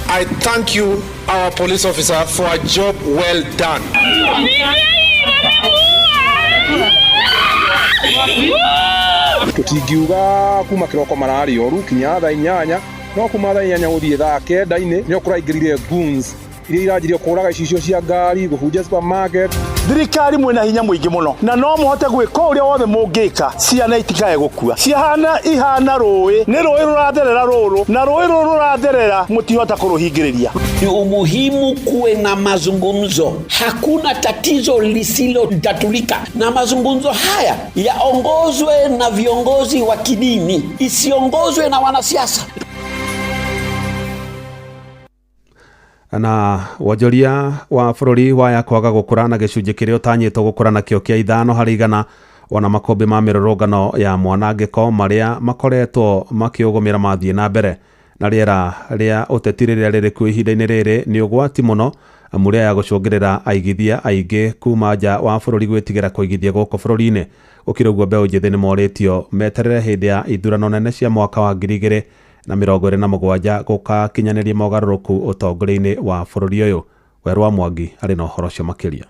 I thank you, our police officer, for a job well done. Tutingiuga kuma kiroko marari oru kinya thaa 8 no kuma thaa 8 guthie thaa 9 nio kuraingirire goons iria irajirie kuraga icicio cia ngari guhunjia supermarket. Thirikari mwena hinya muingi muno na no muhote gwika uria wothe mungika ciana itikae gukua. Ciana ihana rũĩ ni rũĩ rũratherera rũrũ na rũĩ rũrũ rũratherera mutihota kuruhingiriria. Ni umuhimu kuwe na mazungumzo. Hakuna tatizo lisilotatulika, na mazungumzo haya yaongozwe na viongozi wa kidini, isiongozwe na wanasiasa. Na wonjoria wa bũrũri waya kwaga gũkũra na gĩcunjĩ kĩrĩa ũtanyĩtwo gũkũra nakĩo kĩa 5% ona makũmbĩ ma mĩrũrũngano ya mwanangĩko marĩa makoretwo makĩũgũmĩra mathiĩ na mbere, na rĩera rĩa ũteti rĩrĩa rĩrĩ kuo ihinda-inĩ rĩrĩ nĩ ũgwati mũno mũrĩa ya gũcũngĩrĩra aigithia aingĩ kuma nja wa bũrũri gwĩtigĩra kũigithia gũkũ bũrũri-inĩ. Gũkĩra ũguo mbeũ njĩthĩ nĩ morĩtio meterere hĩndĩ ya ithurano nene cia mwaka wa 2027 gũkakinyanĩria mogarũrũku ũtongoria-inĩ wa bũrũri ũyũ. Werwa Mwangi arĩ na ũhoro ũcio makĩria.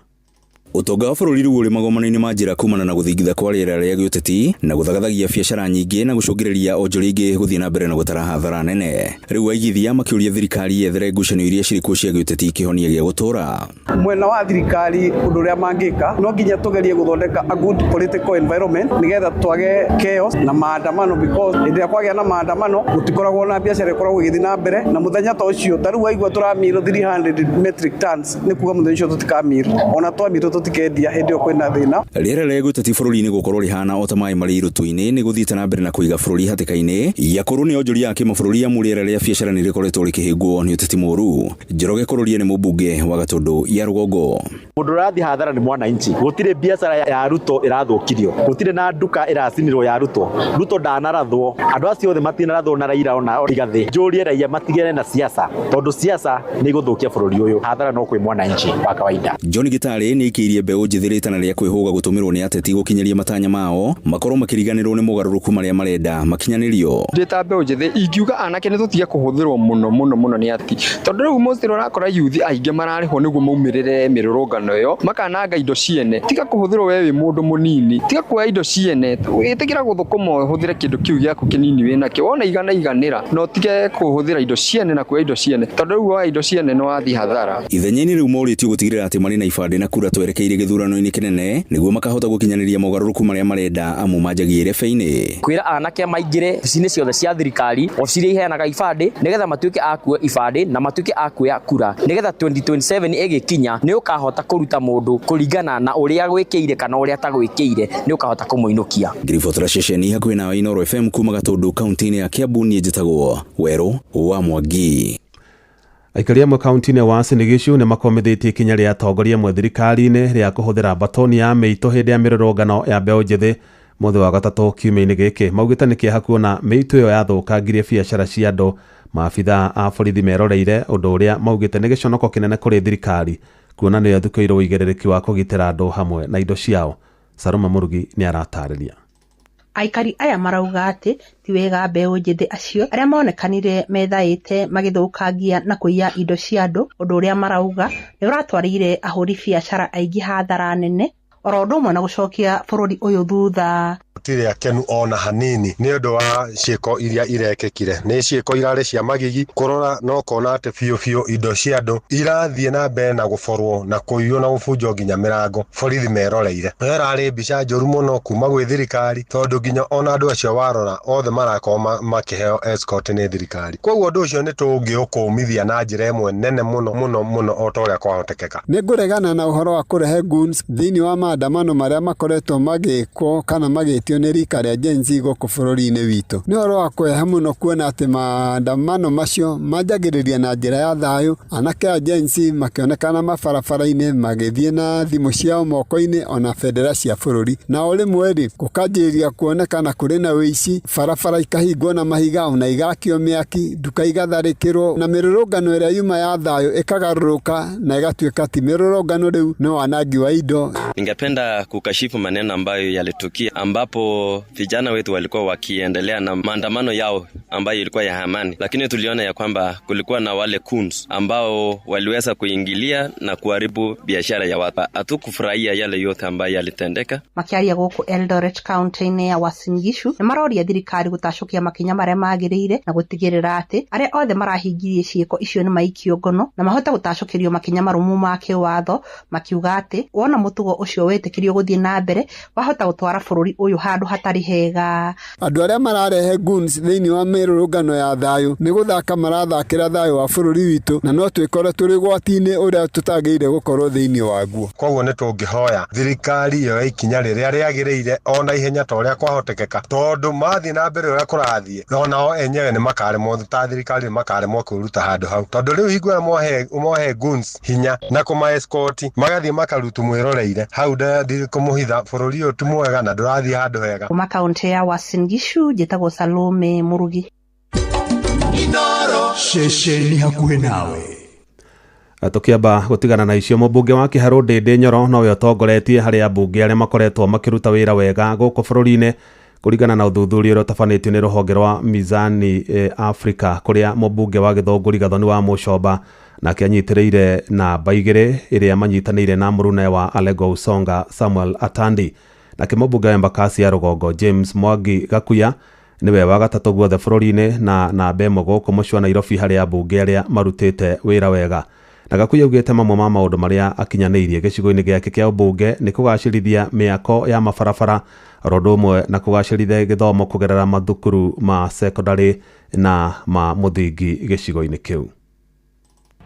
Utonga wa bũrũri rĩu ũrĩ magomano-inĩ ma njĩra kumana na gũthingitha kwa rĩera rĩa gĩũteti na gũthagathagia biacara nyingĩ na gũcũngĩrĩria onjoria ingĩ gũthiĩ na mbere na gũtara hathara nene. Rĩu aigithia makĩũria thirikari yethere ngucanio iria cirĩ kuo cia gĩũteti kĩhonia gĩa gũtũũra. Mwena wa thirikari ũndũ ũrĩa mangĩka no nginya tũgerie gũthondeka a good political environment nĩgetha twage chaos na maandamano, because hĩndĩ ĩrĩa kwagĩa na maandamano gũtikoragwo na biacara ĩkoragwo ĩgĩthiĩ na mbere, na mũthenya ta ũcio ta rĩu waigua tũramirwo 300 metric tons nĩ kuga mũthenya ũcio tũtikamirwo ona twamirwo tutikendia hindi yo kwina thina. Rĩera rĩa gũteti bũrũri-inĩ gũkorwo rĩhana o ta maĩ marĩ irũtũ-inĩ nĩ gũthiĩte na mbere na kũiga bũrũri hatĩka-inĩ ya korwo nĩ onjoria ya kĩmabũrũri ya rĩera rĩa biacara nĩ rĩkoretwo rĩkĩhĩngwo nĩ ũteti mũũru. Njoroge Kũrũria nĩ mũmbunge wa Gatũndũ ya Rũgongo. Mũndũ ũrathiĩ hathara nĩ mwananchi. Gũtirĩ biacara ya Ruto ĩrathũkirio, gũtirĩ na nduka ĩracinirwo ya Ruto. Ruto ndanarathwo, andũ acio othe matinarathwo na Raila ona Rigathĩ. Njũrie raia matigane na siasa, tondũ siasa nĩ igũthũkia bũrũri ũyũ. Hathara no kwĩ mwananchi wa kawaida. John Gĩtarĩ nĩ ikĩirie mbeũ njĩthĩ rĩtana rĩa kwĩhũga gũtũmĩrwo nĩ ateti gũkinyaria matanya mao makorwo makĩriganĩrwo nĩ mogarũrũku marĩa marenda makinyanĩrio. Ndĩta mbeũ njĩthĩ ingiuga anake nĩ tũtige kũhũthĩrwo mũno nĩ ati, tondũ rĩu mostly ũrakora youth aingĩ mararĩhwo nĩguo maumĩrĩre mĩrũrũngano ĩyo, makananga indo ciene. Tiga kũhũthĩrwo wewe wĩ mũndũ mũnini, tiga kuoya indo ciene, wĩtĩkĩra gũthũkũma ũhũthĩre kĩndũ kĩu gĩaku kĩnini wĩnakĩo, wona iganĩra no ũtige kũhũthĩra indo ciene na kuoya indo ciene, tondũ rĩu woya indo ciene no wathiĩ hathara. Ithenya-inĩ rĩu morĩtio gũtigĩrĩra atĩ marĩ na ibandĩ na kura twerekeire gĩthurano-inĩ kĩnene nĩguo makahota gũkinyanĩria mogarũrũku marĩa marenda amu manjagie rebe-inĩ. Kwĩra anake maingĩre ofici-inĩ ciothe cia thirikari, ofici iria iheanaga ibandĩ nĩgetha matuĩke a kuoya ibandĩ na matuĩke a kuoya kura, nĩgetha 2027 ĩgĩkinya nĩ ũkahota kũruta mũndũ kũringana na ũrĩa gwĩkĩire kana ũrĩa atagwĩkĩire, nĩ ũkahota kũmũinũkia. Ngiribotera ceceni hakuhĩ na Inoro FM kuma Gatũndũ kaunti-inĩ ya Kiambu, niĩ njĩtagwo Werũ wa Mwangi. Aikari amwe kaunti-inĩ wa Uasin Gishu nĩ makomithĩtie ikinya rĩa atongoria amwe thirikari-inĩ rĩa kũhũthĩra batoni ya mĩito hĩndĩ ya mĩrũrũngano ya mbeũ njĩthĩ mũthĩ wa gatatũ kiumia-inĩ gĩkĩ. Maugĩte nĩ kĩeha kuona mĩito ĩyo yathũkangirie biacara cia andũ. Maabithaa a borithi meroreire ũndũ ũrĩa maugĩte nĩ gĩconoko kĩnene kũrĩ thirikari kuona nĩ yathukĩirwo ũigĩrĩrĩki wa kũgitĩra andũ hamwe na indo ciao. Saruma Murugi nĩ aratarĩria. Aikari aya marauga atĩ ti wega mbeũ njĩthĩ acio arĩa monekanire methaĩte magĩthũkangia na kũiya indo cia andũ, ũndũ ũrĩa marauga nĩ ũratwarĩire ahũri biacara aingĩ hathara nene, oro ũndũ ũmwe na gũcokia bũrũri ũyũ thutha. tutire akenu ona hanini ni undu wa ciiko iria irekekire ni ciiko irare cia magigi kurora no kona ate biu indo cia andu irathie na mbere na guforwo na kuiywo na gubunjo nginya mirango borithi meroreire erari mbica njoru muno kuma gwi thirikari tondu nginya ona andu acio warora othe marakoma makiheo escort ni thirikari koguo undu ucio ni tungiukumithia na njira imwe nene muno o ta uria kwahotekeka ni nguregana na uhoro wa kurehe goons thiini wa maandamano maria makoretwo magikwo kana magitio ni rika ria Gen Z guku bururi-ini witu ni uhoro wa kweha muno kuona ati maandamano macio manjagiriria na njira ya thayu anake a Gen Z makionekana mabarabara-ini magithie na thimu ciao moko-ini ona bendera cia bururi na uri mweri gukanjiria kuonekana kuri na wici barabara ikahingwo na mahiga ona igakio miaki duka igatharikirwo na mirurungano iria yuma ya thayu ikagaruruka na igatuika ti mirurungano riu no wanangi wa indo. Ningependa kukashifu maneno ambayo yalitukia ambapo vijana wetu walikuwa wakiendelea na maandamano yao ambayo ilikuwa ya amani, lakini tuliona ya kwamba kulikuwa na wale coons ambao waliweza kuingilia na kuharibu biashara ya watu. Hatukufurahia yale yote ambayo yalitendeka. Makiaria guku Eldoret County-ini ya Uasin Gishu ni maroria thirikari gutacukia makinya maria magirire na gutigirira ati aria othe marahingirie ciiko icio ni maikio ngono na mahota gutacukirio makinya marumu ma kiwatho makiuga ati wona mutugo ucio wetikirio guthie na mbere wahota gutwara bururi uyu handu hatari hega. Andu aria mararehe goons thiini wa mirurungano ya thayu ni guthaka marathakira thayu wa bururi witu na no twikore turi gwati-ini uria tutagiire gukorwo thiini waguo. Koguo ni tungihoya thirikari iyo ikinya riria riagiriire ona ihenya ta uria kwahotekeka tondu mathi na mbere uria kurathie onao enyewe ni makaremwo ta thirikari ni makaremwo kuruta handu hau tondu riu hingura mohe goons hinya na kuma escort magathie makarutu mwiroreire hau ndi kumuhitha bururi uyu tumwega na ndurathie handu hega. Kuma kaunti ya Uasin Gishu njitagwo Salome Murugi. Inoro shesheni hakuhe nawe. Tukiamba gutigana na icio mubunge wa Kiharu Ndindi Nyoro nowe utongoretie hari ambunge aria makoretwo makiruta wira wega guku bururi-ini kuringana na uthuthuria uria utafanitio ni ruhonge rwa Mizani Africa kuria mubunge wa Githonguri Gathoni wa Mucomba na kianyitiriire na baigire iria manyitanire na murune wa Alego Usonga Samuel Atandi na kimubunge wa Embakasi ya Rugongo James Mwangi Gakuya niwe wa gatatu guothe bururi-ini na bemo guku mucwa Nairobi hari ambunge aria marutite wira wega na Gakuya ugite mamwe ma maundu maria akinyaniirie gicigo-ini giake kia ubunge ni kugacirithia miako ya mabarabara rodumwe na kugacirithia githomo kugerera mathukuru ma secondary na ma muthingi gicigo-ini kiu.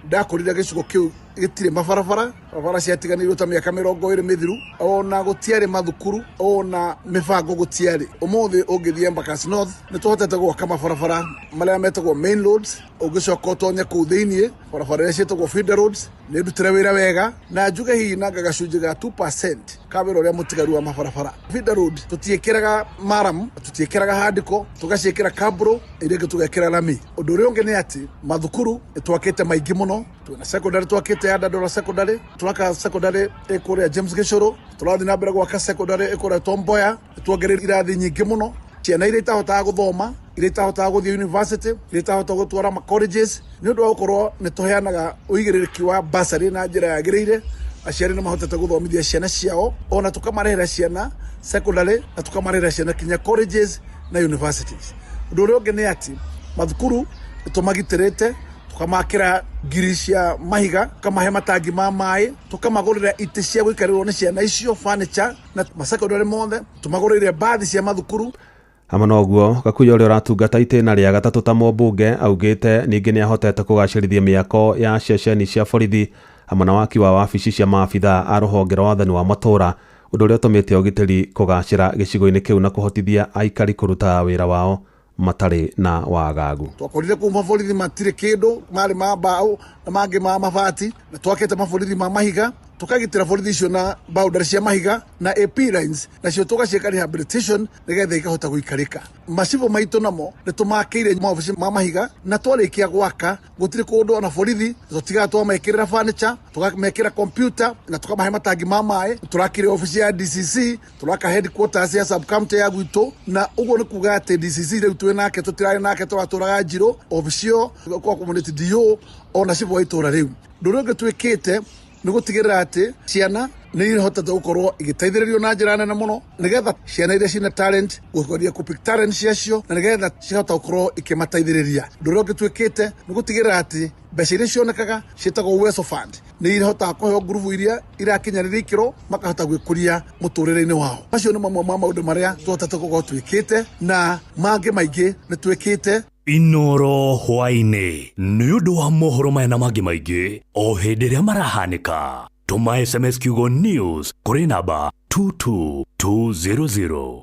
Ndakurira gicigo kiu gitire mabarabara ciatiganirwo ta miaka 20 mithiru ona gutiare mathukuru ona mibango gutiare umuthi ungithie Embakasi North ni tuhotete gwaka mabarabara maria metagwo main roads ugicoka utonya kuu thiini barabara iria cietagwo feeder roads ni ndutire wira wega na njuge hihi na gacunji ga 2% ka wira uria mutigaru wa mabarabara. Feeder road tutiekeraga maram tutiekeraga handiko tugaciekera kabro iria tugekera lami. Undu uria ungi ni ati mathukuru twakite maingi muno twina secondary twakite ya Dandora secondary turaka secondary ekuria James Gishoro turathi na mbere gwaka secondary ekuria Tom Mboya tuongerera irathi nyingi muno ciana iria itahotaga guthoma iria itahotaga guthie university iria itahotaga gutwara ma colleges ni undu wa gukorwo ni tuheanaga uigiririki wa bursary na njira yagiriire aciari ni mahotete guthomithia ciana ciao ona tukamarehera ciana secondary na tukamarehera ciana kinya colleges na universities. Undu uria ungi ni ati mathukuru tumagitirite tukamakira ngiri cia mahiga tukamahe matangi ma mai tukamagurira ite cia gwikarirwo ni ciana icio furniture na masecondary mothe tumagurire bathi cia mathukuru. Hamwe na ũguo Gakuya ũrĩa ũratungata itĩna rĩa gatatũ ta mũmbunge augĩte ningĩ nĩ ahotete kũgacĩrithia mĩako ya ceceni cia borithi hamwe na waki wa wabici cia maabitha a rũhonge rwa wathani wa matũra ũndũ ũrĩa ũtũmĩte ũgitĩri kũgacĩra gĩcigo-inĩ kĩu na kũhotithia aikari kũruta wĩra wao matari na wagagu. Twakorire ku maborithi matire kindu mari ma mbao na mangi ma mabati na twakete maborithi ma mahiga tukagitira borithi icio na boundary cia mahiga na AP lines na cio tugacieka rehabilitation nigetha ikahota guikarika. Macibo maitu namo ni tumakire maobici ma mahiga na twarikia gwaka gutire kundu ona borithi tutiga twamekirira furniture tukamekira computer na tukamahe matangi ma mai turakire ofisi ya DCC turaka headquarters ya sub county ya Gwitu na ugo ni kuga ati DCC riu twinake tutirari nake twaturaga njiro ofisi yo kwa community DO ona cibo itura riu nduruge twikite nä gå tigä rä ra atä ciana nä ihotete gå korwo igäteithĩrĩrio na njĩra nene mũno nĩgetha ciana iria cina talent gũkoria kũ pick talent ciacio na nĩgetha cihota gũkorwo ikĩmateithĩrĩria. Ũndũ ũrĩa ũngĩ twĩkĩte nĩ gũtigĩrĩra atĩ mbeca iria cionekaga ciĩtagwo Uwezo Fund nĩ ihotaga kũheo ngurubu iria irakinyanĩria ikĩro makahota gwĩkũria mũtũrĩre-inĩ wao. Macio nĩ mamwe ma maũndũ marĩa tuhotete gũkorwo twĩkĩte na mangĩ maingĩ nĩ twĩkĩte. Inoro hwainĩ nĩ ũndũ wa mohoro maya na mangĩ maingĩ o hĩndĩ ĩrĩa marahanĩka. Tuma SMS kiugo news kuri namba 22200.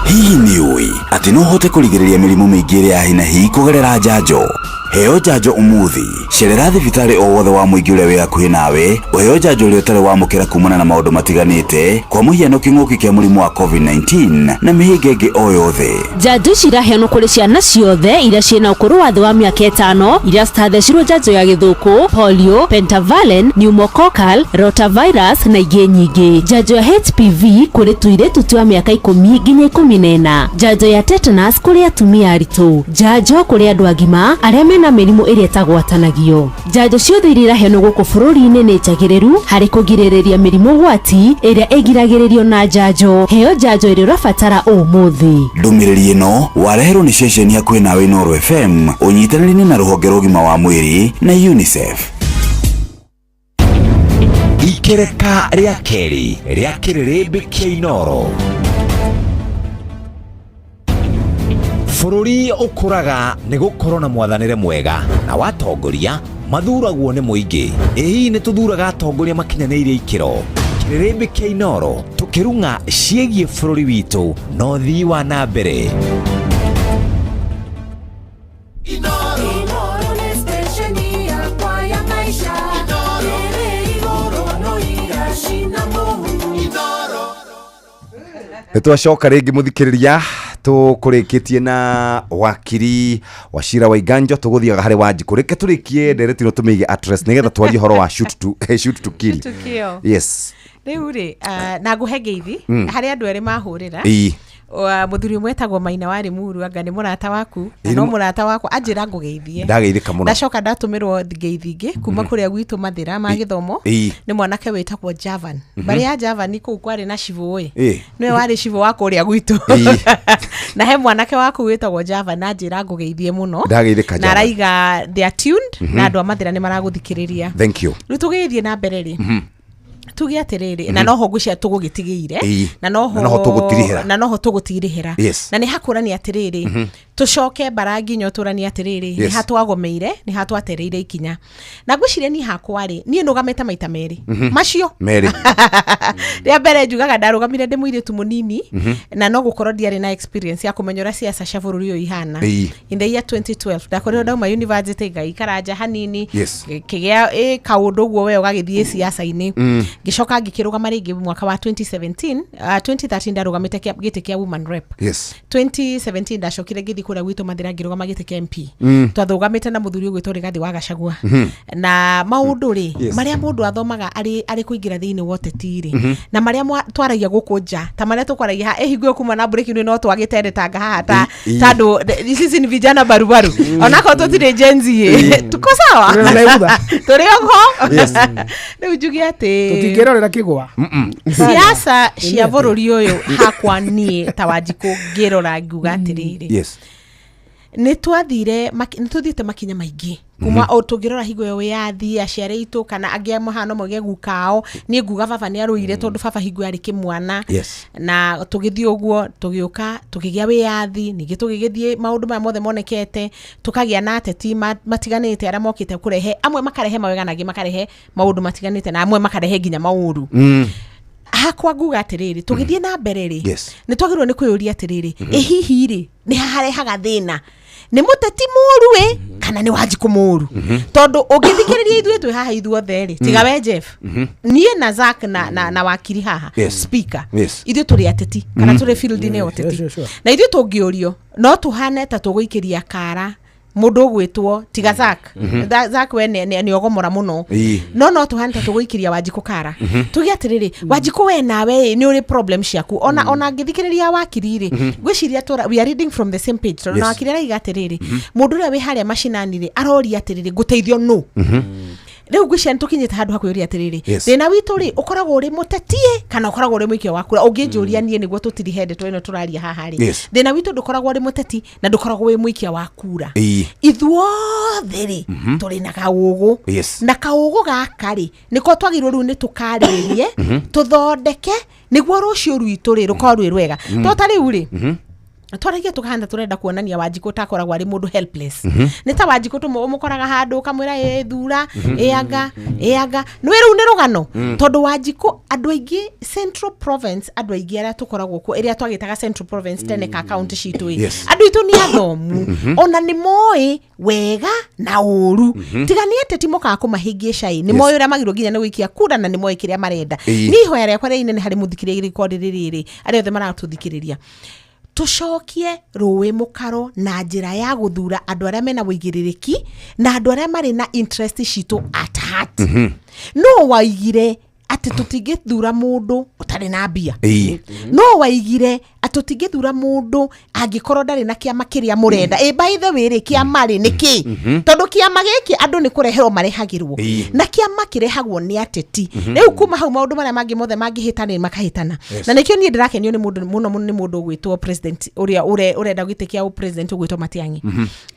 Hihi nĩũĩ atĩ no ũhote kũrigĩrĩria mĩrimũ mĩingĩ ĩrĩa ya hi na hi kũgerera njanjo? Heo njanjo ũmũthĩ. Cerera thibitarĩ o wothe wa mũingĩ ũrĩa wĩ hakuhĩ nawe, ũheo njanjo ũrĩa ũtarĩ wamũkĩra kumana na maũndũ matiganĩte, kwa mũhiano kĩng'ũki kĩa mũrimũ wa COVID-19 na mĩhĩnga ĩngĩ o yothe. Njanjo ici iraheanwo kũrĩ ciana ciothe iria ciĩna ũkũrũ wa thĩ wa mĩaka 5 iria citathecirwo njanjo ya gĩthũkũ, polio, pentavalent, pneumococcal, rotavirus na ingĩ nyingĩ. Njanjo ya HPV kũrĩ tũirĩtu twa mĩaka 10 nginya 14. Njanjo ya tetanus kũrĩ atumia aritũ. Njanjo kũrĩ andũ agima arĩa mena mĩrimũ ĩrĩa ĩtagwatanagio. Njanjo ciothe iria iraheanwo gũkũ bũrũri-inĩ nĩ njagĩrĩru harĩ kũgirĩrĩria mĩrimũ gwati ĩrĩa ĩgiragĩrĩrio na njanjo. Heo njanjo ĩrĩa ũrabatara ũmũthĩ. Ndũmĩrĩri ĩno wareherwo nĩ ceceni hakuhĩ nawe Inoro FM ũnyitanĩri-inĩ na rũhonge rwa ũgima wa mwĩrĩ na UNICEF. Ikereka rĩa kerĩ rĩa kĩrĩrĩmbĩ kĩa Inoro. Bũrũri ũkũraga nĩ gũkorwo na mwathanĩre mwega na watongoria mathuragwo nĩ mũingĩ. Hihi nĩ tũthuraga atongoria makinyanĩirie ikĩro. Kĩrĩrĩmbĩ kĩa Inoro tũkĩrung'a ciĩgiĩ bũrũri witũ na ũthii wa na mbere. Nĩtwacoka rĩngĩ mũthikĩrĩria tũkũrĩkĩtie na wakiri Wachira Waiganjo tũgũthiaga harĩ Wanjikũ. Reke tũrĩkie ndereti no tũmĩige address nĩgetha twarie horo wa shoot to kill. Yes. Rĩu rĩ na ngũhe ngeithi harĩ andũ erĩ mahũrĩra. Mũthuri ũmwe etagwo Maina wa Limuru anga nĩ mũrata waku no mũrata wako anjĩra ngũgeithie. Ndageithĩka mũno. Ndacoka ndatũmĩrwo ngeithi ingĩ kuma kũrĩa gwitũ Mathĩra ma gĩthomo nĩ mwanake wĩtagwo Javan. Bari ya Javan kũu kwarĩ na Cibũ nĩwe warĩ Cibũ wa kũrĩa gwitũ na he mwanake waku wĩtagwo Javan anjĩra ngũgeithie mũno. Ndageithĩka Javan. Na araiga they are tuned na andũ a Mathĩra nĩ maragũthikĩrĩria. Thank you. Rĩu tũgeithie na mbere rĩ tuge atiriri na noho ngũcia tũgũgĩtigĩire na noho tũgũtirĩhĩra na nĩ hakũrani atiriri tucoke barangi nyoturani atiriri nĩ hatwagomeire nĩ hatwatereire ikinya na ngwĩciria ni hakwa rĩ niĩ nũgamĩte maita merĩ macio rĩa mbere njugaga ndarũgamire ndĩ mũirĩtu mũnini na no gũkorwo ndiarĩ na experience ya kũmenyora ciaca cia bũrũri ũyũ ihana in the year 2012 ndakorirwo ndauma university ngaikara hanini kĩgĩa kaũndũ guo we ũgagĩthiĩ ciaca-inĩ gicoka ngĩkĩrũgama rĩngĩ mwaka wa 2017 2013 ndarũgamĩte gĩtĩ kĩa woman rep 2017 ndacokire ngĩthi kũrĩa gwitũ Mathĩra ngĩrũgama gĩtĩ kĩa MP twathũgamĩte na mũthuri ũgwĩtwo Rigathĩ wa Gachagua na maũndũ rĩ marĩa mũndũ athomaga arĩ kũingĩra thĩinĩ wa ũteti-rĩ na marĩa twaragia gũkũ nja ta marĩa tũkwaragia ha hingo kuma na breaking no twagĩteretanga haha ta tandũ sisi ni vijana barubaru onako tũtirĩ Gen Z tuko sawa tũrĩ oho rĩu njuge atĩ tũtingĩrorera kĩgwa siasa cia bũrũri ũyũ hakwa niĩ ta Wanjikũ ngĩrora nguga atĩrĩrĩ nĩ tũthiĩte makinya maingĩ kuma o tũngĩrora hingo yo wĩyathi aciari aitũ kana angĩ mahano moge gukao niĩ nguga baba nĩ arũire tondũ baba hingo yarĩ kĩmwana na tũgĩthiĩ ũguo tũgĩũka tũkĩgĩa wĩyathi ningĩ tũgĩgĩthiĩ maũndũ maya mothe monekete tũkagĩa na ateti matiganĩte arĩa mokĩte kũrehe amwe makarehe mawega na angĩ makarehe maũndũ matiganĩte na amwe makarehe nginya maũru hakwa nguga atĩrĩrĩ tũgĩthiĩ na mbere rĩ nĩ twagĩrĩirwo nĩ kwĩyũria atĩrĩrĩ hihi rĩ nĩ harehaga thĩna nĩ mũteti mũru kana nĩ Wanjikũ mũru tondũ ũngĩthikĩrĩria ithuĩ twĩ haha ithuothe rĩ tiga we Jeff niĩ na Zack na wakiri haha speaker ithuĩ tũrĩ ateti kana tũrĩ field-inĩ ya ũteti na ithuĩ tũngĩũrio no tũhane ta tũgũikĩria kara mundu gwitwo tiga Zak Zak we ni ogomora muno no tuhanta tuguikiria Wanjiku kara tugia atiriri Wanjiku we nawe ni uri problem ciaku ona ngithikiriria wakiriri gwiciria we are reading from the same page na wakirira igatiriri mundu ria we haria mashinani ri arori atiriri guteithio no Leo gwisha ntukinyite handu hakwiri atiriri thina witu ri ukoragwo uri mutetie kana ukoragwo uri mwikio wakura unginjuria nie niguo tutiri hende twino turaria haha ri thina witu ndukoragwo uri muteti na ndukoragwo wi mwikio wakura ithuothe ri turi na kaugu na kaugu gaka ri niko twagirwo riu ni tukaririe tuthondeke niguo rucio rwitu ri rukorwo rwega tota riu ri twaragia tukahanda turenda kuonania Wanjiku takoragwo ari mundu helpless ni ta Wanjiku tumukoraga handu kamwira thura eaga no riu ni rugano tondu Wanjiku andu aingi Central Province andu aingi ara tukoragwo ku iria twagitaga Central Province tene ka county citu andu itu ni athomu ona ni moi wega na uru tigani ateti moka kumahingisha ni moi ura magiro ginya ni wikia kura na ni moi kiria marenda ni hoya ria kwa ine hari muthikiriria record riri ari othe maratuthikiriria tucokie ruwe mukaro na njira ya guthura andu aria mena wigiririki na andu aria mari na interest citu at heart no waigire ati tutingithura mundu utari na mbia no waigire ati tutingithura mundu angikorwo ndari na kiama kiria murenda by the way ri kiama ri niki tondu kiama giki andu ni kureherwo marehagirwo na kiama kirehagwo ni ateti riu kuma hau maundu maria mangi mothe mangihitana makahitana na nikio nie ndirakenio ni mundu muno ni mundu gwitwo president uria urenda gwitikia president gwitwo Matiang'i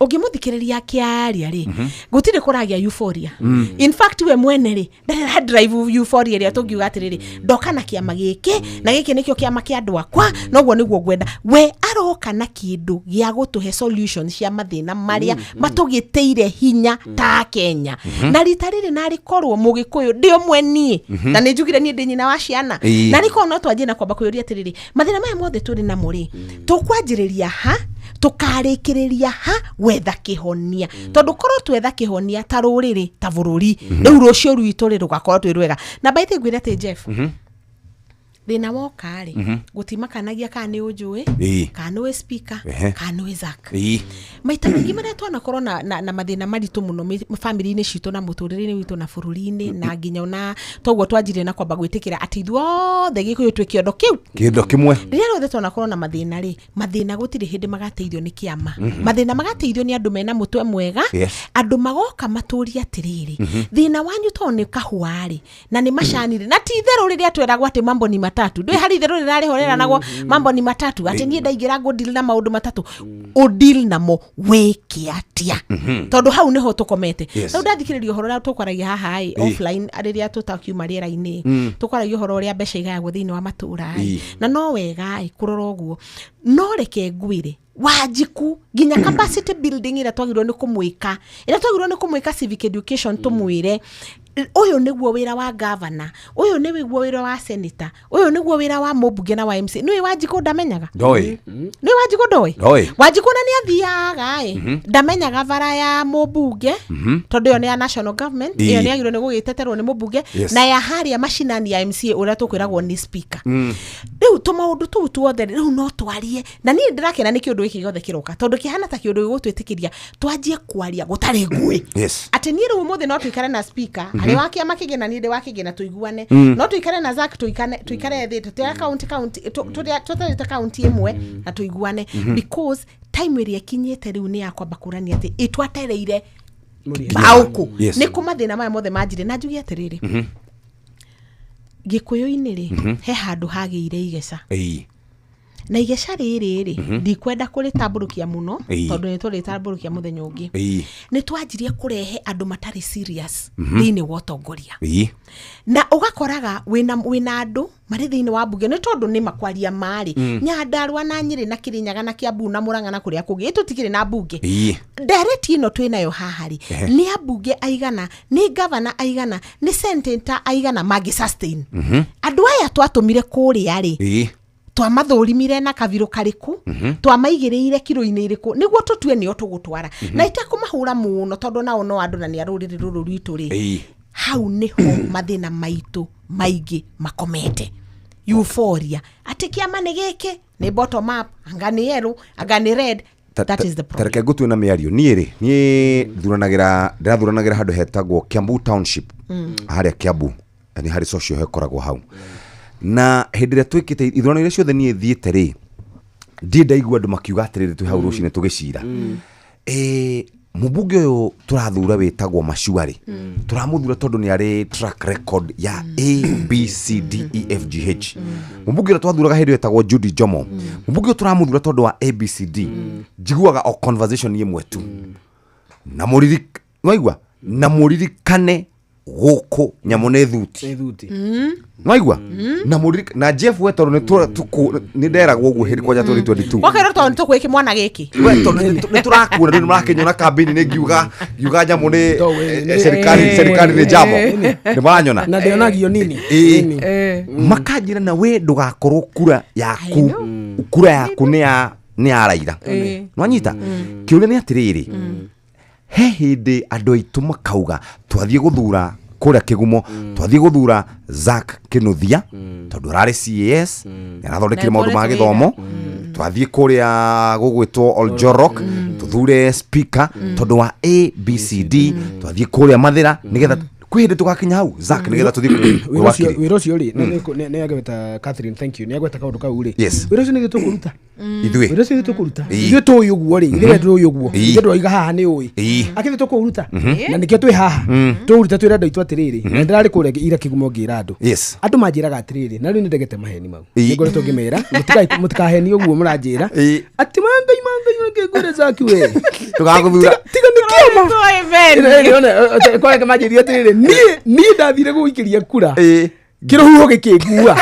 ungimuthikiriria kiaria ri gutire kuragia euphoria in fact we mwene ri ndara drive euphoria ria tungiuga atiriri ndoka na kiama giki na giki nikio kiama kia andu akwa noguo niguo gwenda we aroka na kindu gia gutuhe solutions cia mathina maria matugiteire hinya ta Kenya na ritariri na rikorwo mugikuyu ndio mweni na ninjugire ni ndi nyina wa ciana na riko no twajina kwamba kuyuria atiriri mathina maya mothe turi na muri tukwanjiriria ha tukarikiriria ha wetha kihonia tondu korwo twetha kihonia ta ruriri ta bururi riu rucio rwitu ri rugakorwo twi rwega na baite gwira te Jeff thina woka ri gutimakanagia kana ni unjui kana ni speaker kana ni Zak maita mingi maria twana korwo na mathina maritu muno family-ini citu na muturire-ini witu na bururi-ini na nginya na toguo twanjire na kwamba gwitikira ati ithuothe gikuyu twi kiondo kimwe riria rothe twana korwo na mathina ri mathina gutire hindi magateithio ni kiama mathina magateithio ni andu mena mutwe mwega andu magoka maturia atiriri thina wanyu to ni kahuari na ni macanire na ti theru riria tweragwo ati mambo ni matatu ndui hari theru rirari horera nago mambo ni matatu ati nie ndaigira go deal na maundu matatu o deal namo wiki atia tondu hau niho tukomete na ndathikiririo horo na tukwaragia haha offline ariria tutakiuma riera-ini tukwaragia horo ria mbeca igayagwo thiini wa matura na no wega kurora uguo no reke ngwire Wanjiku ginya capacity building ira twagirwo ni kumwika civic education tumwire uyu niguo wira wa governor uyu niguo wira wa senator uyu niguo wira wa mubunge na wa MC ni Wanjiku ndamenyaga ndoi ni Wanjiku ndoi Wanjiku na ni athiaga ndamenyaga vara ya mubunge tondu yo ni ya national government iyo ni agirwo ni gugiteterwo ni mubunge na ya haria mashinani ya MC uria tukwiragwo ni speaker riu tumaundu tu tuothe riu no twarie na ni ndirakena ni kiundu giki giothe kiroka tondu kihana ta kiundu gigutwitikiria twanjie kwaria gutari ngui ati ni riu muthe no twikare na speaker ari wakia makigena ni ndi wakigena tuiguane no tuikare na Zak tuikare thi tutia county tutia county imwe na tuiguane because time iria kinyete riu ni yakwa bakurani ati itwatereire bauku ni kumathina maya mothe manjire na njugi atiriri gikuyu-ini ri he handu hagiire igeca na igeca riri ndikwenda kuritamburukia muno tondu ni turitamburukia muthenya ungi ni twanjirie kurehe andu matari serious thiini wa utongoria na ugakoraga wina andu mari thiini wa bunge ni tondu ni makwaria mari Nyandarua na Nyeri na Kirinyaga na Kiambu na Murang'a na kuria kungi tutikire na bunge direct ino twinayo hahari ni abunge aigana ni governor aigana ni senator aigana magi sustain andu aya twatumire kuria ri twamathurimire na kaviru kariku twamaigiriire kiro-ini iriku niguo tutue nio tugutwara na itakumahura muno tondu nao no andu na ni aruriri ruru rwitu ri hau niho mathina maitu maingi makomete euphoria ati kiama ni giki ni bottom up anga ni yellow anga ni red That is the problem. Tareke gutwe na miario nie ndirathuranagira handu hetagwo Kiambu Township haria Kiambu yani hari social hekoragwo hau na hindire twikite ithurano iria ciothe nie thiete ri ndaigua andu makiuga atiriri twi hau rucine tugicira mubunge uyu turathura wetagwo Machuari turamuthura tondu ni ari track record ya ABCDEFGH mubunge twathuraga hindi wetagwo Judy Jomo mubunge turamuthura tondu wa ABCD jiguaga o conversation imwe tu na muririkane guku nyamone thuti Naigua na muririka na Jeff weto ni nderagwo uguo hindi kwa 2022 wakero to ntuko iki mwana giki weto ni turakura ni marakenyo na campaign ni giuga nyamone serikali ni jamo ni maranyona na ndionagio nini makajira na we ndugakorwo kura yaku ni araira nwanyita kiuria ni atiriri he hindi andu aitu makauga twathie guthura kuria Kigumo twathie guthura Zack Kinuthia tondu arari CAS arathondekire maundu ma githomo twathie kuria gugwitwo Oljorok tuthure speaker tondu wa ABCD twathie kuria Mathira nigetha kwihinde tugakinya hau Zack nigetha tuthie wiro cio ri ne agweta Catherine thank you ne agweta kaundu kau ri wiro cio ni gitukuruta ithwe wiro cio gitukuruta ithwe to uyu guo ri ithwe ndro uyu guo ithwe ndro iga haha ni ui akithe tukuruta na nikio twi haha turuta twira ndu itwa tiriri na ndirari kuria ira Kigumo ngira andu manjiraga atiriri na riu ni ndegete maheni mau ngoretwo ngimera mutikaheni uguo muranjira ati mangai ngigure Zack we tugaguthura tiga nikioma kwa kama njiri atiriri ni ndathire guikiria kura kiruhuho gikingua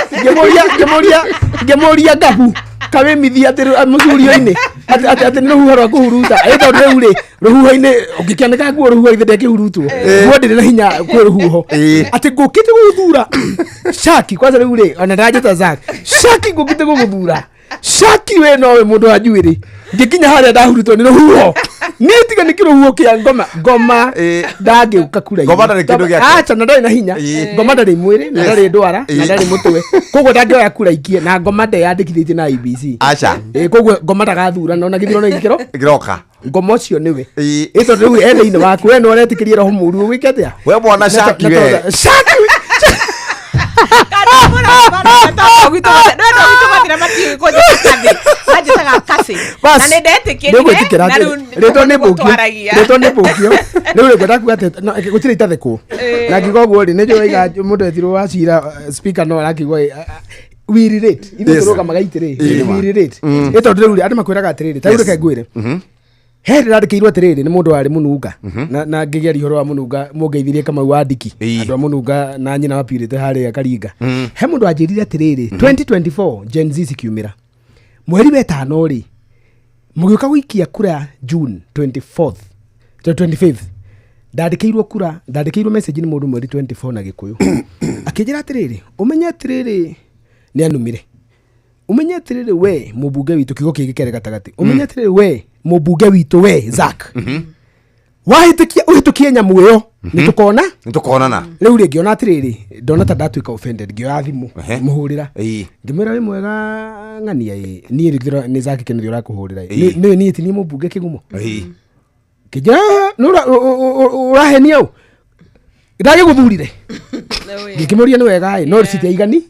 ngemoria ngabu kawe mithi ati muthurioini ati ni ruhuho rwa kuhuruta eto riu ri ruhuho-ini ungikianeka guo ruhuho ithe ndekihurutwo guo ndiri na hinya kwi ruhuho ati ngukite guthura Shaki kwanza riu ri ona ndajeta Zack Shaki ngukite guthura Shaki we nowe mundu wa njuiri ngikinya haria ndahurutwo ni ruhuho nitiga nikiruhuho kia ngoma ndagiuka kura ngoma ndari kindu giake acha na ndari na hinya ngoma ndari mwiri na ndari ndwara na ndari mutwe koguo ndangioya kura ikie na ngoma ndeyandikithitie na IBC acha koguo ngoma ndagathura na githiro no giroka ngoma cio niwe ito riu ene-ini waku we no retikirie roho muru wike atia we mwana Shaki we Shaki gutire itatheko na ngigoguo ri nijo iga mundu ethirwo wa cira speaker no arakigwa wirirate ithu turoga magaitire wirirate ito riu andu makwiraga atiriri taureke ngwire he ndandikirwo atiriri ni mundu wari mununga na ngigeria horo wa mununga mungeithirie kama wandiki andu mununga na nyina wa pirite haria Karinga he mundu anjirire atiriri 2024 Gen Z sikiumira mweri wetano ri mugiuka guikia kura June 25th ndandikirwo message ni mundu mweri 24 na Gikuyu akijira atiriri umenye atiriri ni anumire umenye atiriri we mubunge witu kigo kigikere gatagati umenye atiriri we mubunge witu we Zack wahitukie nyamu iyo nitukonana riu ri ngiona atiriri ndona ta ndatuika offended ngioya thimu muhurira ngimera wi mwega ng'ania ni rithira ni Zack Kinuthia urakuhurira ni ti ni mubunge Kigumo kija urahenia u ndage guthurire ngikimoria ni wega no citi igani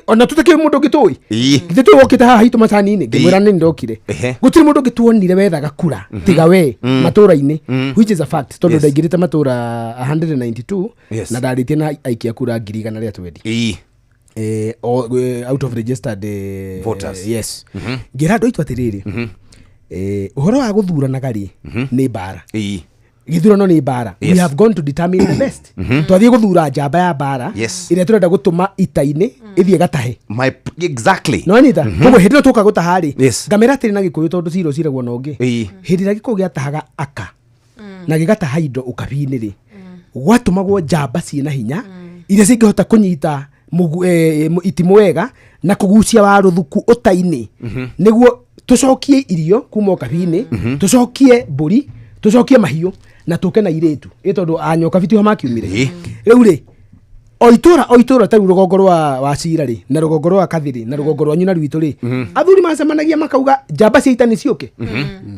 ona tutake mundu ngitui ngithe tu wokite haha hitu macani-ini ngimwira ni ndokire gutiri mundu ngituonire wethaga kura tiga we matura-ini which is a fact tondu ndaingirite matura 192 na ndaritie na aikia kura 100 ria twendi out of registered voters yes ngira ndo itu atiriri uhoro wa guthuranaga ri ni bara githurano ni bara we have gone to determine the best twathie guthura njamba ya bara iria turenda gutuma ita-ini ithie gatahe exactly no nita koguo hindi no tuka gutaha ri ngamera tiri na Gikuyu tondu cira ciragwo na ungi hindi ria Gikuyu giatahaga aka na gigataha indo ukabi-ini ri gwatumagwo njamba ciina hinya iria cingihota kunyita itimu wega na kugucia wa ruthuku uta-ini niguo tucokie irio kuma ukabi-ini tucokie mburi tucokie mahiu na tuke na iretu itondu anyoka biti ho makiumire riu ri oitura ta rugongo rwa Cira ri na rugongo rwa Kathiri na rugongo rwa Nyuna rwitũ ri athuri macemanagia makauga njamba cia ita nĩ ciũke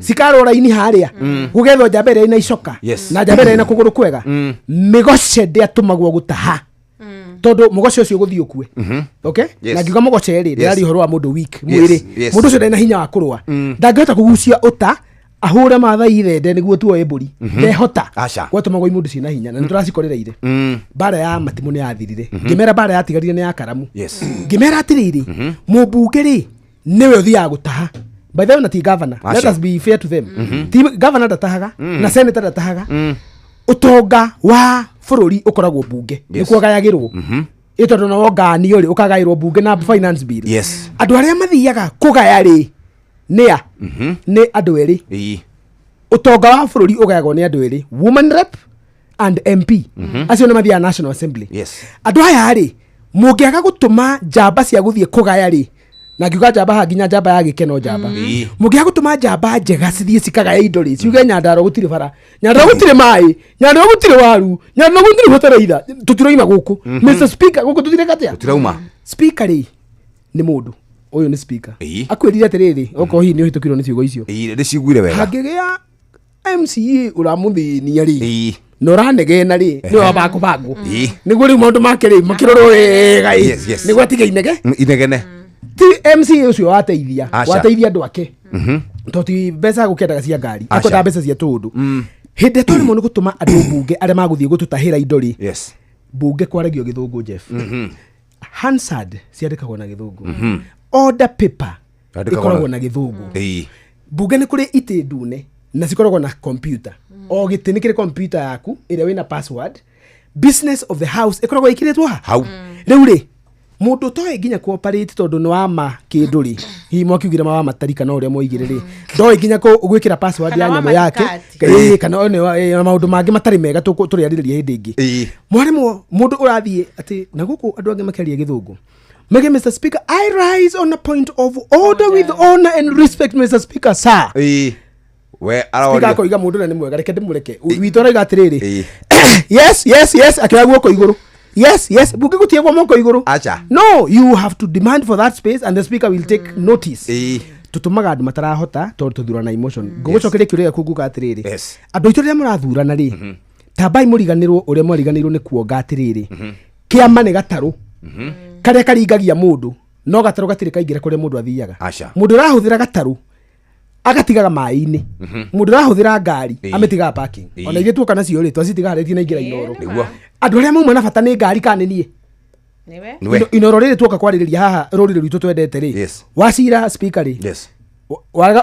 cikarwo raini haria gũgethwo njamba ĩrĩa ina icoka na njamba ĩrĩa ina kũgũrũ kwega mĩgoce ndĩatũmagwo gũtaha tondu mugoce ucio guthii ukue okay na ngiuga mugoce ri ndari horo wa mundu weak mwiri mundu ucio ndena hinya wa kurwa ndangihota kugucia uta ahure mathai ithende niguo tuoe mburi ndehota gwatumagwo imundu cina hinya na nituracikoreraire bara ya matimu ni yathirire ngimera bara yatigarire ni ya karamu ngimera atiriri mubunge ri niwe uthia gutaha by the way na ti governor let us be fair to them ti governor ndatahaga na senator ndatahaga utonga wa bururi ukoragwo bunge nikuo gayagirwo itondo no ngani uri ukagairwo bunge na finance bill andu aria mathiaga kugaya ri nia ni andu eri utonga wa bururi ugayagwo ni andu eri woman rep and MP acio ni mathia National Assembly andu aya ri mungiaga gutuma njamba cia guthie kugaya ri na ngiuga njamba hanginya njamba ya gikeno njamba mungiaga gutuma njamba njega cithie cikagaya indo ri ciuge Nyandaro gutire bara Nyandaro gutire mai Nyandaro gutire waru Nyandaro gutire bataraitha tutiraima guku Mr Speaker guku tutire katia tutirauma speaker ri ni mundu uyu ni speaker akwirire atiriri oko hi ni uhitukirwo ni ciugo icio ndi ciguire wega hagigia MCA uramuthini ri no ranegena ri ni wa bakubangu niguo ri mundu make ri makiroro wega niguo atige inegene ti MC ucio wateithia andu ake toti mbeca gukendaga cia ngari akoda mbeca cia tundu hinde tuli mundu gutuma andu bunge aria maguthie gututahira indo ri bunge kwaragio githungu Jeff Hansard ciandikagwo na githungu order paper ikoragwo na githungu bunge ni kuri ite ndune na cikoragwo na computer o giti ni kiri computer yaku iria wina password business of the house ikoragwo ikiritwo hau riu ri mundu toe nginya cooperate tondu no ama kindu ri hi mwakiugira mawa matarika no uria moigire ri ndoe nginya gwikira password ya nyamo yake kana one maundu mangi matari mega turi aririria hindi ingi mwarimu mundu urathie ati na guku andu angi makeria githungu Mege Mr Speaker, I rise on a point of order with honor and respect Mr Speaker sir. We ara Speaker ko iga mundu na ni mwega reke ndimureke witora iga atiriri yes akira guoko iguru yes bunge gutiegwa moko iguru no you have to demand for that space and the speaker will take notice tutumaga andu matarahota tondu tuthurana emotion gugucokeria kiuria kuguka atiriri andu itoria murathurana ri tabai muriganirwo uria muriganirwo ni kuonga atiriri kiama ni gataru karia karingagia mundu no gataru gatire kaingira kuria mundu athiaga mundu rahuthira gataru agatigaga mai-ini mundu rahuthira ngari ametigaga parking ona ithe tuoka nacio ri twacitiga haretie na ingira inoro andu aria mauma na bata ni ngari kana nie niwe inoro riri tuoka kwaririria haha rurire rwitu twendete ri Wacira speaker ri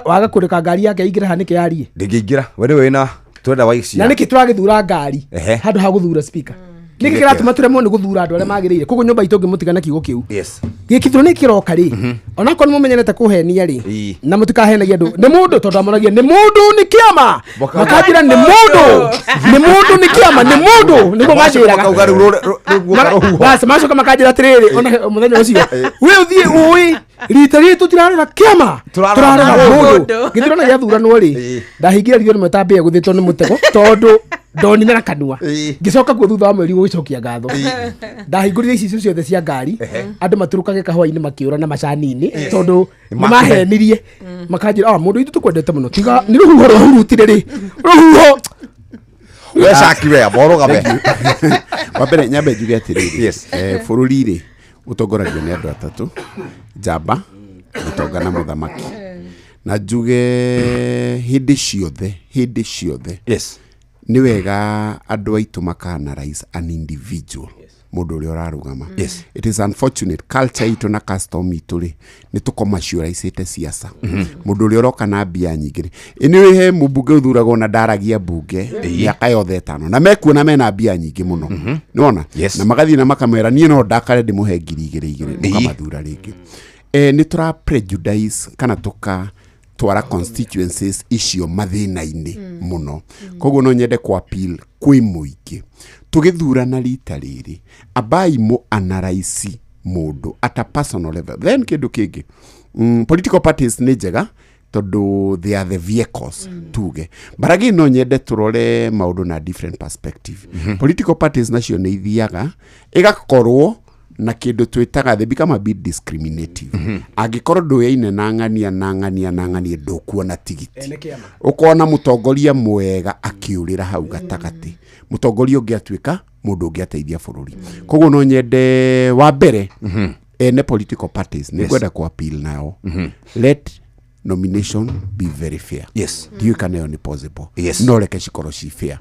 waga kureka ngari yake ingira hanike yarie ndingiingira wene wena twenda Wacira na niki turagithura ngari handu ha guthura speaker niki kiratuma turemwo ni guthura andu aria magirire kugu nyumba itongi mutigana kiugo kiu gikithuro ni kiroka ri ona ko mumenyerete kuhenia ri na mutikahenagia andu ni mundu tondu amoragia ni mundu ni kiama makajira ni mundu ni kiama ni mundu niguo majiraga basi macoka makajira atiriri ona muthenya ucio we uthie ui rita ritu tirarera kiama turarera mundu githuro na giathuranwo ri ndahingira rio ni metambia guthitwo ni mutego tondu ndoni na kanua ngicoka ku thutha wa mweri gucokia ngatho ndahingurire ici ciothe cia ngari andu maturukage kahwa-ini makiura na macani-ini tondu nimahenirie makanjira mundu itu tukwendete muno tiga ni ruhuho rurutire ri ruhuho wecakiwe morugame wambere nyambe njuge atiriri bururi ri utongoragio ni andu atatu njamba mutonga na muthamaki na njuge hindi ciothe ni wega andu aitu makanarise an individual mundu uria urarugama it is unfortunate culture itu na custom itu ri ni tukomaciuraicite siasa mundu uria uroka na mbia nyingi ri ini he mubunge uthuragwo na ndaragia bunge miaka yothe etano na mekuona mena mbia nyingi muno niwona na magathie na makamera nie no ndakare ndimuhe 2,000 ndikamathura ringi ni tura prejudice kana twara constituencies icio mathina-ini muno koguo no nyende ku appeal kwi muingi tugithurana rita riri abai mu analyze mundu at a personal level then kindu kingi political parties ni njega tondu they are the vehicles tuge but again no nyende turore maundu na different perspective political parties nacio nĩ ithiaga igakorwo na kindu twitaga they become a bit discriminative angikorwo ndũyaine na ng'ania ndũkuona tigiti ukona mutongoria mwega akiurira hau gatagati mutongoria ũngĩ atuĩka mũndũ ũngĩ ateithia bũrũri koguo no nyende wa mbere ene political parties nĩ gwenda ku appeal nao let nomination be very fair. Yes. Ndiyo kana ni possible. Yes. No leke shikoro si fair.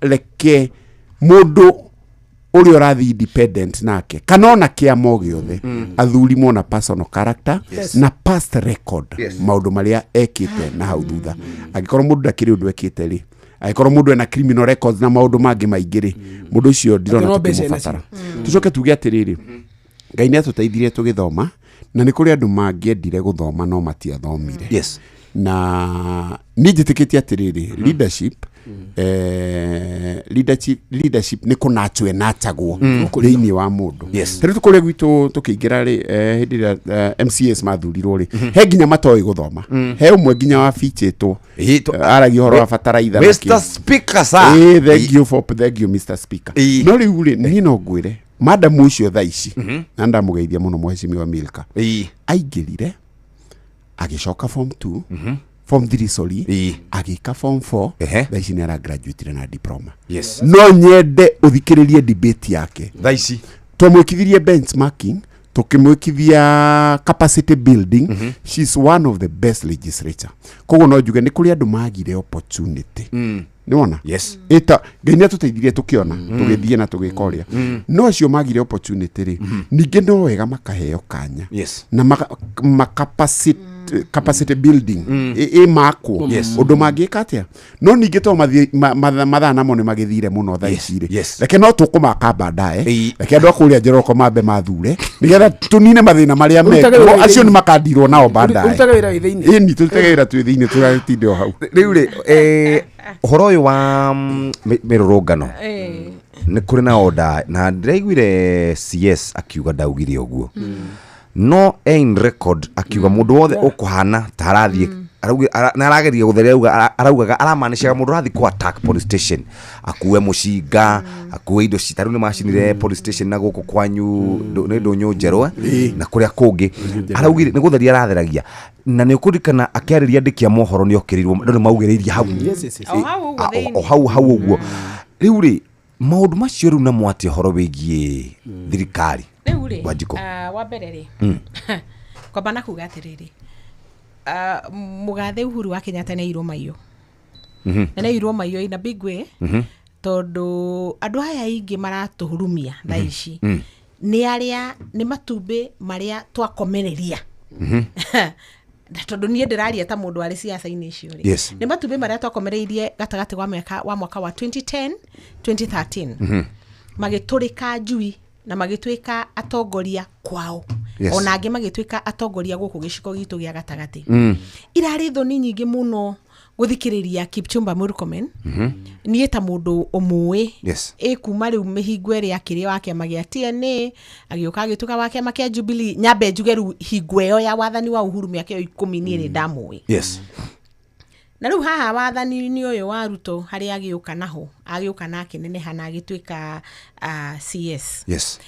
Leke mundu uri orathi independent nake kanona kia mogi othe athuri mona personal character na past record maundu maria ekite na hau thutha agikorwo mundu ndakiri undu ekite ri agikorwo mundu ena criminal records na maundu mangi maingiri mundu ucio ndirona tukimubatara tucoke tuge atiriri Ngai nĩ atuteithirie tugithoma na nĩ kuri andu mangiendire guthoma no matiathomire. Yes. Na nijitikitie atiriri leadership ni kunachwe nachagwo thĩinĩ wa mundu. Yes. Tari tukore gwitu tukiingira ri hindi ria MCS mathurirwo ri he nginya matoi guthoma he umwe nginya wa fichitwo aragi horo wa bataraitha Mr. Speaker sir. Thank you Mr. Speaker. No riu ri ni no ngwire madam ucio thaa ici na ndamugeithia muno mheshimiwa Milka aingirire agicoka form 2 form 3 sorry agika form 4 thaa ici nĩ ara graduate na diploma. Yes. No nyende uthikiririe debate yake thaa ici twamwikithirie benchmarking tukimwikithia capacity building she's one of the best legislature koguo no njuge ni kuri andu magire opportunity niwona yes eta ngenia tuteithirie tukiona tugithie na tugikoria no acio magire opportunity ri ninge no wega makaheo kanya yes na capacity building mako undu mangika atia no ninge to mathaa namo ni magithire muno thaa ici ri reke no tukumaka baadaye reke andu akuria Njoroka mambe mathure nigetha tunine mathina maria meko acio ni makandirwo nao baadaye urutaga wira thiini ni turutaga wira twi thiini turatinde o hau riu ri horo uyu wa mirurungano ni kuri na order na ndiraiguire CS akiuga ndaugire uguo no in record akiuga mundu wothe ukuhana tarathie na arageria gutheria araugaga aramanishaga mundu rathi ku attack police station akuwe mushinga akuwe indo citaru ni macinire police station na guku kwanyu ni ndunyu njerwe na kuria kungi araugire ni gutheria aratheragia na ni ukurikana akiariria ndikia mohoro ni okirirwo ndo ni maugiriria hau hau uguo riu ri maundu macio ru na mwati horo wigie thirikari Wajiko. Wambere ri kwamba na kuga atiriri mugathe Uhuru wa Kenyatta nĩ irwo mayo na nĩ irwo mayo in a big way tondu andu aya ingi maratuhurumia thaa ici nĩ aria nĩ matumbe maria twakomereria tondu niĩ ndĩraria ta mundu arĩ siasa-inĩ icio ri nĩ matumbe maria twakomereirie gatagati wa mwaka wa 2010 2013 magiturika njui na magituika atongoria kwao ona ange magituika atongoria guku giciko gitu gia gatagati irari thoni nyingi muno guthikiriria Kipchumba Murkomen nie ta mundu umwe kuma riu mihingo eri akiri wake magia TNA agioka agituka wake makia Jubilee nyambe njuge ru hingo yo ya wathani wa Uhuru miaka 10 ni ndamwe na riu haha wathani ni uyu wa Ruto hari agiuka naho agiuka nake nene hana agituika CS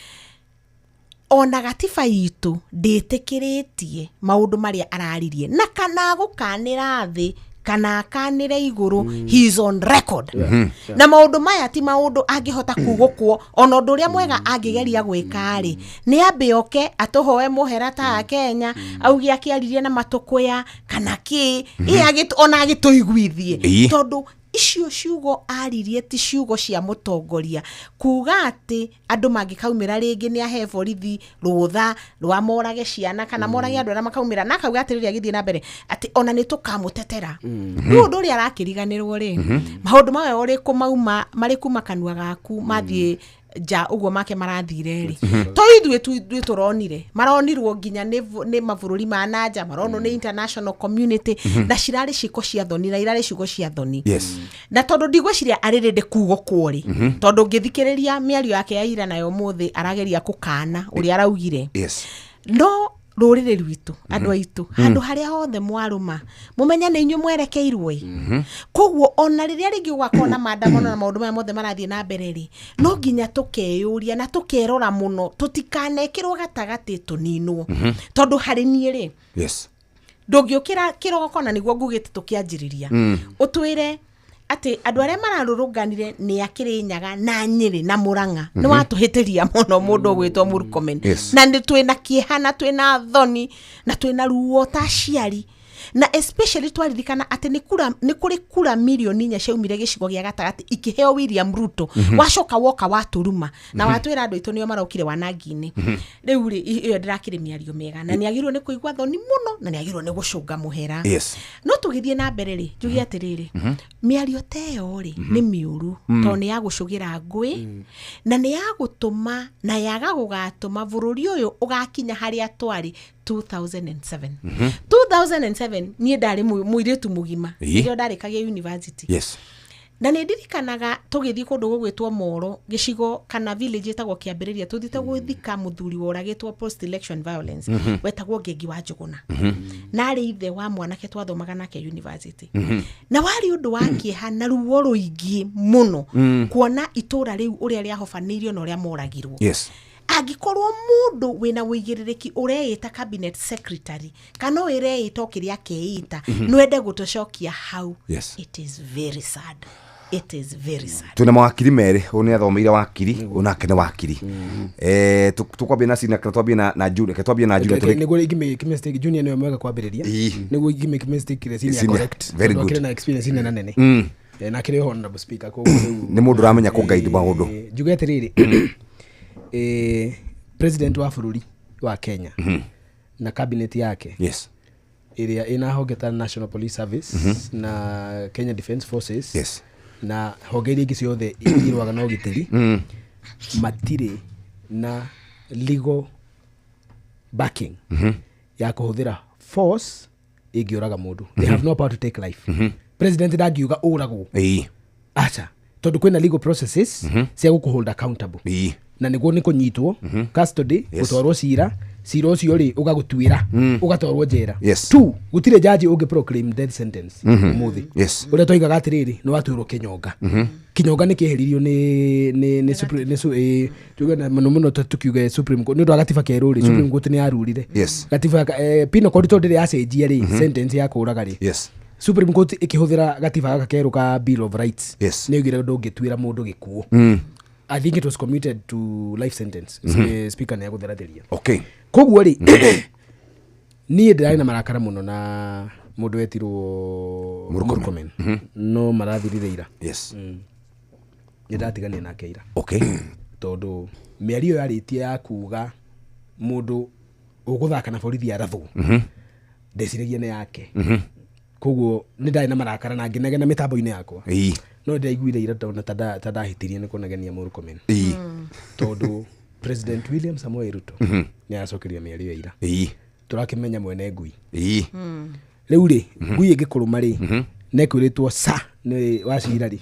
ona gatiba itu nditikiritie maundu maria araririe na kana gukanira thi kana kanire iguru he is on record na maundu maya ti maundu angihota kugukwo ona undu ria mwega angigeria gwika ri ni ambioke atuhoe muhera ta Kenya augi akiaririe na matukuya kana ki ona agituiguithie tondu icio ciugo aririe ti ciugo cia mutongoria kuga ati andu mangikaumira ringi ni ahe borithi rutha rwa morage ciana kana morage andu ara makaumira na kauga atiriria githie na mbere ati ona ni tukamutetera no ndu ri arakiriganirwo ri maundu mawe uri kumauma mari kuma kanua gaku mathie ja uguo make marathire ri to ithuĩ turonire maronirwo nginya ni mabũrũri ma nanja marono ni international community na cirari ciko cia thoni na irari ciugo cia thoni na tondu ndigwiciria aririnde kugo kwori tondu ngithikiriria miario yake ya ira nayo muthi arageria kukana uri araugire no rurire rwitu andu aitu handu haria hothe mwaruma mumenya ni inyu mwerekeirwe koguo ona riria ringi ugakona maandamano na maundu maya mothe marathie na mbere ri no nginya tukeyuria na tukerora muno tutikanekirwo gatagati tuninwo tondu hari nie ri ndungiukira kiroko na niguo ngugite tukianjiriria utwire ati andu aria mararurunganire ni Akirinyaga na Nyeri na Murang'a ni watuhitiria muno mundu gwitwo Murkomen na ni twina kiehana twina thoni na twina ruo ta ciari na especially twaririkana ati ni kuri kura milioni 4 ciaumire gicigo gia gatagati ikiheo William Ruto wacoka woka waturuma na watwira andu itu nio marokire wanangini riu ri iyo ndirakire miario mega na ni agirwo ni kuigwa thoni muno na ni agirwo ni gucunga muhera no tugithie na mbere ri njugi atiriri miario teo ri ni miuru to ni ya gucugira ngui na ni ya gutuma na yaga gugatuma bururi uyu ugakinya haria twari 2007 nie ndari muiritu mugima ndio ndarikagia university na ni ndirikanaga tugithii kundu gugwitwo Moro gicigo kana village etagwo Kiambiriria tuthite guthika muthuri woragitwo post election violence wetagwo Ngengi wa Njuguna na ari ithe wa mwanake twathomaga nake university na wari undu wakieha na ruo ruingi muno kuona itura riu uria ria hofanirio na uria moragirwo agikorwo mundu wina wigiririki ureita cabinet secretary kana ureita okiria keita nwende gutocokia hau it is very sad. Tuna mawakiri mere oni athomeire wakiri onake ne wakiri tukwambia na sina twambia na junior twambia na junior niguo igime mistake junior no mwega kwambiriria niguo igime mistake ile senior correct very good na experience ina nene na kire honorable speaker ko ni mundu ramenya ku guide maundu jugete riri president wa bururi wa Kenya na cabinet yake iria ina hogeta National Police Service na Kenya Defence Forces na hogeri ingi ciothe irwaga no gitiri matire na legal backing ya kuhuthira force igioraga mundu they have no power to take life president ndagiuga uragwo acha tondu kwina legal processes cia gukuhold accountable na niguo ni kunyitwo custody gutwarwo cira ucio ri ugagutwira ugatwarwo njera tu gutire jaji unge proclaim death sentence muthi uria toigaga atiriri no watwirwo kinyonga kinyonga ni kiheririo ni supreme tuga muno tukiuga supreme court ni ndo gatiba keruri supreme court ni yarurire gatiba pino court to ndire acenjia ri sentence ya kuraga ri supreme court ikihuthira gatiba ga keru ka bill of rights ni ugire ndungitwira mundu gikuo I think it was commuted to life sentence. Speaker na gutheratheria. Okay. Koguo ri ni ndai na marakara muno na mundu wetirwo Murkomen. No marathirire ira. Ni ndatigania nake ira. Okay. Tondu miario yaritie ya kuga mundu uguthaka na borithi arathu. Ndeciragia ne yake. Koguo ni ndai na marakara na nginegena mitambo-ini yakwa. No ndaiguire ira tondu tadahitirie ni kunagenia Murkomen tondu President William Samoei Ruto ni acokeria miario ira turakimenya mwene ngui riu ri ngui igikuruma ri nekwiritwo sa ni wacira ri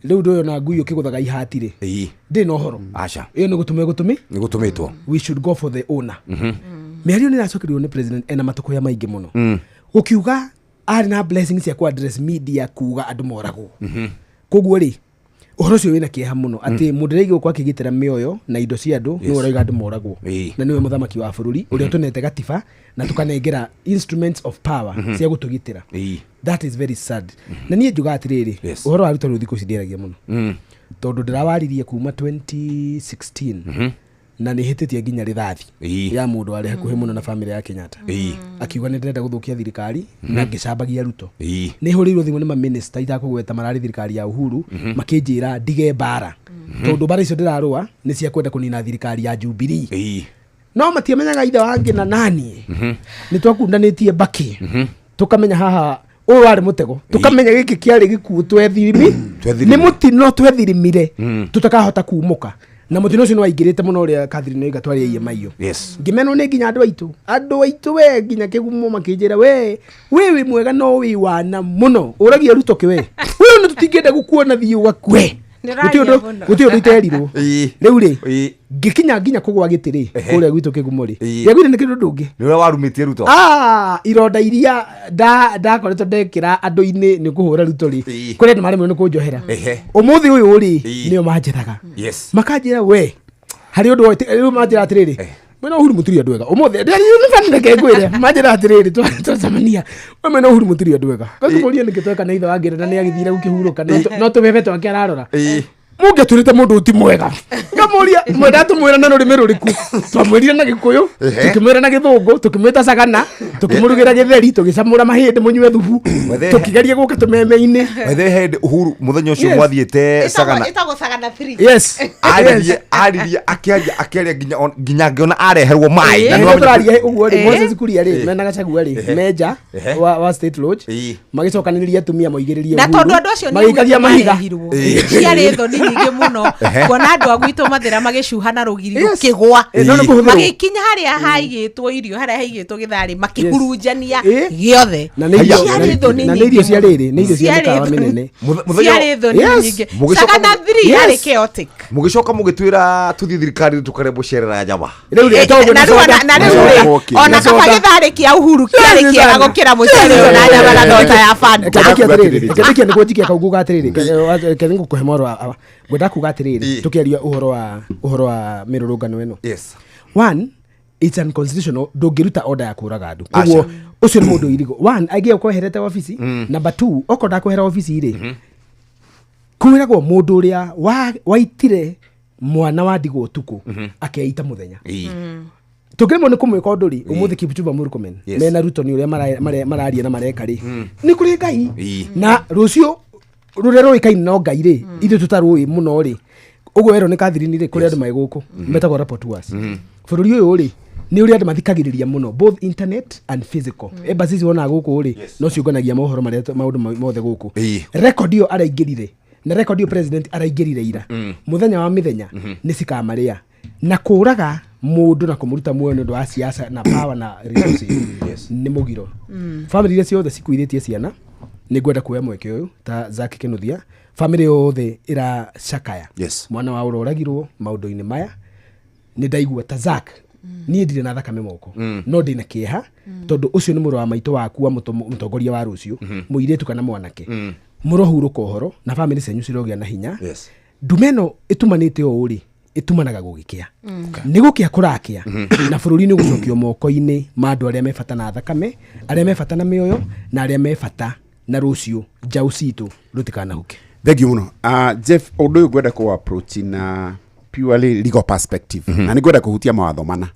riu ndoyo na ngui ukiguthaga ihati ri ndi no horo acha iyo ni gutumitwo we should go for the owner miario ni acokerio ni president ena matuko ya maingi muno ukiuga ari na blessings ya ku address media kuga andu moragwo koguo ri uhoro cio wina kieha muno ati mundiregi kwa kigitira mioyo na indo cia andu ni uraiga andu moragwo na niwe muthamaki wa bururi uria tunete gatiba na tukanengera instruments of power cia gutugitira that is very sad na nie njuga atiriri uhoro wa Ruto ruthiku cidiragia muno tondu ndirawaririe kuma 2016 na ni hititie nginya rithathi ya mundu ari hakuhe muno na family ya Kenyatta akiuga ni ndenda guthukia thirikari na ngicambagia Ruto ni huriirwo thimu ni ma minister itakugweta marari thirikari ya Uhuru makinjira ndige bara tondu bara icio ndirarua ni cia kwenda kunina thirikari ya Jubilee no matiamenyaga ithe wangi na nani ni twakundanitie baki tukamenya haha uyu ari mutego tukamenya giki kiari gikuo twethirimi ni mutino twethirimire tutakahota kuumuka na mutino ucio waingirite muno ria Catherine Oiga twari maiyo ngimeno ni nginya andu aitu we nginya kigumo makinjira we mwega no wi wana muno uragia Ruto kiwe we no tutingende gukuona thiu gakwe guti undu iterirwo riu ri ngikinya nginya kugwa gitiri kuria gwitu kigumuri yagwire ni kindu ndungi ni ura warumitie ruto ironda iria ndakoretwo ndekira andu-ini ni kuhura ruto ri kuria ni maremwe ni kunjohera umuthi uyu ri nio manjiraga makanjira we hari undu riu manjira atiriri mwena Uhuru Muturi andwega umuthi ndari unifanire ngwire manjira atiriri twacamania mwena Uhuru Muturi andwega gatumũria nĩ gĩtweka na ithe wangire na nĩ agithire gũkĩhurũka no tũbebe twake ararora munge turite mundu uti mwega ngamuria mwenda tumwira na rurimi ruriku twamwirire na Gikuyu tukimwira na Githungu tukimwita Sagana tukimurugira Githeri tugicamura mahindi munywe thubu tukigeria guka tumeme-ini wethe hende Uhuru muthenya ucio mwathiete Sagana itago Sagana 3 yes ariria akiaria nginya ngiona areherwo mai na no turaria uguo ri Moses Kuria ri mena Gachagua ri meja wa State Lodge magicokaniriria tumia moigiririe na tondu andu acio ni magikagia mahiga ciarĩ thoni nyingĩ mũno kuona andũ a gwitũ mathĩra magĩcuha na rũgiri rũkĩgwa magĩkinya harĩa haigĩtwo irio harĩa haigĩtwo gĩtharĩ makĩhurunjania gĩothe ciarĩ thoni nyingĩ na irio cia rĩrĩ nĩ irio cia mĩkawa mĩnene ciarĩ thoni nyingĩ Sagana 3 yarĩ chaotic mũgĩcoka mũgĩtwĩra tũthiĩ thirikari tũkare mũcerera nyama na rĩu ona kaba gĩtharĩ kĩa Uhuru kĩarĩ kĩega gũkĩra mũcere na nyama na ndota ya Fanta kĩrĩkia nĩguo njikia kauguga atĩrĩrĩ kĩrĩ ngũkũhe moro gwenda kuga atiriri tukiaria uhoro wa mirurungano eno one it's unconstitutional ndungiruta order ya kuraga andu koguo ucio ni mundu irigo one aigia ukoherete office number 2 okonda kuhera office ire kwiragwo mundu uria waitire mwana wa Ndigwa Ũtukũ akeita muthenya tukirimo ni kumwika undu ri umuthi Kipchumba Murkomen mena Ruto ni uria mararia na mareka ri ni kuri Ngai na rucio rurero ikaini no Ngai ri ithu tutarui muno ri ugo ero ni kathirini ri kuri andu mai guku metagwo rapporteurs bururi uyu ri ni uri andu mathikagiriria muno both internet and physical embassies wona guku ri no ciunganagia mohoro maria maundu mothe guku record yo araingirire na record yo president araingirire ira muthenya wa mithenya ni cikamaria na kuraga mundu na kumuruta muoyo ndu wa siasa na power na resources ni mugiro family ile ciothe cikuithitie ciana ni gwenda kuoya mweke uyu ta Zack Kinuthia family yothe ira shakaya mwana wa uroragirwo maundu-ini maya ni ndaigua ta Zack ni ndire na thakame moko no ndina kieha tondu ucio ni muru wa maitu waku wa mutongoria wa rucio muiretu kana mwanake murohuruka uhoro na family cenyu cirogia na hinya ndumeno itumanite o uri itumanaga gugikia nigukia kurakia na bururi ni gucokio moko-ini ma andu aria mebata na thakame aria mebata na mioyo na aria mebata na rucio jau citu rutikana huke. Thank you muno. Jeff, undu uyu gwenda ku approach na purely legal perspective na ni gwenda kuhutia mawatho mana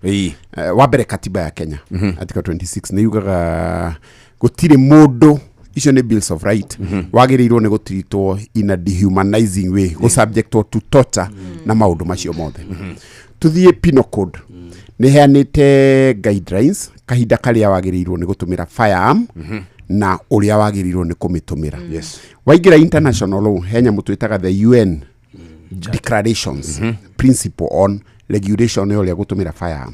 wa mbere katiba ya Kenya article 26 ni yugaga gutire mundu icio ni bills of right wagirirwo ni gutritwo in a dehumanizing way go subject to torture na maundu macio mothe tuthie penal code ni heanite guidelines kahinda karia wagirirwo ni gutumira firearm na uria wagirirwo ni kumitumira waigira international law henya mutwitaga the UN declarations principle on regulation yo ya gutumira firearm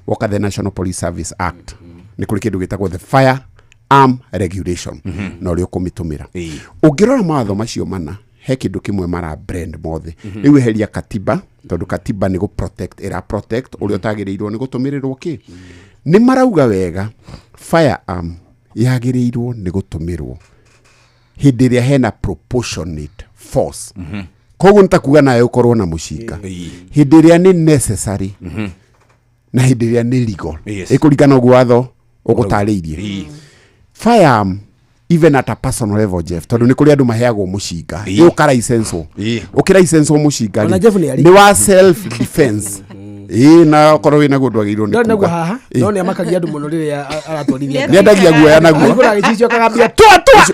woka the National Police Service Act ni kuri kindu gitagwo the firearm regulation na uria kumitumira ungirora mawatho macio mana he kindu kimwe mara brand mothe riu heria katiba tondu katiba ni go protect uria tagirirwo ni gutumirirwo ki ni marauga wega firearm yagirirwo ni gutumirwo hindi ria hena proportionate force koguo ntakuga nayo ukorwo na mucinga hindi ria ni necessary na hindi ria ni legal ikuringana uguo watho ugutariirie firearm even at a personal level Jeff tondu ni kuri andu maheagwo mucinga ni ukara license ukira license mucinga ni wa self defense na korwo wina gundu agirwo ni kuga haha no ni amakagia andu muno riria aratwarithia ni ndagia guoya naguo igura gicio kagambia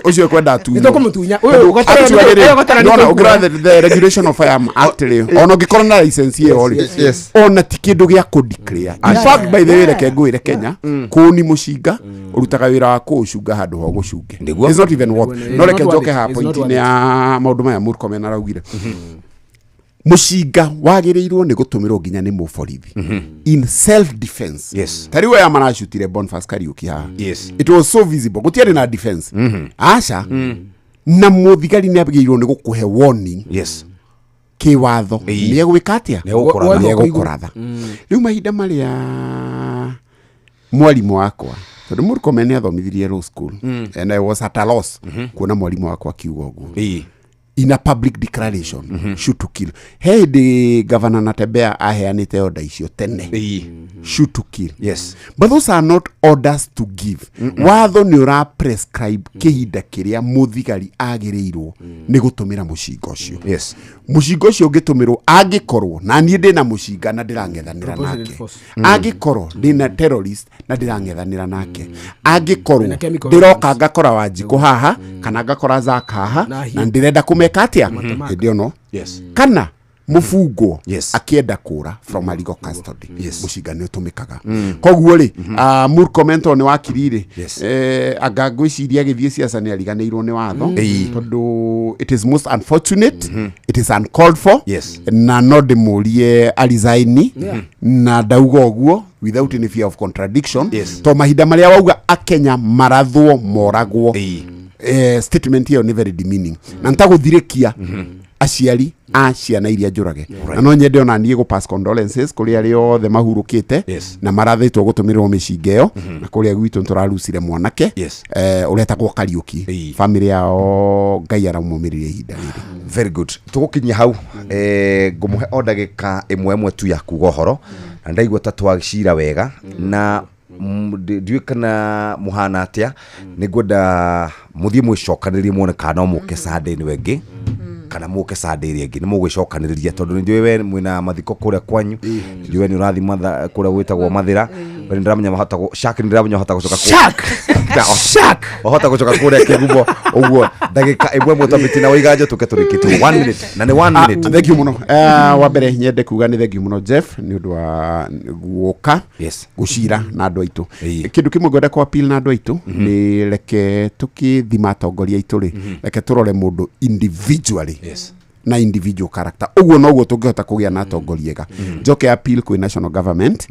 ucio kwenda tu nito kumutunya uyu ugotara the regulation of firearm act ri ono gikorwo na license iyo ri ona tikindu gia ku declare in fact by the way reke ngwire Kenya kuni mucinga urutaga wira wa kucunga handu ho gucunge it's not even what no reke njoke ha point ni ya maundu maya Murkomen araugire mucinga wagirirwo ni gutumirwo nginya ni muborithi in self defense tariwe ya marashutire Boniface Kariuki ha it was so visible gutiari na defense asha na muthigari ni abigirwo ni gukuhe warning kiwatho nĩ egwĩka atĩa nĩ egũkũratha rĩu mahinda marĩa mwarimũ wakwa tondũ Murkomen nĩ athomithirie law school and I was at a loss kuona mwarimũ wakwa akiuga ũguo in a public declaration shoot to kill the Governor Natembeya aheanite order icio tene shoot to kill yes but those are not orders to give watho nĩ ũra prescribe kihinda kĩrĩa mũthigari agĩrĩirwo nĩ gũtũmĩra mũcinga ũcio yes mũcinga ũcio ũngĩtũmĩrwo angĩkorwo na niĩ ndĩna mũcinga na ndĩrang'ethanĩra nake angĩkorwo ndĩna terrorist na ndĩrang'ethanĩra nake angĩkorwo ndĩroka ngakora Wanjikũ haha kana ngakora Zaka haha na ndĩrenda kũmeka atia hĩndĩ ono kana mufungwo akienda kura from a legal custody mũcinga nĩ ũtũmĩkaga koguo rĩ Murkomen nĩ wakiri rĩ anga ngwĩciria gĩthiĩ siasa nĩ ariganĩirwo nĩ watho tondũ it is most unfortunate it is uncalled for na no ndĩmũrie arizaini na ndauga ũguo without any fear of contradiction to mahinda marĩa wauga akenya marathwo moragwo statement hiyo ni very demeaning na ntaguthirikia aciari a ciana iria njurage na no nyende ona niĩ pass condolences kuri ari othe mahurukite na marathitwo gutumirwo mĩcinga ĩyo na kuri gwitũ tũrarucire mwanake uretagwo Kariuki family yao Ngai aramũmĩrĩria ihinda rĩrĩ very good tugukinyia hau ngũmũhe o ndagĩka ĩmwe tu ya kuga ũhoro na ndaigua ta twagicira wega na ndiwe kana muhana atia nĩngwenda muthie mwĩcokanĩrĩrie muone kana mũke Sunday-inĩ wengĩ kana mũke Sunday ĩngĩ nĩ mũgwĩcokanĩrĩria tondũ nĩ njũĩ we mwĩna mathiko kũrĩa kwanyu njũĩ nĩ ũrathi kũrĩa gwĩtagwo Mathira we ndĩramenya mahota Shak ndĩramenya hota gũcoka Shak hota gũcoka kũrĩa Kĩgumo ũguo ndagĩka ĩmwe mũtabĩti na wĩganjo tũke tũrĩkĩtwo 1 minute na nĩ 1 minute thank you mũno wa mbere nyende kuga nĩ thank you mũno Jeff nĩ ũndũ wa guoka gũcira na andũ aitũ kĩndũ kĩmwe ngwenda kwa appeal na andũ aitũ nĩ reke tũkĩthima atongoria aitũ rĩ reke tũrore mũndũ individually na individual character uguo noguo tungihota kugia na atongoria ega njoke appeal kwĩ national government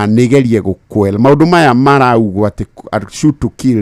nigerie gukwel maundu maya maraugwa ati shoot to kill